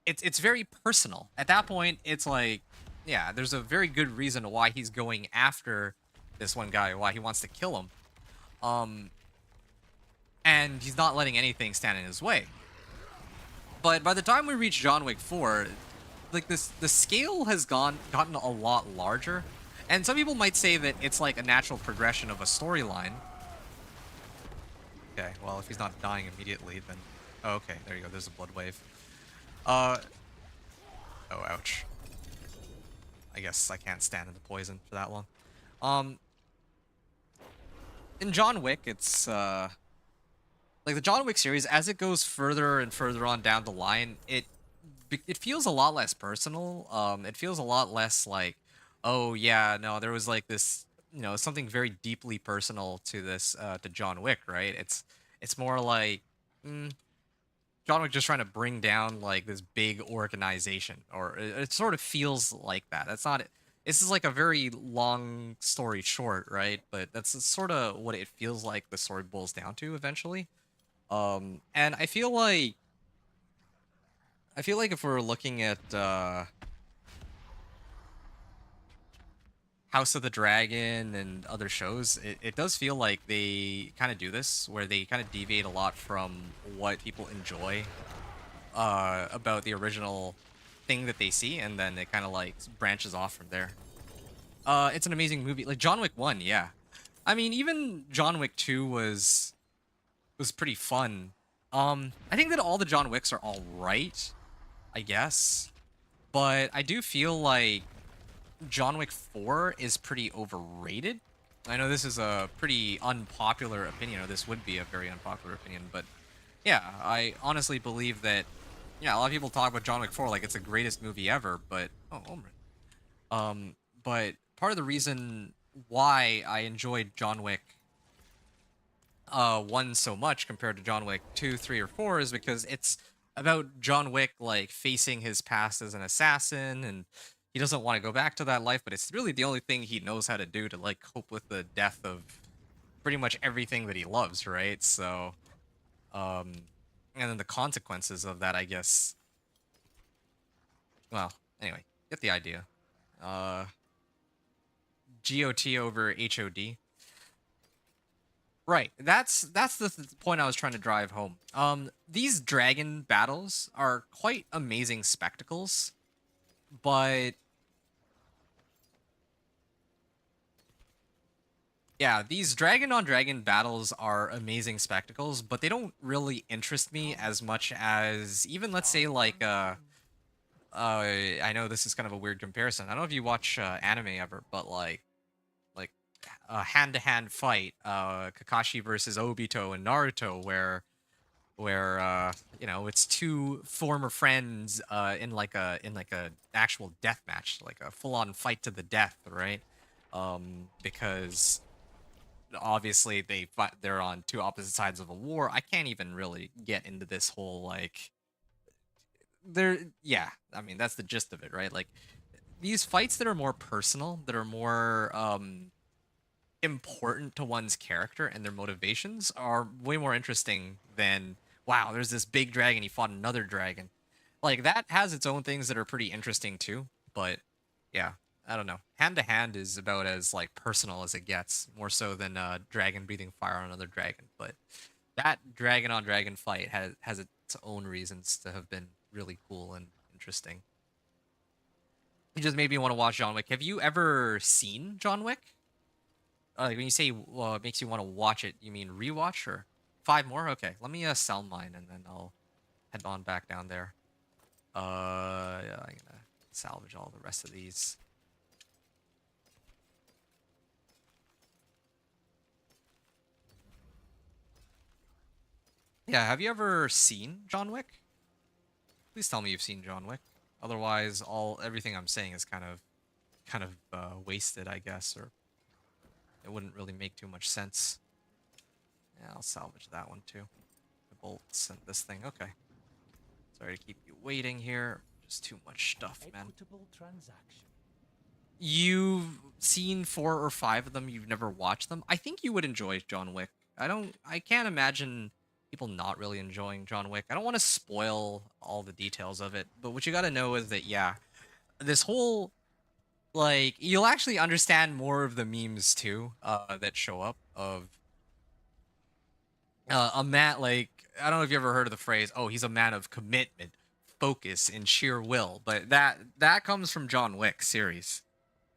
it's very personal. At that point, it's like, yeah, there's a very good reason why he's going after this one guy, why he wants to kill him. Um, and he's not letting anything stand in his way. But by the time we reach John Wick 4, like the scale has gotten a lot larger. And some people might say that it's like a natural progression of a storyline. Okay, well, if he's not dying immediately, then... Oh, okay, there you go, there's a blood wave. Oh, ouch. I guess I can't stand in the poison for that long. In John Wick, it's, like, the John Wick series, as it goes further and further on down the line, it feels a lot less personal. It feels a lot less like, oh, yeah, no, there was, like, this, you know, something very deeply personal to this, to John Wick, right? It's more like, John Wick just trying to bring down like this big organization, or it sort of feels like that. That's not it. This is like a very long story short, right? But that's sort of what it feels like the story boils down to eventually. And I feel like if we're looking at House of the Dragon and other shows, it does feel like they kind of do this, where they kind of deviate a lot from what people enjoy about the original thing that they see, and then it kind of like branches off from there. It's an amazing movie. Like John Wick 1, yeah. I mean, even John Wick 2 was pretty fun. I think that all the John Wicks are all right, I guess. But I do feel like John Wick 4 is pretty overrated. I know this is a pretty unpopular opinion, or this would be a very unpopular opinion, but yeah, I honestly believe that, yeah, a lot of people talk about John Wick 4 like it's the greatest movie ever, but, oh, but part of the reason why I enjoyed John Wick 1 so much compared to John Wick 2, 3, or 4 is because it's about John Wick, like, facing his past as an assassin, and he doesn't want to go back to that life, but it's really the only thing he knows how to do to, like, cope with the death of pretty much everything that he loves, right? So, and then the consequences of that, I guess. Well, anyway, get the idea. GOT over HOD. Right. That's the point I was trying to drive home. These dragon battles are quite amazing spectacles, but yeah, these dragon on dragon battles are amazing spectacles, but they don't really interest me as much as even let's say like I know this is kind of a weird comparison. I don't know if you watch anime ever, but like a hand-to-hand fight, Kakashi versus Obito and Naruto, where you know it's two former friends in like a actual death match, like a full-on fight to the death, right? Because obviously they're on two opposite sides of a war. I can't even really get into this whole like there yeah, I mean that's the gist of it, right? Like these fights that are more personal, that are more important to one's character and their motivations are way more interesting than wow, there's this big dragon, he fought another dragon. Like that has its own things that are pretty interesting too, but yeah, I don't know. Hand to hand is about as like personal as it gets, more so than dragon breathing fire on another dragon. But that dragon on dragon fight has its own reasons to have been really cool and interesting. It just made me want to watch John Wick. Have you ever seen John Wick? Like when you say it makes you want to watch it, you mean rewatch or five more? Okay, let me sell mine and then I'll head on back down there. Yeah, I'm gonna salvage all the rest of these. Yeah, have you ever seen John Wick? Please tell me you've seen John Wick. Otherwise, everything I'm saying is kind of wasted, I guess, or it wouldn't really make too much sense. Yeah, I'll salvage that one too. The bolts and this thing. Okay. Sorry to keep you waiting here. Just too much stuff, man. Equitable transaction. You've seen 4 or 5 of them. You've never watched them. I think you would enjoy John Wick. I can't imagine people not really enjoying John Wick. I don't want to spoil all the details of it, but what you got to know is that yeah, this whole like you'll actually understand more of the memes too that show up of a man like I don't know if you ever heard of the phrase, oh, he's a man of commitment, focus, and sheer will, but that comes from John Wick series.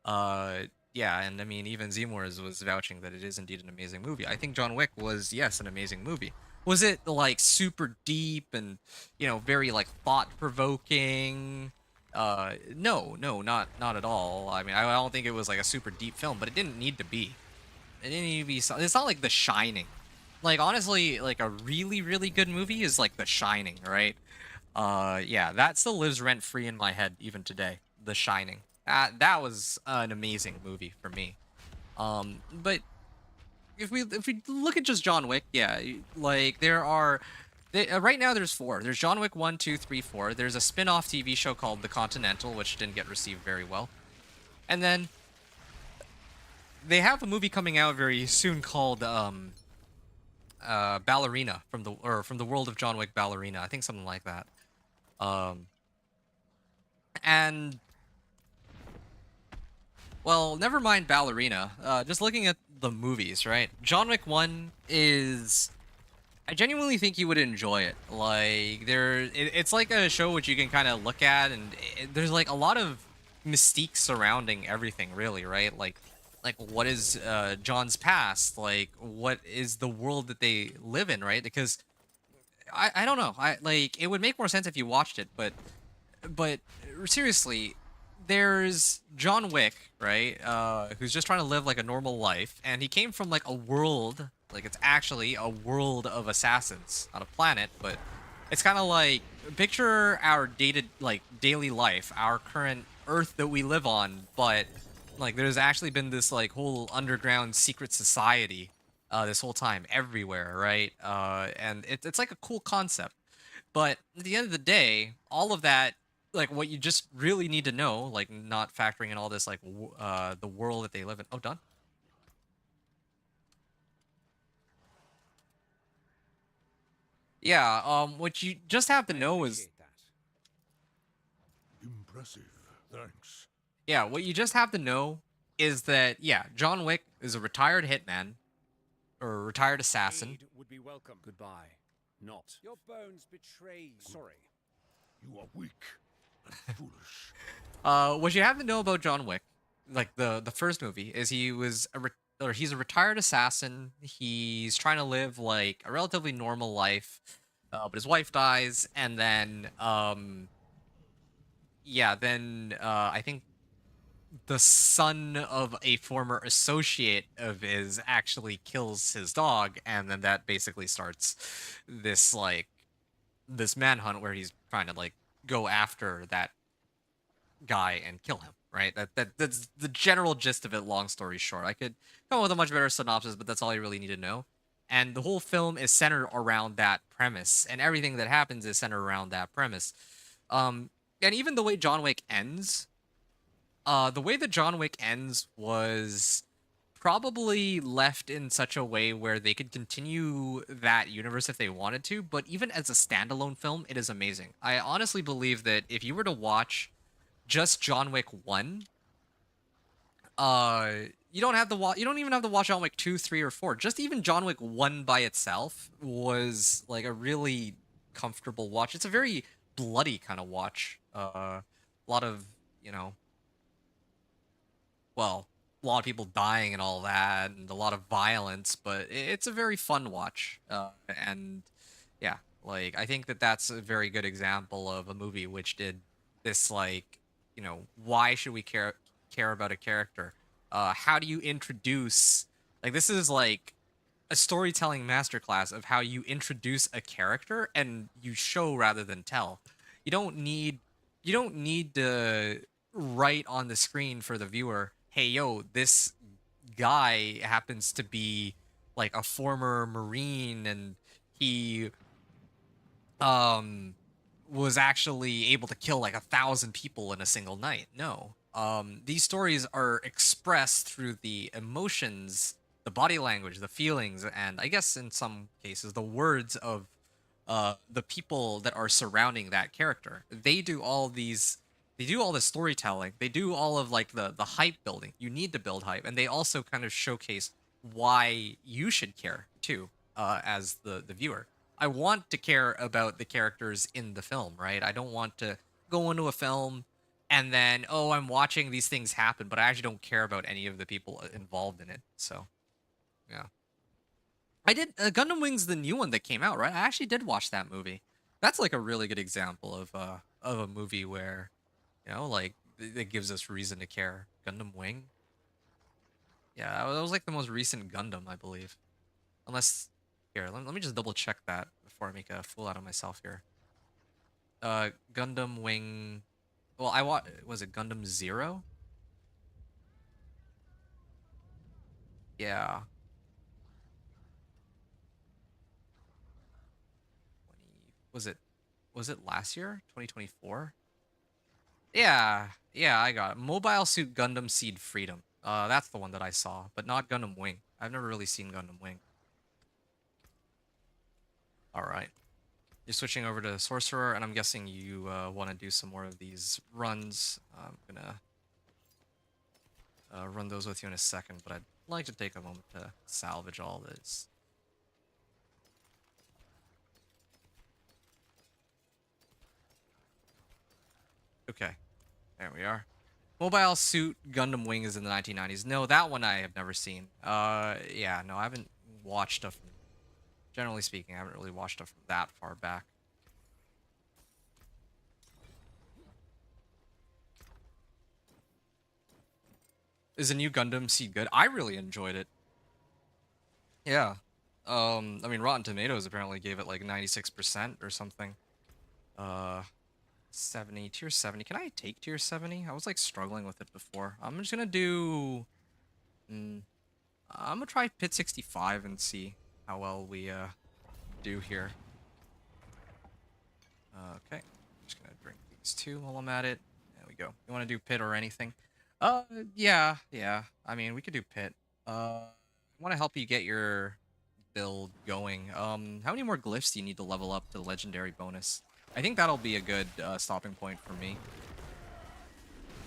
Yeah, and I mean even Zemmour was vouching that it is indeed an amazing movie. I think John Wick was yes an amazing movie. Was it like super deep and very like thought provoking? No, not at all. I mean, I don't think it was like a super deep film, but it didn't need to be. It didn't need to be. It's not like The Shining. Like honestly, like a really really good movie is like The Shining, right? Yeah, that still lives rent free in my head even today. The Shining. That was an amazing movie for me. But if we look at just John Wick, yeah, like right now there's 4. There's John Wick 1, 2, 3, 4. There's a spin-off TV show called The Continental, which didn't get received very well. And then they have a movie coming out very soon called Ballerina from the world of John Wick Ballerina. I think something like that. And well, never mind Ballerina. Just looking at the movies, right? John Wick 1 is I genuinely think you would enjoy it. Like it's like a show which you can kind of look at, and there's like a lot of mystique surrounding everything, really, right? Like what is John's past? Like what is the world that they live in, right? Because I don't know. I like it would make more sense if you watched it, but seriously, there's John Wick, right? Who's just trying to live like a normal life, and he came from like a world, like it's actually a world of assassins, not a planet, but it's kind of like picture our daily life, our current Earth that we live on, but like there's actually been this like whole underground secret society this whole time everywhere, right? And it's like a cool concept, but at the end of the day, all of that like what you just really need to know, like not factoring in all this like the world that they live in. Oh, done. Yeah, what you just have to know is Impressive. Thanks. yeah, what you just have to know is that yeah, John Wick is a retired hitman, or retired assassin. Aid would be welcome. Goodbye. Not. Your bones betray you. Sorry. You are weak and foolish. What you have to know about John Wick, like the first movie, is he's a retired assassin. He's trying to live like a relatively normal life, but his wife dies, and then I think the son of a former associate of his actually kills his dog, and then that basically starts this this manhunt where he's trying to like go after that guy and kill him, right? That's the general gist of it, long story short. I could come up with a much better synopsis, but that's all you really need to know. And the whole film is centered around that premise, and everything that happens is centered around that premise. And even the way John Wick ends, the way that John Wick ends was probably left in such a way where they could continue that universe if they wanted to, but even as a standalone film, it is amazing. I honestly believe that if you were to watch just John Wick 1, you don't have to watch, you don't even have to watch John Wick 2, 3, or 4. Just even John Wick 1 by itself was like a really comfortable watch. It's a very bloody kind of watch. A lot of, well, a lot of people dying and all that, and a lot of violence, but it's a very fun watch. And yeah, like I think that that's a very good example of a movie which did this, like, why should we care about a character? How do you introduce, like, this is like a storytelling masterclass of how you introduce a character and you show rather than tell. You don't need to write on the screen for the viewer, hey yo, this guy happens to be like a former Marine and he was actually able to kill like 1,000 people in a single night. No. These stories are expressed through the emotions, the body language, the feelings, and I guess in some cases the words of the people that are surrounding that character. They do all this storytelling. They do all of like the hype building. You need to build hype, and they also kind of showcase why you should care too, as the viewer. I want to care about the characters in the film, right? I don't want to go into a film and then, oh, I'm watching these things happen, but I actually don't care about any of the people involved in it. So, yeah. I did Gundam Wing's the new one that came out, right? I actually did watch that movie. That's like a really good example of a movie where, like it gives us reason to care. Gundam Wing. Yeah, that was like the most recent Gundam, I believe. Unless, here, let me just double check that before I make a fool out of myself here. Gundam Wing. Well, was it Gundam Zero? Yeah. Was it last year? 2024? Yeah, I got it. Mobile Suit Gundam Seed Freedom. That's the one that I saw, but not Gundam Wing. I've never really seen Gundam Wing. All right. You're switching over to Sorcerer, and I'm guessing you want to do some more of these runs. I'm gonna run those with you in a second, but I'd like to take a moment to salvage all this. Okay, there we are. Mobile Suit Gundam Wing is in the 1990s. No, that one I have never seen. Yeah, no, I haven't watched stuff from, generally speaking, I haven't really watched stuff from that far back. Is a new Gundam Seed good? I really enjoyed it. Yeah. I mean, Rotten Tomatoes apparently gave it like 96% or something. 70, tier 70. Can I take tier 70? I was like struggling with it before. I'm just gonna do... I'm gonna try Pit 65 and see how well we do here. Okay. I'm just gonna drink these two while I'm at it. There we go. You wanna do Pit or anything? Yeah. I mean, we could do Pit. I wanna help you get your build going. How many more glyphs do you need to level up to the legendary bonus? I think that'll be a good stopping point for me.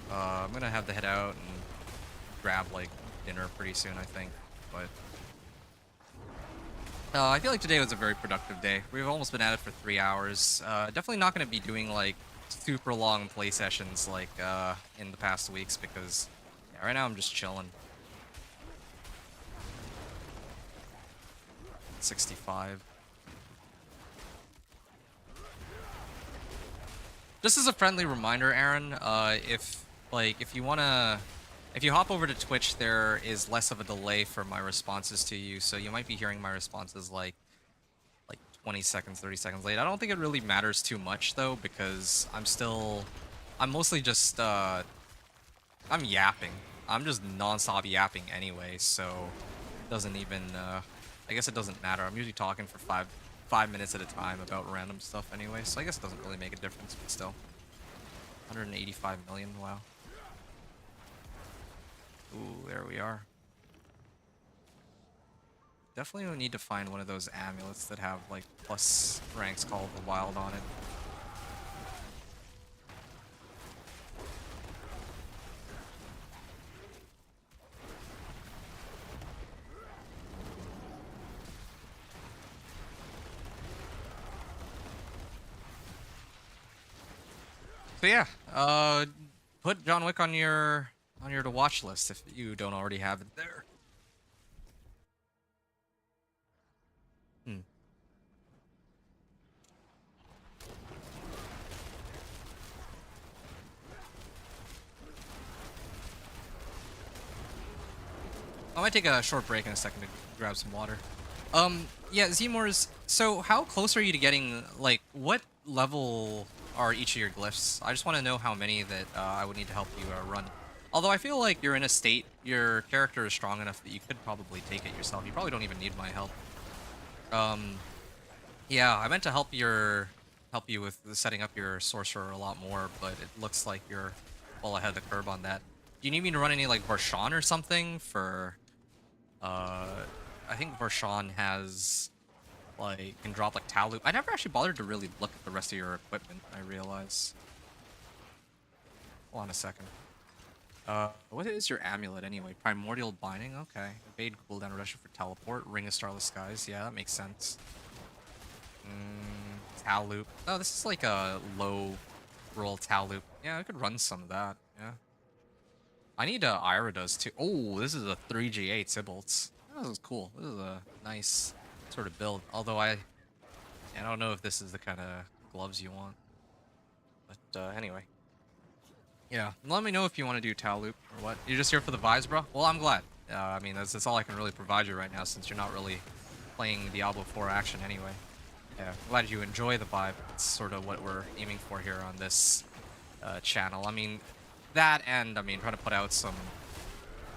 I'm gonna have to head out and grab like dinner pretty soon, I think. But I feel like today was a very productive day. We've almost been at it for 3 hours. Definitely not going to be doing like super long play sessions like in the past weeks because yeah, right now I'm just chilling. 65. Just as a friendly reminder, Aaron, if you wanna, if you hop over to Twitch, there is less of a delay for my responses to you, so you might be hearing my responses like 20 seconds, 30 seconds late. I don't think it really matters too much though, because I'm mostly just I'm yapping. I'm just non-stop yapping anyway, so it doesn't even I guess it doesn't matter. I'm usually talking for five minutes at a time about random stuff anyway, so I guess it doesn't really make a difference, but still. 185 million, wow. Ooh, there we are. Definitely would need to find one of those amulets that have like plus ranks Call of the Wild on it. So yeah, put John Wick on your to watch list if you don't already have it there. Hmm. I might take a short break in a second to grab some water. Yeah, Zmors, so how close are you to getting, like, what level are each of your glyphs? I just want to know how many that I would need to help you run. Although I feel like you're in a state, your character is strong enough that you could probably take it yourself. You probably don't even need my help. Yeah, I meant to help you with setting up your sorcerer a lot more, but it looks like you're well ahead of the curve on that. Do you need me to run any like Varshan or something for I think Varshan has like can drop like Tal Loop. I never actually bothered to really look at the rest of your equipment, I realize. Hold on a second. What is your amulet anyway? Primordial Binding? Okay. Evade cooldown reduction for teleport. Ring of Starless Skies. Yeah, that makes sense. Tal Loop. Oh, this is like a low roll Tal Loop. Yeah, I could run some of that. Yeah. I need Ira does too. Oh, this is a 3G8 Sybilts. Oh, this is cool. This is a nice sort of build. Although I don't know if this is the kind of gloves you want. But anyway. Yeah, let me know if you want to do Tal Loop or what. You're just here for the vibes, bro? Well, I'm glad. I mean, that's all I can really provide you right now since you're not really playing Diablo 4 action anyway. Yeah, I'm glad you enjoy the vibe. It's sort of what we're aiming for here on this channel. I mean, that and, I mean, trying to put out some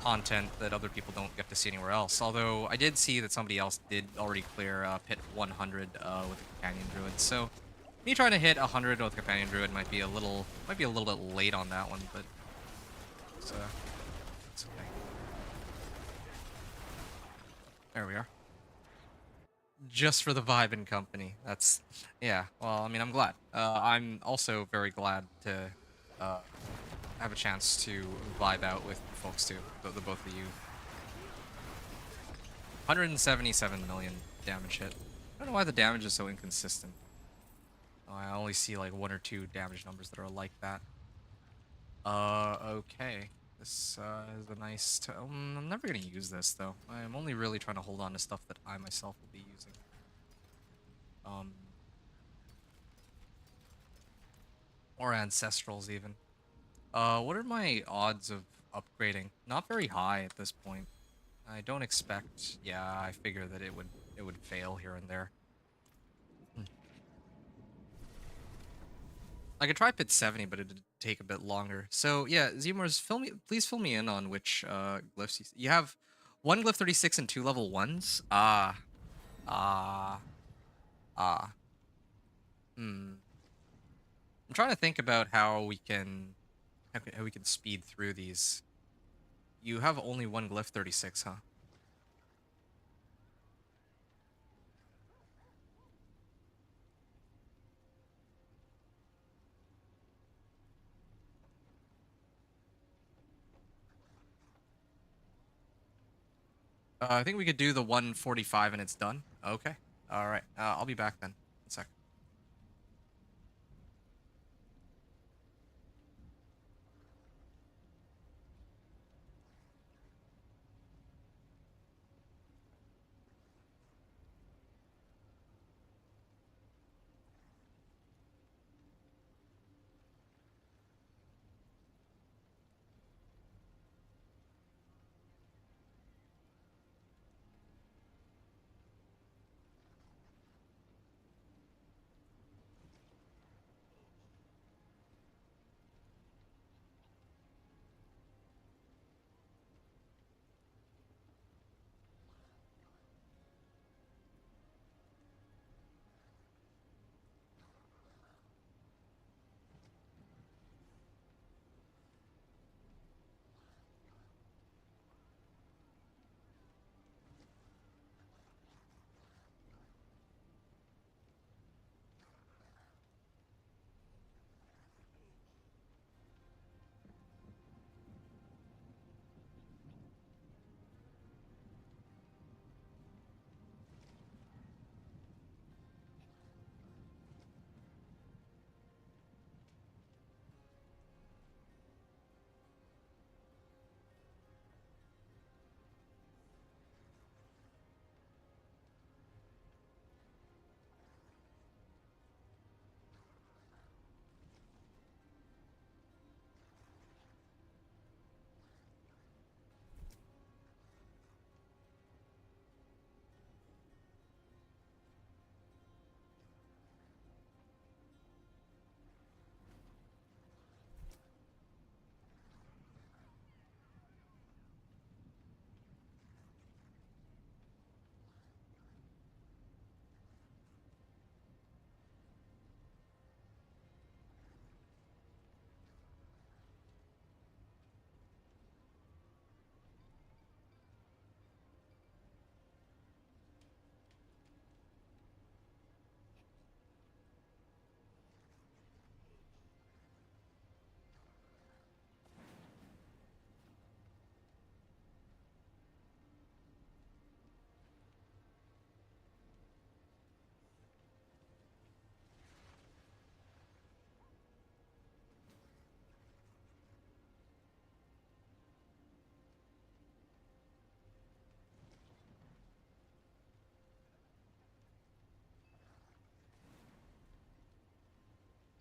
content that other people don't get to see anywhere else. Although, I did see that somebody else did already clear Pit 100 with a Companion Druid, so me trying to hit 100 with Companion Druid might be a little bit late on that one, but it's okay. There we are. Just for the vibe and company. That's, yeah, well, I mean, I'm glad. I'm also very glad to have a chance to vibe out with folks too, the both of you. 177 million damage hit. I don't know why the damage is so inconsistent. I only see like 1 or 2 damage numbers that are like that. Okay. This is a nice... I'm never going to use this, though. I'm only really trying to hold on to stuff that I myself will be using. Or Ancestrals, even. What are my odds of upgrading? Not very high at this point. I don't expect... Yeah, I figure that it would fail here and there. I could try Pit 70, but it'd take a bit longer. So yeah, Zmors, please fill me in on which glyphs you have. 1 glyph 36 and 2 level 1s. I'm trying to think about how we can speed through these. You have only 1 glyph 36, huh? I think we could do the 145 and it's done. Okay. All right. I'll be back then. 1 sec.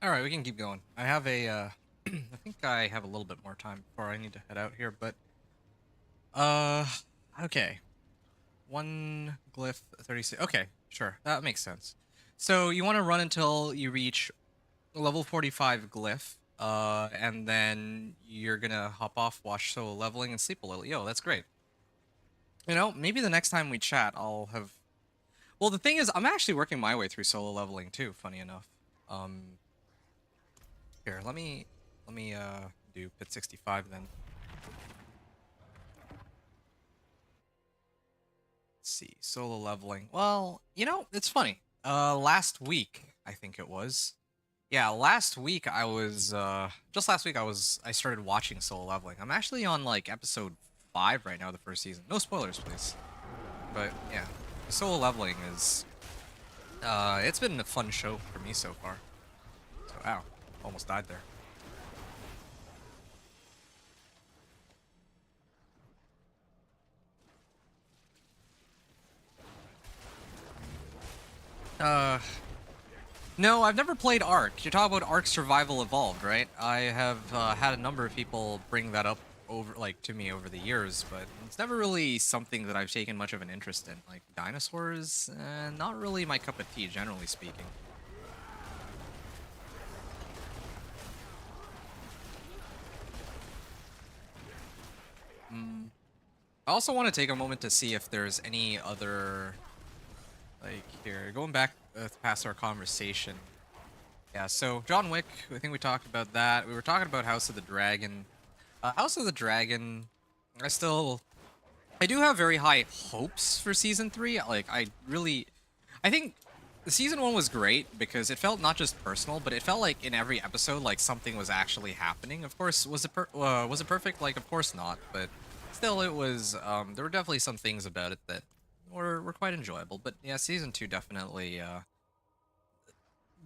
All right, we can keep going. I have a, I think I have a little bit more time before I need to head out here, but, uh, okay. 1 glyph, 36. Okay, sure, that makes sense. So you want to run until you reach level 45 glyph, and then you're gonna hop off, watch solo leveling, and sleep a little. Yo, that's great. You know, maybe the next time we chat, I'll have. Well, the thing is, I'm actually working my way through solo leveling too. Funny enough. Here, let me do pit 65 then. Let's see, solo leveling. Well, you know, it's funny. Last week, I think it was. Yeah, last week I was just last week I started watching solo leveling. I'm actually on like episode 5 right now, the first season. No spoilers, please. But yeah, solo leveling is it's been a fun show for me so far. So ow, almost died there. No, I've never played Ark. You're talking about Ark Survival Evolved, right? I have had a number of people bring that up to me over the years, but it's never really something that I've taken much of an interest in. Like dinosaurs, not really my cup of tea, generally speaking. I also want to take a moment to see if there's any other, like, here, going back past our conversation. Yeah, so John Wick, I think we talked about that. We were talking about House of the Dragon. House of the Dragon, I do have very high hopes for Season 3. Like, I think Season 1 was great because it felt not just personal, but it felt like in every episode, like, something was actually happening. Of course, was it perfect? Like, of course not, but still, it was, there were definitely some things about it that were quite enjoyable. But yeah, season 2 definitely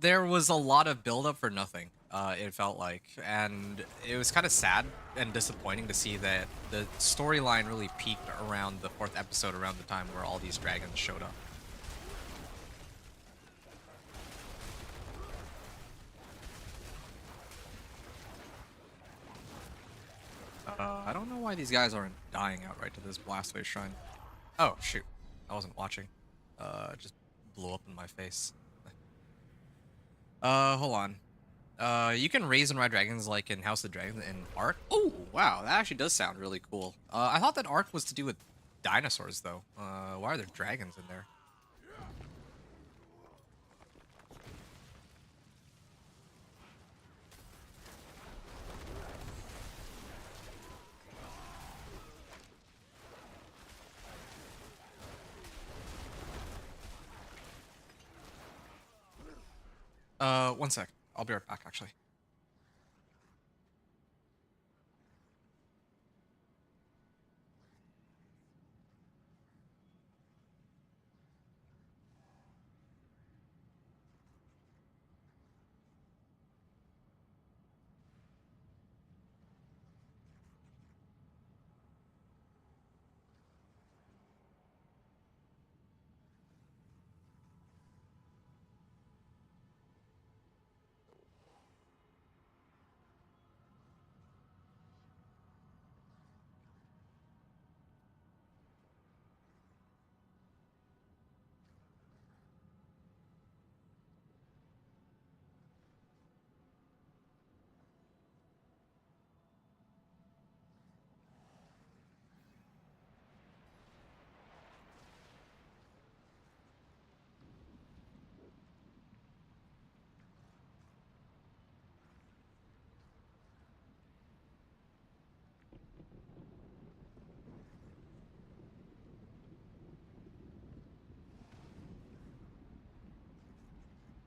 there was a lot of build up for nothing. It felt like, and it was kind of sad and disappointing to see that the storyline really peaked around the 4th episode, around the time where all these dragons showed up. I don't know why these guys aren't dying outright to this Blastwave Shrine. Oh, shoot. I wasn't watching. Just blew up in my face. Hold on. You can raise and ride dragons like in House of the Dragons in Ark. Oh, wow. That actually does sound really cool. I thought that Ark was to do with dinosaurs, though. Why are there dragons in there? One sec. I'll be right back, actually.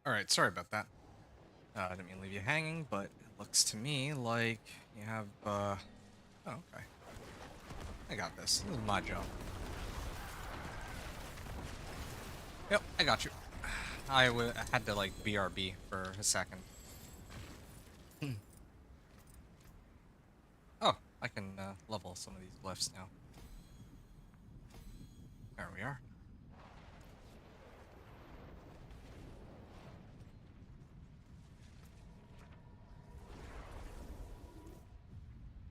Alright, sorry about that. I didn't mean to leave you hanging, but it looks to me like you have, oh, okay. I got this. This is my job. Yep, I got you. I had to, like, BRB for a second. Oh, I can, level some of these glyphs now. There we are.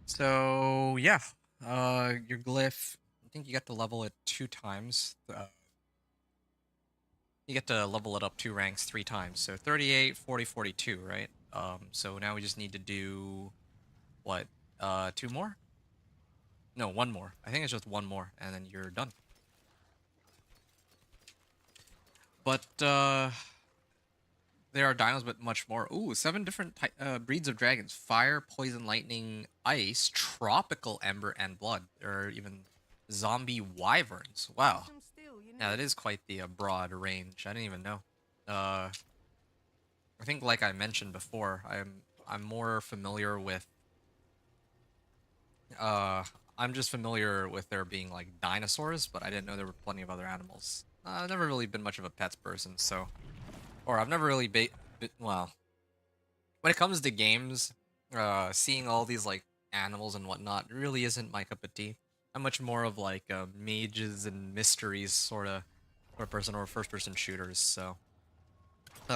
So yeah, your glyph, I think you get to level it 2 times. You get to level it up 2 ranks 3 times. So 38, 40, 42, right? So now we just need to do what? 2 more? No, 1 more. I think it's just 1 more, and then you're done. But there are dinos, but much more. Ooh, 7 different breeds of dragons. Fire, poison, lightning, ice, tropical, ember, and blood. There are even zombie wyverns. Wow. Some steel, you Yeah, know. that is quite the broad range. I didn't even know. I think, like I mentioned before, I'm more familiar with... I'm just familiar with there being, like, dinosaurs, but I didn't know there were plenty of other animals. I've never really been much of a pets person, so... Or I've never really well, when it comes to games, seeing all these like animals and whatnot really isn't my cup of tea. I'm much more of like mages and mysteries sort of person, or first-person shooters. So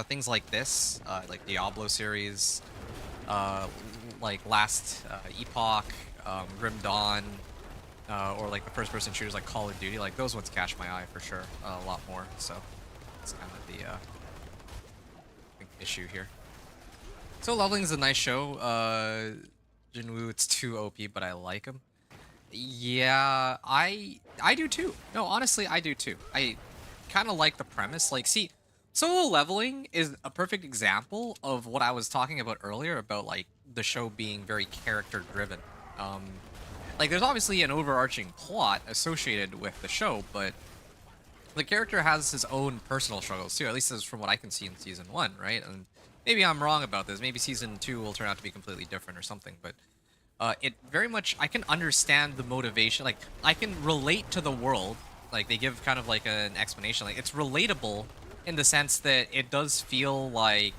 things like this, like Diablo series, like Last Epoch, Grim Dawn, or like the first-person shooters like Call of Duty, like those ones catch my eye for sure a lot more. So it's kind of the issue here. So leveling is a nice show. Jinwoo, it's too OP, but I like him. Yeah, I do too. No, honestly, I do too. I kind of like the premise. Like, see, solo leveling is a perfect example of what I was talking about earlier about like the show being very character driven. Like there's obviously an overarching plot associated with the show, but the character has his own personal struggles too, at least as from what I can see in season 1, right? And maybe I'm wrong about this. Maybe season 2 will turn out to be completely different or something, but it very much, I can understand the motivation. Like, I can relate to the world Like, they give kind of like an explanation. Like, it's relatable in the sense that it does feel like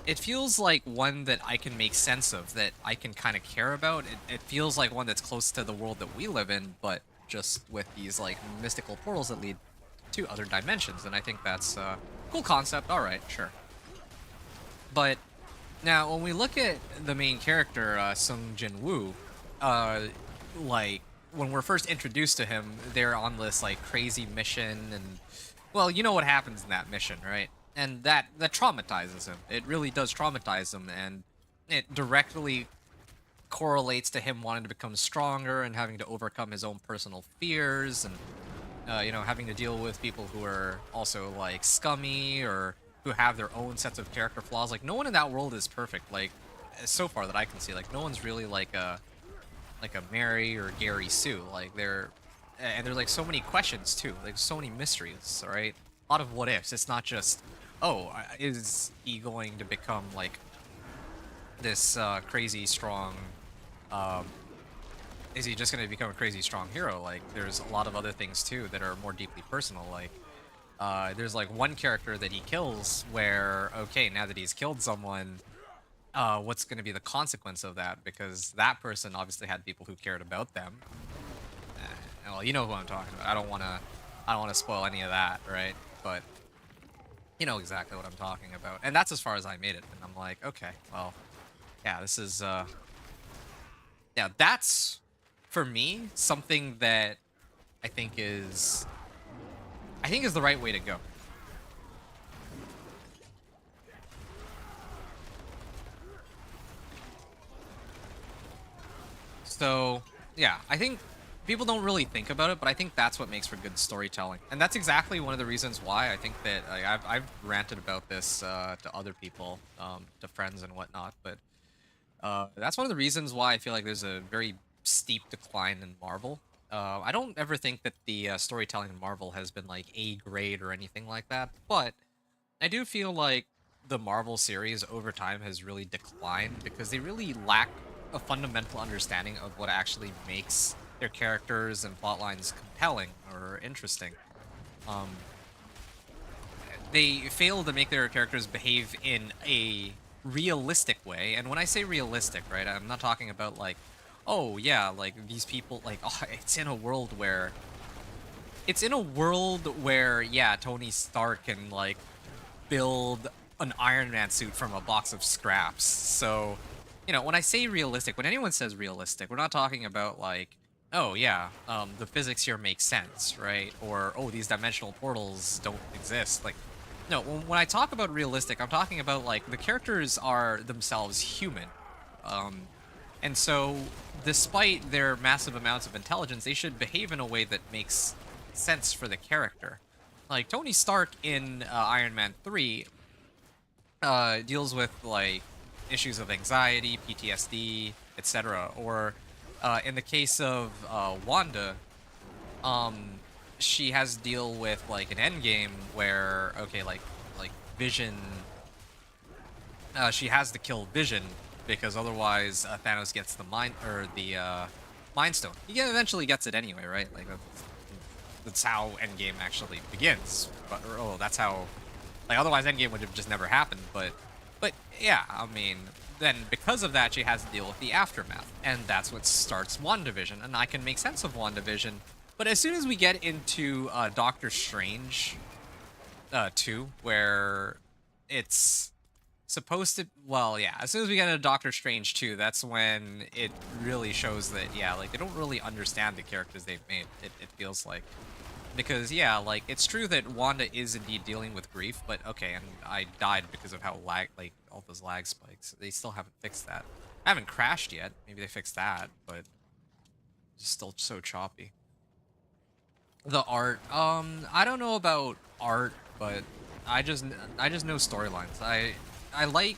it feels like one that I can make sense of, that I can kind of care about. It feels like one that's close to the world that we live in, but just with these like mystical portals that lead to other dimensions. And I think that's a cool concept. All right, sure. But now when we look at the main character, Sung Jin Woo, like when we're first introduced to him, they're on this like crazy mission, and well, you know what happens in that mission, right? And that traumatizes him. It really does traumatize him, and it directly correlates to him wanting to become stronger and having to overcome his own personal fears, and you know, having to deal with people who are also like scummy or who have their own sets of character flaws. Like, no one in that world is perfect. Like, so far that I can see, like no one's really like a Mary or Gary Sue. Like, and there's like so many questions too, like so many mysteries, right? A lot of what ifs. It's not just, oh, is he going to become like this crazy strong, is he just going to become a crazy strong hero? Like, there's a lot of other things too that are more deeply personal. Like, there's like one character that he kills where, okay, now that he's killed someone, what's going to be the consequence of that? Because that person obviously had people who cared about them. Well, you know who I'm talking about. I don't want to spoil any of that, right? But you know exactly what I'm talking about. And that's as far as I made it. And I'm like, okay, well, yeah, this is yeah, that's for me something that I think is the right way to go. So, yeah, I think people don't really think about it, but I think that's what makes for good storytelling. And that's exactly one of the reasons why I think that like, I've ranted about this to other people, to friends and whatnot, but that's one of the reasons why I feel like there's a very steep decline in Marvel. I don't ever think that the storytelling in Marvel has been like A grade or anything like that, but I do feel like the Marvel series over time has really declined because they really lack a fundamental understanding of what actually makes their characters and plot lines compelling or interesting. Um, they fail to make their characters behave in a realistic way, and when I say realistic, right, I'm not talking about like, oh yeah, like these people, like, oh, it's in a world where, yeah, Tony Stark can like build an Iron Man suit from a box of scraps. So, you know, when I say realistic, when anyone says realistic, we're not talking about like, oh yeah, the physics here makes sense, right? Or, oh, these dimensional portals don't exist. Like, no, when I talk about realistic, I'm talking about like the characters are themselves human. And so, despite their massive amounts of intelligence, they should behave in a way that makes sense for the character. Like, Tony Stark in Iron Man 3 deals with, like, issues of anxiety, PTSD, etc. Or, in the case of Wanda, she has to deal with, like, an endgame where, okay, like Vision, she has to kill Vision, because otherwise Thanos gets the Mind Stone. He eventually gets it anyway, right? Like, that's how Endgame actually begins. But, or, oh, that's how, like, otherwise Endgame would have just never happened. But yeah, I mean, then because of that, she has to deal with the aftermath, and that's what starts WandaVision. And I can make sense of WandaVision, but as soon as we get into Doctor Strange 2, where it's supposed to, well, yeah, as soon as we get into Doctor Strange 2, that's when it really shows that, yeah, like, they don't really understand the characters they've made, it feels like. Because, yeah, like, it's true that Wanda is indeed dealing with grief, but okay, and I died because of how all those lag spikes. They still haven't fixed that. I haven't crashed yet. Maybe they fixed that, but it's still so choppy. The art, I don't know about art, but I just know storylines. I like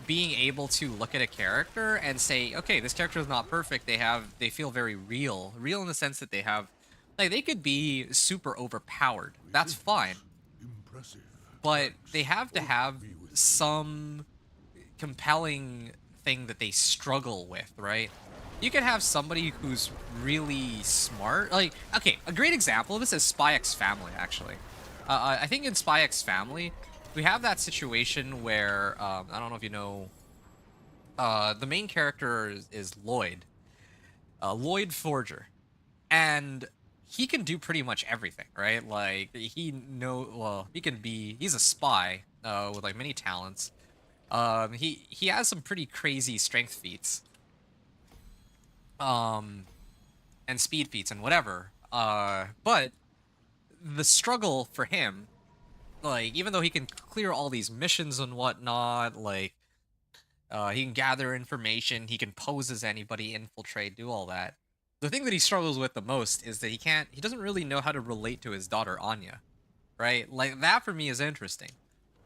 being able to look at a character and say, okay, this character is not perfect. They feel very real in the sense that they have, like, they could be super overpowered. That's fine. Impressive. But they have to have some compelling thing that they struggle with, right? you could have somebody who's really smart. Like, okay, a great example of this is Spy X Family, actually. I think in Spy X Family, we have that situation where, I don't know if you know, the main character is Lloyd, Lloyd Forger. And he can do pretty much everything, right? Like, he's a spy, with, like, many talents. He has some pretty crazy strength feats. Um, and speed feats and whatever. But the struggle for him, like, even though he can clear all these missions and whatnot, like, he can gather information, he can pose as anybody, infiltrate, do all that. The thing that he struggles with the most is that he doesn't really know how to relate to his daughter Anya, right? Like, that for me is interesting.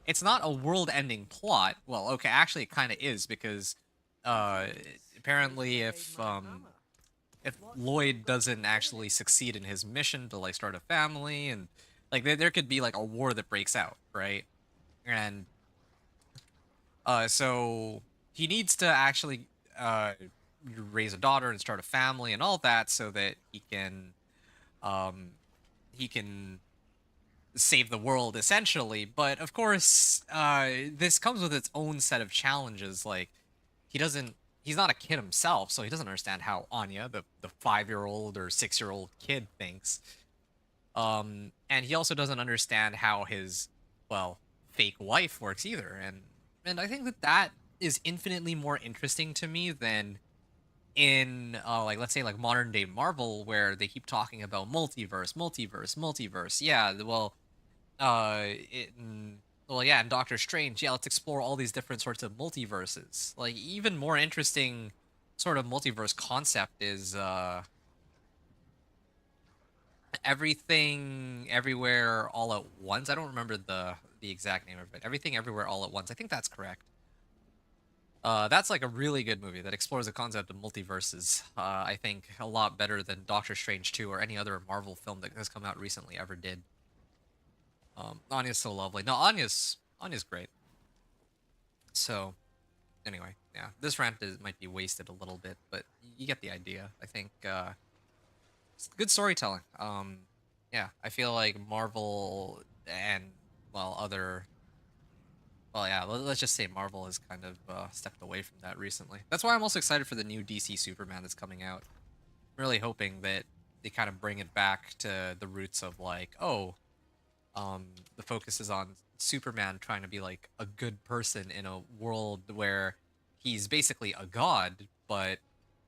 It's not a world-ending plot. Well, okay, actually it kind of is, because uh apparently if Lloyd doesn't actually succeed in his mission to, like, start a family, and like there could be like a war that breaks out, right? And so he needs to actually raise a daughter and start a family and all that, so that um he can save the world, essentially. But of course, this comes with its own set of challenges. Like, he's not a kid himself, so he doesn't understand how Anya, the 5-year-old or 6-year-old kid, thinks. And he also doesn't understand how his, well, fake wife works either. And I think that is infinitely more interesting to me than in, like, let's say, like, modern day Marvel, where they keep talking about multiverse. Yeah, well, yeah, in Doctor Strange, yeah, let's explore all these different sorts of multiverses. Like, even more interesting sort of multiverse concept is Everything Everywhere All at Once. I don't remember the exact name of it. Everything Everywhere All at Once. I think that's correct. That's like a really good movie that explores the concept of multiverses. I think a lot better than Doctor Strange 2 or any other Marvel film that has come out recently ever did. Anya's so lovely. No, Anya's great. So, anyway, yeah, this might be wasted a little bit, but you get the idea. I think it's good storytelling. Yeah, I feel like Marvel and, well, yeah, let's just say Marvel has kind of stepped away from that recently. That's why I'm also excited for the new DC Superman that's coming out. I'm really hoping that they kind of bring it back to the roots of, like, oh, the focus is on Superman trying to be like a good person in a world where he's basically a god, but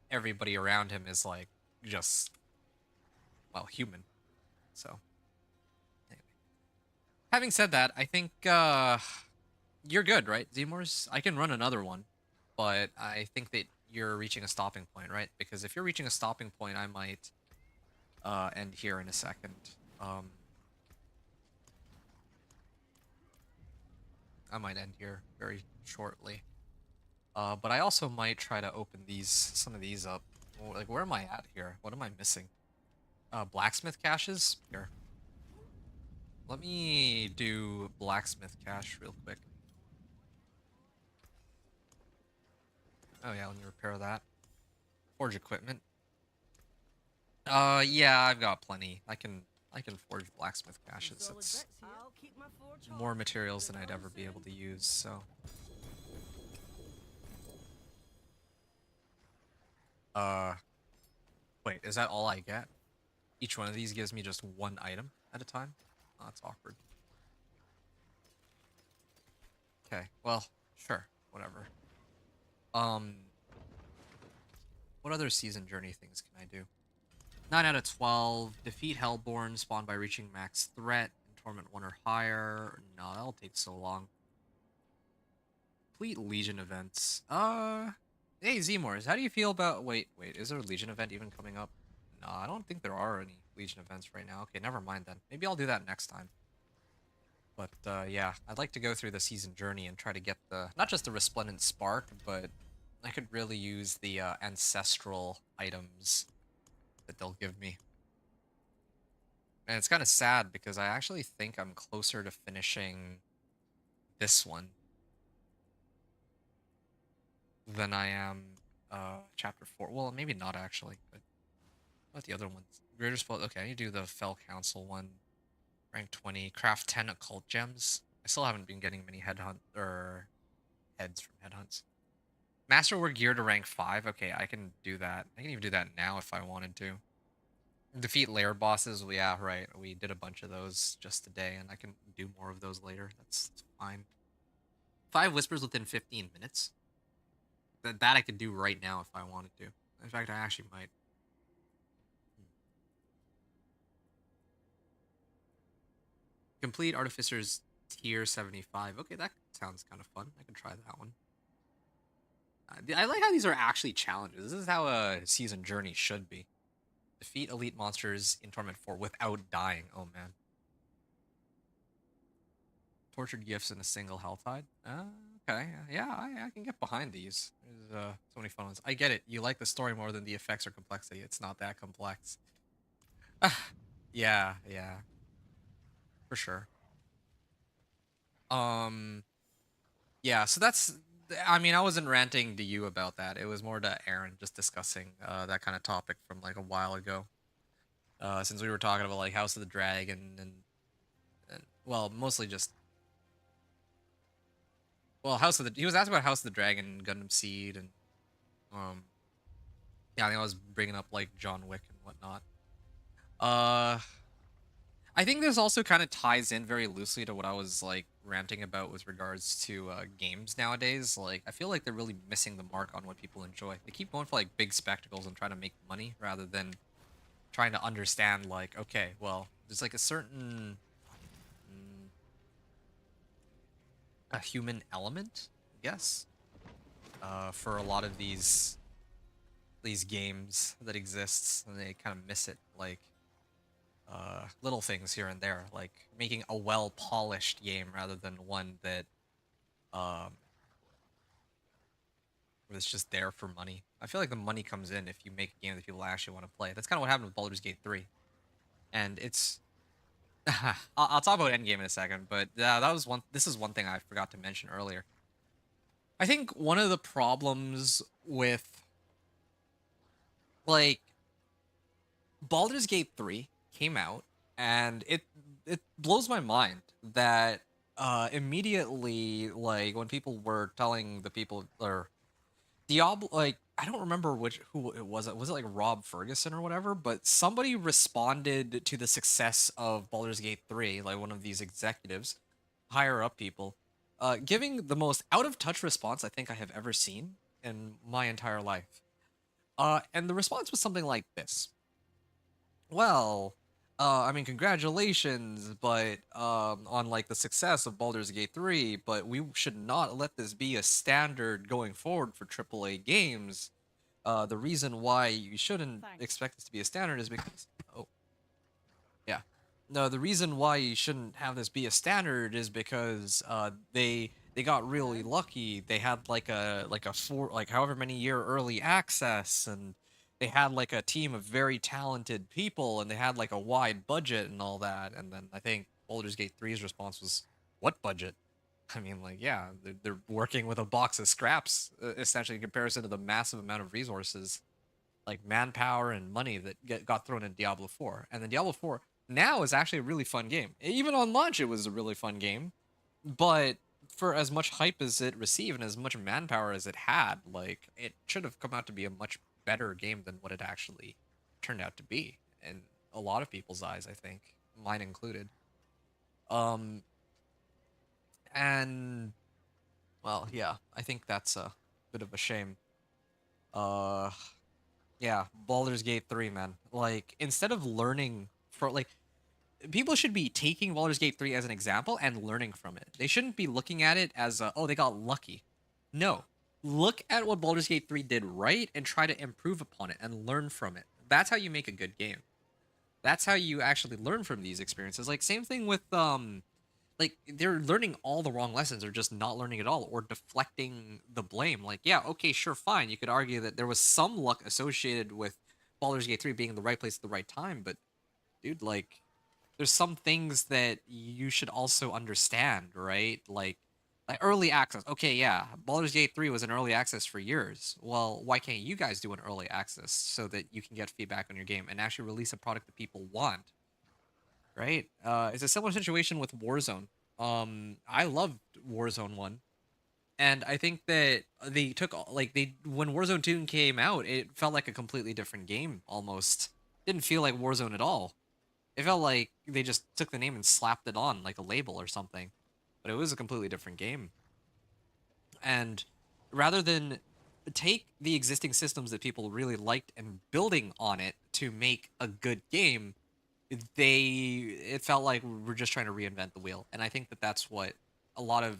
everybody around him is, like, just, well, human. So, anyway. Having said that, I think you're good, right, Zemors? I can run another one, but I think that you're reaching a stopping point, right? Because if you're reaching a stopping point, I might end here in a second. I might end here very shortly. But I also might try to open some of these up. Like, where am I at here? What am I missing? Blacksmith caches? Here. Let me do blacksmith cache real quick. Oh yeah, let me repair that. Forge equipment. Yeah, I've got plenty. I can forge blacksmith caches. It's I'll keep my forge more hot. materials than I'd ever be able to use, so. Wait, is that all I get? Each one of these gives me just one item at a time? Oh, that's awkward. Okay, well, sure, whatever. What other season journey things can I do? 9 out of 12. Defeat Hellborn, spawn by reaching max threat, and torment 1 or higher. No, that'll take so long. Complete Legion events. Hey, Zemors, how do you feel about... Wait, is there a Legion event even coming up? No, I don't think there are any Legion events right now. Okay, never mind then. Maybe I'll do that next time. But, yeah, I'd like to go through the season journey and try to get not just the Resplendent Spark, but I could really use the, ancestral items that they'll give me. And it's kind of sad because I actually think I'm closer to finishing this one than I am chapter 4. Well, maybe not actually, but what about the other ones? Greater Spell. Okay, I need to do the Fell Council one. Rank 20. Craft 10 occult gems. I still haven't been getting many headhunt or heads from headhunts. Masterwork gear to rank 5. Okay, I can do that. I can even do that now if I wanted to. Defeat lair bosses. Well, yeah, right. We did a bunch of those just today, and I can do more of those later. That's fine. 5 whispers within 15 minutes. That I could do right now if I wanted to. In fact, I actually might. Complete Artificer's tier 75. Okay, that sounds kind of fun. I can try that one. I like how these are actually challenges. This is how a season journey should be. Defeat elite monsters in Torment 4 without dying. Oh, man. Tortured gifts in a single health hide. Okay. Yeah, I can get behind these. There's so many fun ones. I get it. You like the story more than the effects or complexity. It's not that complex. Yeah. For sure. Yeah, so that's... I mean, I wasn't ranting to you about that. It was more to Aaron, just discussing that kind of topic from, like, a while ago. Since we were talking about, like, House of the Dragon and well, mostly just... Well, he was asking about House of the Dragon, Gundam Seed, and, yeah, I think I was bringing up, like, John Wick and whatnot. I think this also kind of ties in very loosely to what I was, like, ranting about with regards to games nowadays. Like, I feel like they're really missing the mark on what people enjoy. They keep going for, like, big spectacles and trying to make money rather than trying to understand, like, okay, well, there's, like, a certain a human element, I guess, for a lot of these games that exists, and they kind of miss it, like, little things here and there, like making a well-polished game rather than one that where it's just there for money. I feel like the money comes in if you make a game that people actually want to play. That's kind of what happened with Baldur's Gate 3. And it's... I'll talk about Endgame in a second, but this is one thing I forgot to mention earlier. I think one of the problems with, like, Baldur's Gate 3 came out, and it blows my mind that immediately, like, when people were telling the people, or Diablo, like, I don't remember who it was. Was it like Rob Ferguson or whatever? But somebody responded to the success of Baldur's Gate 3, like one of these executives, higher up people, giving the most out of touch response I think I have ever seen in my entire life. And the response was something like this. Well, I mean, congratulations, but on, like, the success of Baldur's Gate 3, but we should not let this be a standard going forward for AAA games. The reason why you shouldn't expect this to be a standard is because... Oh. Yeah. No, the reason why you shouldn't have this be a standard is because they got really lucky. They had like a however many year early access, and they had like a team of very talented people, and they had like a wide budget and all that. And then I think Baldur's Gate 3's response was, "What budget?" I mean, like, yeah, they're working with a box of scraps, essentially, in comparison to the massive amount of resources, like manpower and money that got thrown in Diablo 4. And then Diablo 4 now is actually a really fun game. Even on launch, it was a really fun game. But for as much hype as it received and as much manpower as it had, like, it should have come out to be a much better game than what it actually turned out to be. In a lot of people's eyes, I think, mine included. And, well, yeah, I think that's a bit of a shame. Yeah, Baldur's Gate 3, man. Like, instead of learning for, like, people should be taking Baldur's Gate 3 as an example and learning from it. They shouldn't be looking at it as, oh, they got lucky. No. Look at what Baldur's Gate 3 did right and try to improve upon it and learn from it. That's how you make a good game. That's how you actually learn from these experiences. Like, same thing with, like, they're learning all the wrong lessons or just not learning at all or deflecting the blame. Like, yeah, okay, sure, fine. You could argue that there was some luck associated with Baldur's Gate 3 being in the right place at the right time, but, dude, like, there's some things that you should also understand, right? Like, Like early access. Okay, yeah. Baldur's Gate 3 was an early access for years. Well, why can't you guys do an early access so that you can get feedback on your game and actually release a product that people want, right? It's a similar situation with Warzone. I loved Warzone 1, and I think that they took like they when Warzone 2 came out, it felt like a completely different game almost. Didn't feel like Warzone at all. It felt like they just took the name and slapped it on like a label or something. But it was a completely different game. And rather than take the existing systems that people really liked and building on it to make a good game, it felt like we're just trying to reinvent the wheel. And I think that that's what a lot of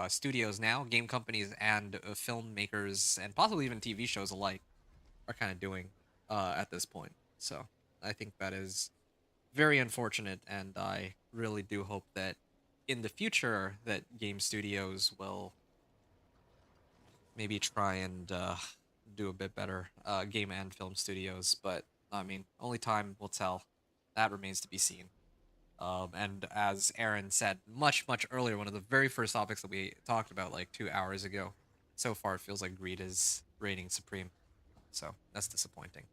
studios now, game companies and filmmakers, and possibly even TV shows alike, are kind of doing at this point. So I think that is very unfortunate, and I really do hope that in the future that game studios will maybe try and do a bit better, game and film studios. But I mean, only time will tell. That remains to be seen. And as Aaron said much earlier, one of the very first topics that we talked about like 2 hours ago, so far it feels like greed is reigning supreme. So that's disappointing.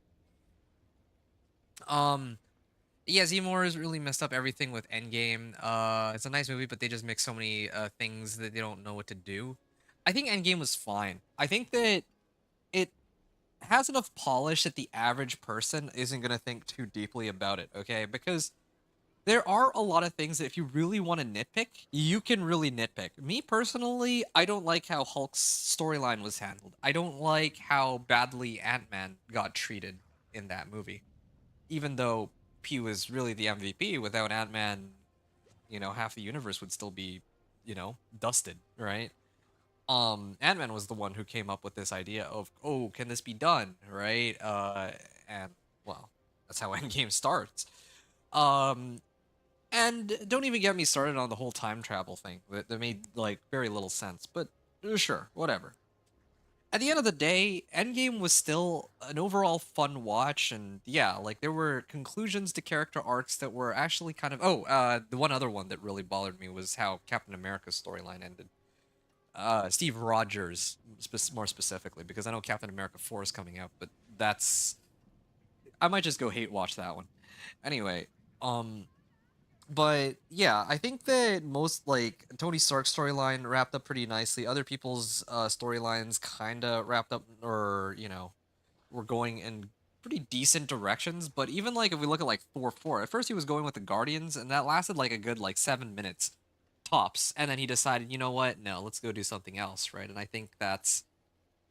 Um, yeah, Zmore has really messed up everything with Endgame. It's a nice movie, but they just mix so many things that they don't know what to do. I think Endgame was fine. I think that it has enough polish that the average person isn't going to think too deeply about it, okay? Because there are a lot of things that if you really want to nitpick, you can really nitpick. Me personally, I don't like how Hulk's storyline was handled. I don't like how badly Ant-Man got treated in that movie. Even though he was really the MVP, without Ant-Man, half the universe would still be, dusted, right? Ant-Man was the one who came up with this idea of, oh, can this be done, right? And well, that's how Endgame starts. Um, and don't even get me started on the whole time travel thing. That made like very little sense, but sure, whatever. At the end of the day, Endgame was still an overall fun watch, and yeah, like there were conclusions to character arcs that were actually kind of. Oh, the one other one that really bothered me was how Captain America's storyline ended. Steve Rogers, more specifically, because I know Captain America 4 is coming out, but that's I might just go hate watch that one. Anyway, um, but yeah, I think that most like Tony Stark's storyline wrapped up pretty nicely. Other people's storylines kind of wrapped up, or were going in pretty decent directions. But even like if we look at like Thor 4, at first he was going with the Guardians, and that lasted like a good like 7 minutes tops, and then he decided, you know what, no, let's go do something else, right? And I think that's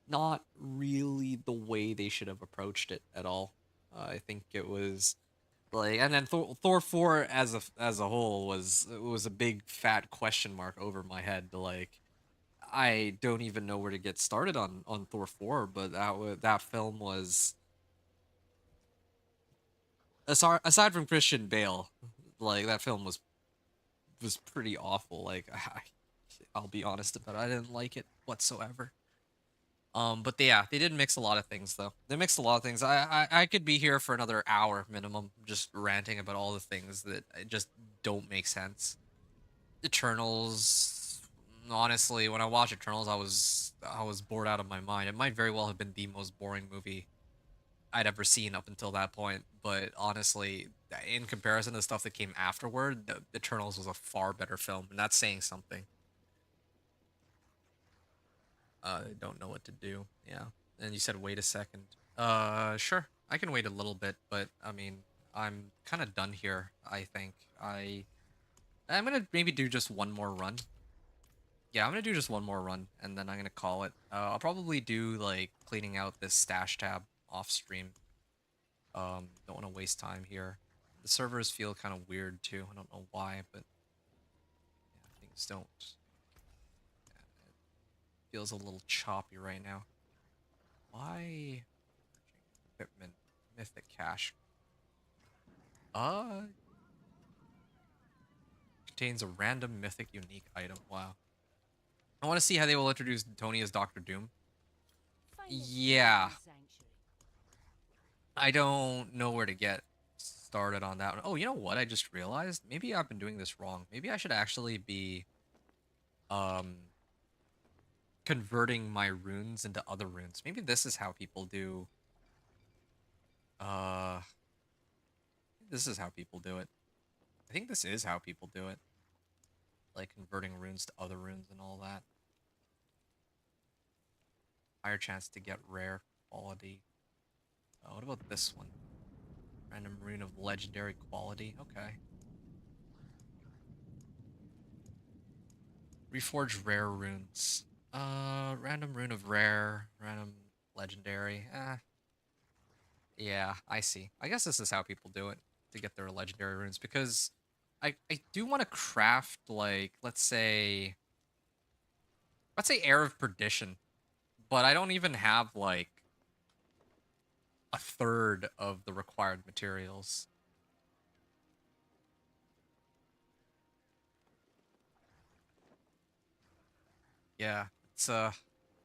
not really the way they should have approached it at all. I think it was like, and then Thor 4 as a whole was a big fat question mark over my head. Like, I don't even know where to get started on Thor 4, but that film was aside from Christian Bale, like that film was pretty awful. Like, I'll be honest about it, I didn't like it whatsoever. But yeah, they did mix a lot of things though. They mixed a lot of things. I could be here for another hour minimum, just ranting about all the things that just don't make sense. Eternals, honestly, when I watched Eternals, I was bored out of my mind. It might very well have been the most boring movie I'd ever seen up until that point. But honestly, in comparison to the stuff that came afterward, the Eternals was a far better film, and that's saying something. They don't know what to do. Yeah. And you said wait a second. Sure. I can wait a little bit, but I mean, I'm kind of done here, I think. I'm going to maybe do just one more run. Yeah, I'm going to do just one more run and then I'm going to call it. I'll probably do like cleaning out this stash tab off stream. Don't want to waste time here. The servers feel kind of weird too. I don't know why, but yeah, things don't. Feels a little choppy right now. Why? Equipment. Mythic cache. Contains a random mythic unique item. Wow. I want to see how they will introduce Tony as Doctor Doom. Yeah. I don't know where to get started on that one. Oh, you know what? I just realized maybe I've been doing this wrong. Maybe I should actually be converting my runes into other runes. Maybe this is how people do. Uh, this is how people do it. I think this is how people do it. Like converting runes to other runes and all that. Higher chance to get rare quality. What about this one? Random rune of legendary quality. Okay. Reforge rare runes. Random rune of rare, random legendary. Yeah, I see. I guess this is how people do it to get their legendary runes, because I do want to craft, like, let's say Air of Perdition, but I don't even have like a third of the required materials. Yeah, it's a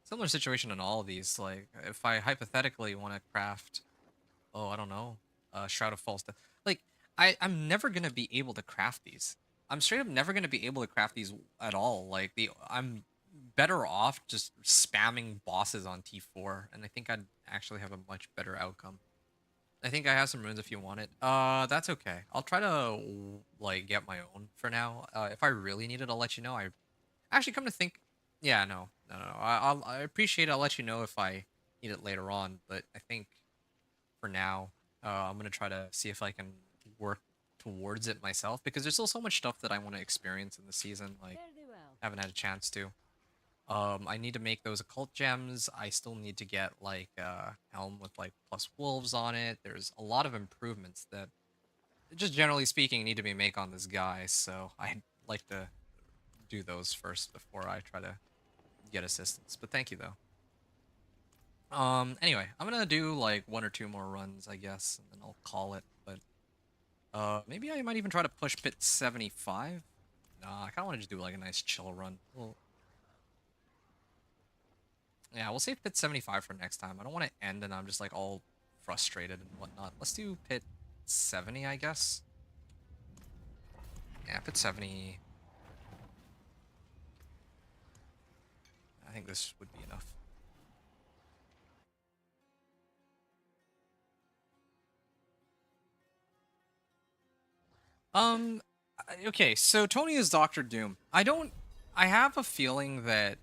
similar situation in all of these. Like, if I hypothetically want to craft, oh, I don't know, Shroud of False Death. Like, I'm never gonna be able to craft these. I'm straight up never gonna be able to craft these at all. Like, I'm better off just spamming bosses on T4, and I think I'd actually have a much better outcome. I think I have some runes if you want it. That's okay. I'll try to like get my own for now. If I really need it, I'll let you know. I actually come to think, yeah, no. I appreciate it. I'll let you know if I need it later on. But I think for now, I'm gonna try to see if I can work towards it myself, because there's still so much stuff that I want to experience in the season. Like, Fairly well. haven't had a chance to. I need to make those occult gems. I still need to get like helm with like plus wolves on it. There's a lot of improvements that, just generally speaking, need to be made on this guy. So I'd like to do those first before I try to get assistance. But thank you though. Anyway, I'm gonna do like 1 or 2 more runs, I guess, and then I'll call it. But maybe I might even try to push pit 75. Nah, I kind of want to just do like a nice chill run. Well, yeah, we'll save pit 75 for next time. I don't want to end and I'm just like all frustrated and whatnot. Let's do pit 70, I guess. Yeah, pit 70. I think this would be enough. Okay, so Tony is Doctor Doom. I have a feeling that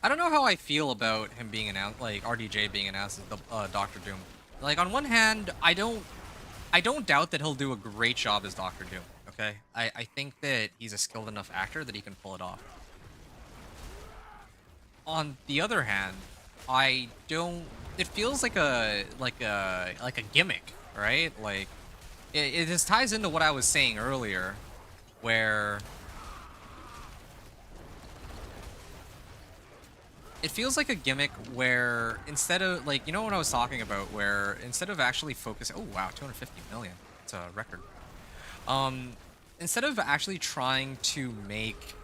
I don't know how I feel about him being announced, like RDJ being announced as the Doctor Doom. Like, on one hand, I don't doubt that he'll do a great job as Doctor Doom. Okay, I think that he's a skilled enough actor that he can pull it off. On the other hand, I don't. It feels like a gimmick, right? Like, it just ties into what I was saying earlier, where it feels like a gimmick where instead of, like, you know what I was talking about, where instead of actually focusing, oh wow, 250 million, it's a record. Instead of actually trying to make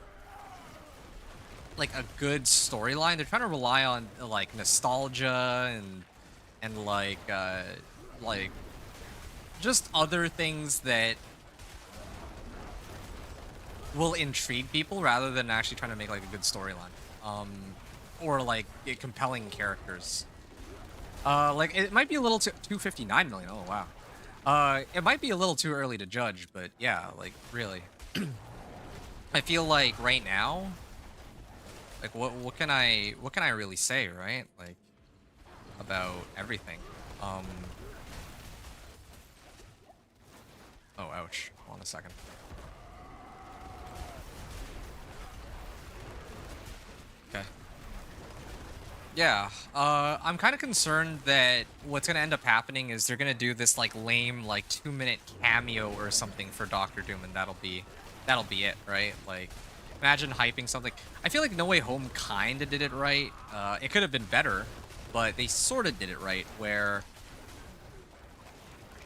like a good storyline, they're trying to rely on like nostalgia and like just other things that will intrigue people rather than actually trying to make like a good storyline. Or like compelling characters. Like, it might be a little too 259 million. Oh wow. It might be a little too early to judge, but yeah, like really. I feel like right now, like what can I really say, right? Like, about everything. Oh ouch. Hold on a second. Okay. Yeah, I'm kind of concerned that what's gonna end up happening is they're gonna do this like lame like 2-minute cameo or something for Doctor Doom, and that'll be it, right? Like, imagine hyping something. I feel like No Way Home kinda did it right. It could have been better, but they sort of did it right, where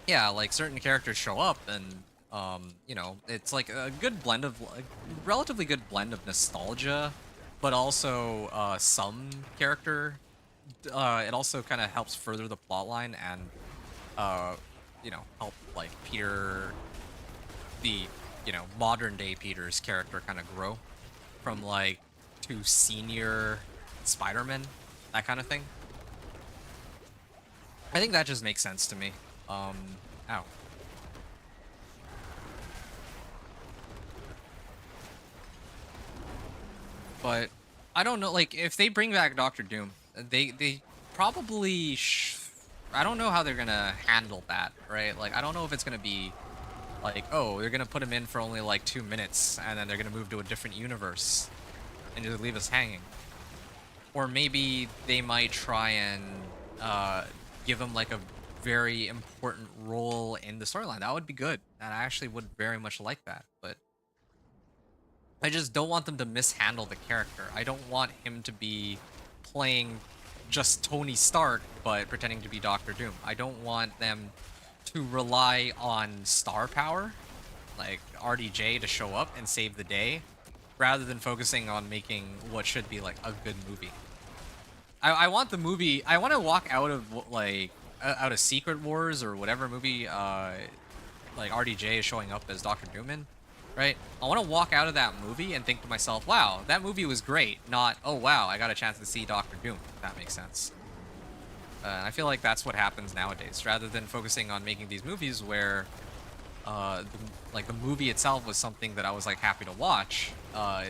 yeah, like certain characters show up and you know, it's like a good blend of like, relatively good blend of nostalgia, but also some character. It also kind of helps further the plotline and you know, help like Peter, the you know, modern day Peter's character kind of grow from like to senior Spider-Man, that kind of thing. I think that just makes sense to me. Ow. But I don't know, like, if they bring back Doctor Doom, they probably I don't know how they're gonna handle that, right? Like, I don't know if it's gonna be like, oh, they're gonna put him in for only like 2 minutes and then they're gonna move to a different universe and just leave us hanging. Or maybe they might try and give him like a very important role in the storyline. That would be good. And I actually would very much like that. But I just don't want them to mishandle the character. I don't want him to be playing just Tony Stark, but pretending to be Doctor Doom. I don't want them to rely on star power, like RDJ, to show up and save the day, rather than focusing on making what should be like a good movie. I want the movie. I want to walk out of like out of Secret Wars or whatever movie like RDJ is showing up as Doctor Doom in, right? I want to walk out of that movie and think to myself, wow, that movie was great. Not, oh wow, I got a chance to see Doctor Doom. If that makes sense. I feel like that's what happens nowadays, rather than focusing on making these movies where like the movie itself was something that I was like happy to watch.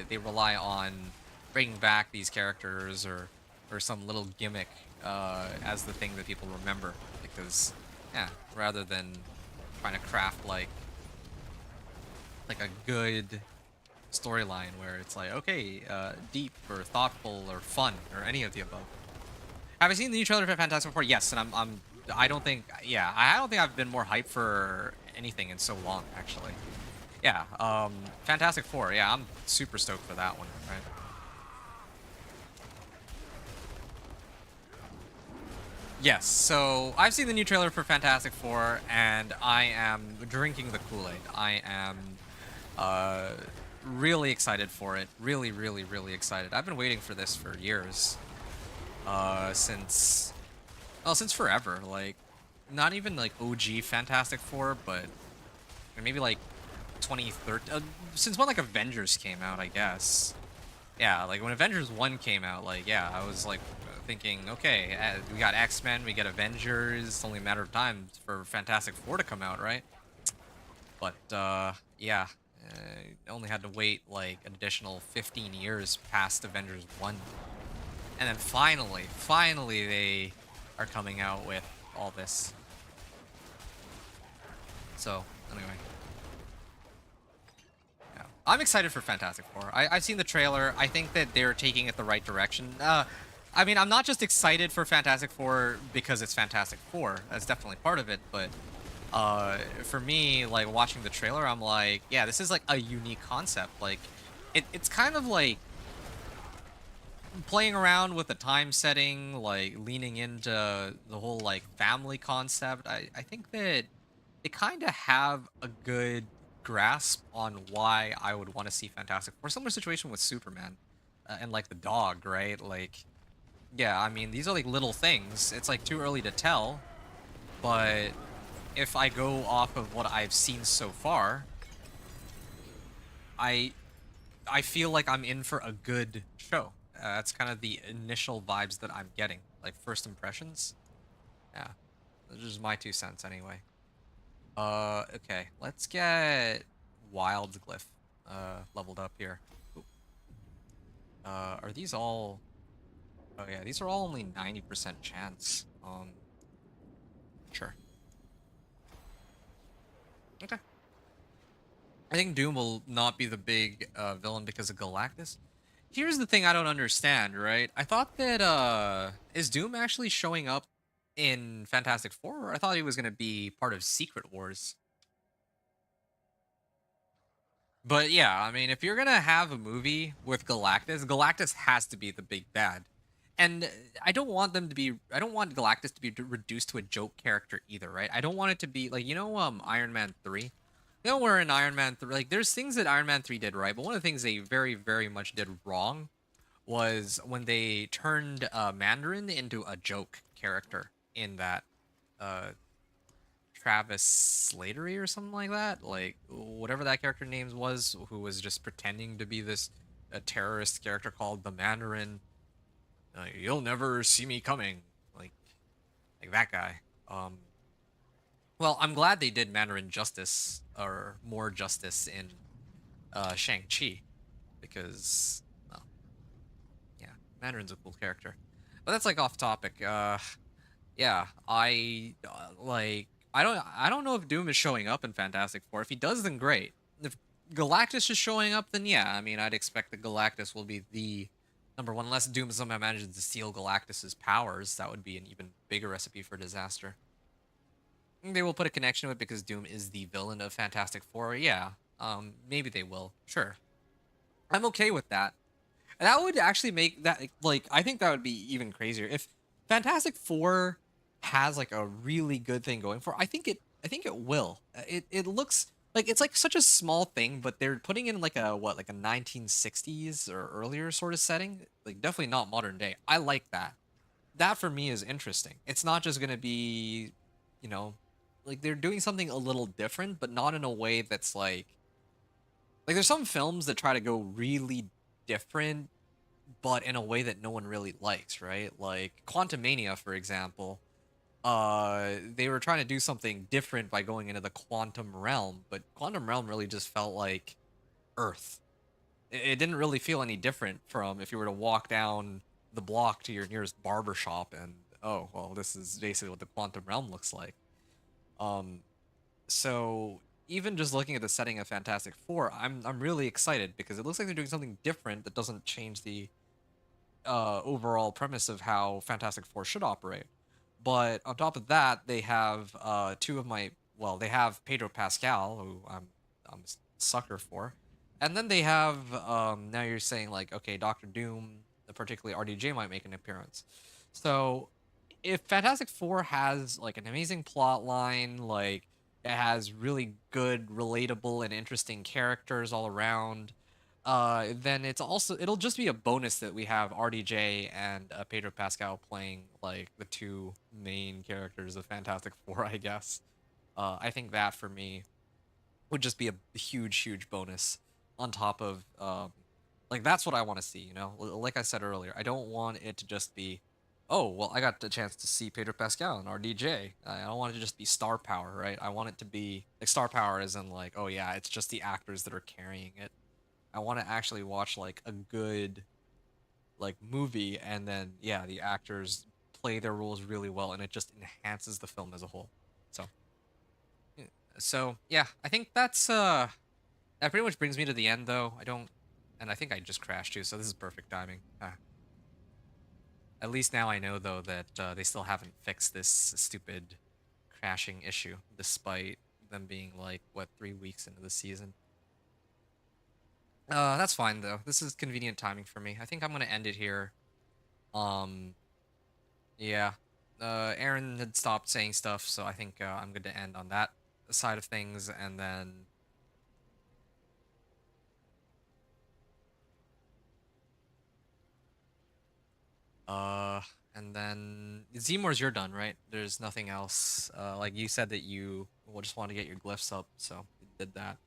They rely on bringing back these characters or some little gimmick as the thing that people remember, because yeah, rather than trying to craft like a good storyline where it's like, okay, deep or thoughtful or fun or any of the above. Have I seen the new trailer for Fantastic Four? Yes, and I don't think, yeah, I don't think I've been more hyped for anything in so long, actually. Yeah, Fantastic Four, yeah, I'm super stoked for that one, right? Yes, so I've seen the new trailer for Fantastic Four, and I am drinking the Kool-Aid. I am really excited for it. Really, really, really excited. I've been waiting for this for years. Since forever. Like, not even like OG Fantastic Four, but maybe like 2013. Since when like Avengers came out, I guess. Yeah, like when Avengers 1 came out, like, yeah, I was like thinking, okay, we got X-Men, we got Avengers, it's only a matter of time for Fantastic Four to come out, right? But, yeah, only had to wait like an additional 15 years past Avengers 1. And then finally they are coming out with all this. So, anyway. Yeah. I'm excited for Fantastic Four. I've seen the trailer. I think that they're taking it the right direction. I mean, I'm not just excited for Fantastic Four because it's Fantastic Four. That's definitely part of it, but for me, like, watching the trailer, I'm like, yeah, this is like a unique concept. Like, it's kind of like playing around with the time setting, like leaning into the whole like family concept. I think that they kind of have a good grasp on why I would want to see Fantastic Four. Similar situation with Superman and like the dog, right? Like, yeah, I mean, these are like little things. It's like too early to tell, but if I go off of what I've seen so far, I feel like I'm in for a good show. That's kind of the initial vibes that I'm getting, like first impressions. Yeah, those are just my 2 cents anyway. Okay, let's get Wild's Glyph leveled up here. Ooh. Are these all? Oh yeah, these are all only 90% chance. Sure. Okay. I think Doom will not be the big villain because of Galactus. Here's the thing I don't understand, right? I thought that, is Doom actually showing up in Fantastic Four? Or I thought he was going to be part of Secret Wars. But yeah, I mean, if you're going to have a movie with Galactus, Galactus has to be the big bad. And I don't want Galactus to be reduced to a joke character either, right? I don't want it to be, like, you know, Iron Man 3? You know, we're in Iron Man 3, like, there's things that Iron Man 3 did right, but one of the things they very, very much did wrong was when they turned Mandarin into a joke character in that Travis Slatery or something like that. Like whatever that character name was, who was just pretending to be this a terrorist character called the Mandarin. You'll never see me coming. Like that guy. Well, I'm glad they did Mandarin justice or more justice in Shang-Chi because, well, yeah, Mandarin's a cool character. But that's like off topic. Yeah, I don't know if Doom is showing up in Fantastic Four. If he does, then great. If Galactus is showing up, then yeah, I mean, I'd expect that Galactus will be the number one. Unless Doom somehow manages to steal Galactus's powers, that would be an even bigger recipe for disaster. They will put a connection to it because Doom is the villain of Fantastic Four. Yeah, maybe they will. Sure, I'm okay with that. And that would actually make that like I think that would be even crazier if Fantastic Four has like a really good thing going for. I think it will. It looks like it's like such a small thing, but they're putting in like a what like a 1960s or earlier sort of setting. Like definitely not modern day. I like that. That for me is interesting. It's not just gonna be, you know, like they're doing something a little different, but not in a way that's like there's some films that try to go really different but in a way that no one really likes, right? Like Quantumania, for example. They were trying to do something different by going into the quantum realm, but quantum realm really just felt like Earth. It didn't really feel any different from if you were to walk down the block to your nearest barber shop and oh well, this is basically what the quantum realm looks like. Um, so even just looking at the setting of Fantastic Four, I'm really excited because it looks like they're doing something different that doesn't change the overall premise of how Fantastic Four should operate. But on top of that, they have two of my they have Pedro Pascal, who I'm a sucker for, and then they have now you're saying like okay, Doctor Doom, particularly RDJ might make an appearance. So if Fantastic Four has like an amazing plot line, like it has really good, relatable, and interesting characters all around, then it'll just be a bonus that we have RDJ and Pedro Pascal playing like the two main characters of Fantastic Four, I guess. I think that for me would just be a huge, huge bonus on top of like that's what I want to see, you know? Like I said earlier, I don't want it to just be, oh, well, I got the chance to see Pedro Pascal and RDJ. I don't want it to just be star power, right? I want it to be like star power as in like, oh yeah, it's just the actors that are carrying it. I want to actually watch like a good like movie and then yeah, the actors play their roles really well and it just enhances the film as a whole. So yeah. So yeah, I think that pretty much brings me to the end though. I think I just crashed too, so this is perfect timing. At least now I know though that they still haven't fixed this stupid crashing issue despite them being like what 3 weeks into the season. That's fine though. This is convenient timing for me. I think I'm gonna end it here. Um, yeah. Aaron had stopped saying stuff, so I think I'm good to end on that side of things, and then uh, and then Zemor's you're done, right? There's nothing else. Like you said that you just want to get your glyphs up, so you did that.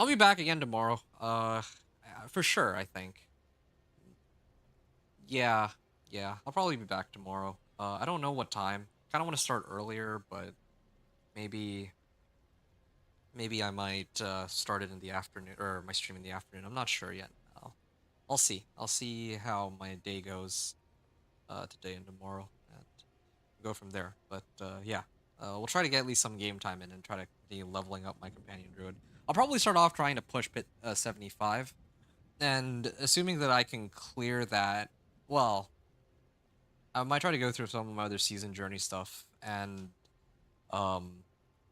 I'll be back again tomorrow. For sure, I think. Yeah, yeah. I'll probably be back tomorrow. I don't know what time. Kind of want to start earlier, but maybe maybe I might start it in the afternoon or my stream in the afternoon. I'm not sure yet. I'll see. I'll see how my day goes today and tomorrow, and go from there. But yeah, we'll try to get at least some game time in and try to continue leveling up my companion druid. I'll probably start off trying to push pit 75, and assuming that I can clear that, well, I might try to go through some of my other season journey stuff and um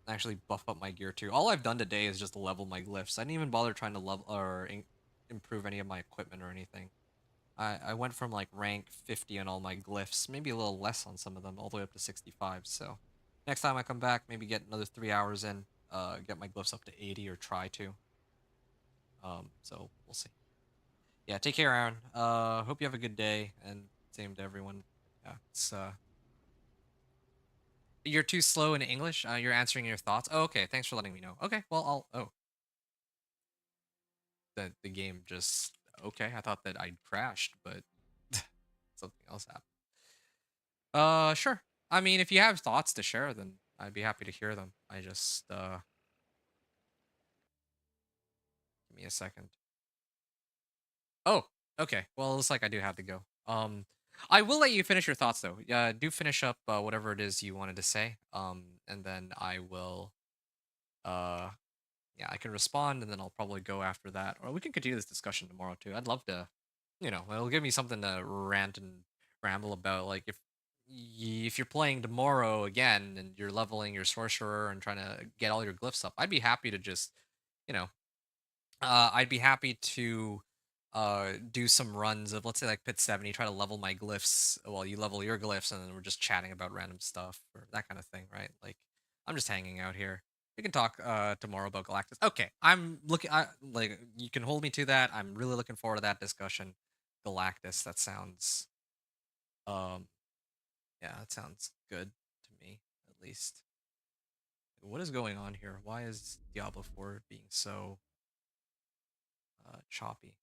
actually buff up my gear too. All I've done today is just level my glyphs. I didn't even bother trying to level or improve any of my equipment or anything. I went from like rank 50 on all my glyphs, maybe a little less on some of them, all the way up to 65. So next time I come back, maybe get another 3 hours in, get my glyphs up to 80 or try to. So we'll see. Yeah, take care, Aaron. Hope you have a good day, and same to everyone. Yeah, it's You're too slow in English. You're answering your thoughts. Oh, okay. Thanks for letting me know. Okay. Well, I'll. Oh, the game just. Okay. I thought that I'd crashed, but something else happened. Sure. I mean, if you have thoughts to share, then I'd be happy to hear them. I just give me a second. Oh, okay. Well, it looks like I do have to go. I will let you finish your thoughts though. Do finish up whatever it is you wanted to say. And then I will. Uh, yeah, I can respond, and then I'll probably go after that, or we can continue this discussion tomorrow too. I'd love to. It'll give me something to rant and ramble about. Like if you're playing tomorrow again and you're leveling your sorcerer and trying to get all your glyphs up, I'd be happy to just, you know, I'd be happy to do some runs of, let's say, like pit 70, try to level my glyphs while you level your glyphs, and then we're just chatting about random stuff or that kind of thing, right? Like I'm just hanging out here. We can talk tomorrow about Galactus. Okay, I'm looking. Like you can hold me to that. I'm really looking forward to that discussion. Galactus. That sounds um yeah, that sounds good to me at least. What is going on here? Why is Diablo 4 being so choppy?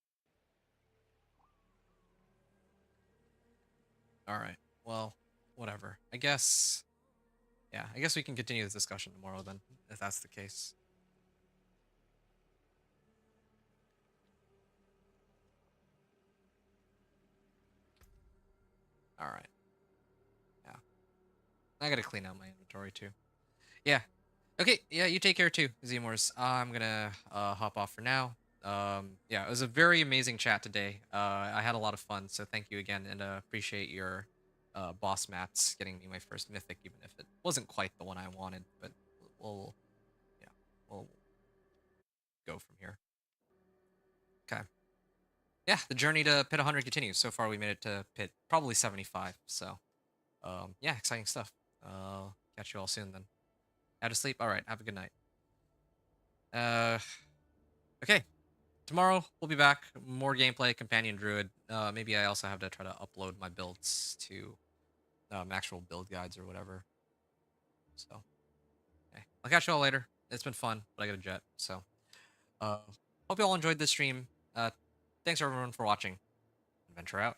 All right. Well, whatever. I guess. Yeah, I guess we can continue this discussion tomorrow then, if that's the case. All right. Yeah. I gotta clean out my inventory too. Yeah. Okay. Yeah. You take care too, Zemors. I'm gonna hop off for now. Yeah, it was a very amazing chat today. I had a lot of fun, so thank you again, and appreciate your boss mats getting me my first mythic, even if it wasn't quite the one I wanted. But we'll, yeah, we'll go from here. Okay. Yeah, the journey to pit 100 continues. So far, we made it to pit probably 75. So, yeah, exciting stuff. Catch you all soon then. Out of sleep. All right. Have a good night. Uh, okay. Tomorrow we'll be back. More gameplay, companion druid. Maybe I also have to try to upload my builds to actual build guides or whatever. So, okay. I'll catch you all later. It's been fun, but I got a jet. So, hope you all enjoyed this stream. Thanks everyone for watching. Adventure out.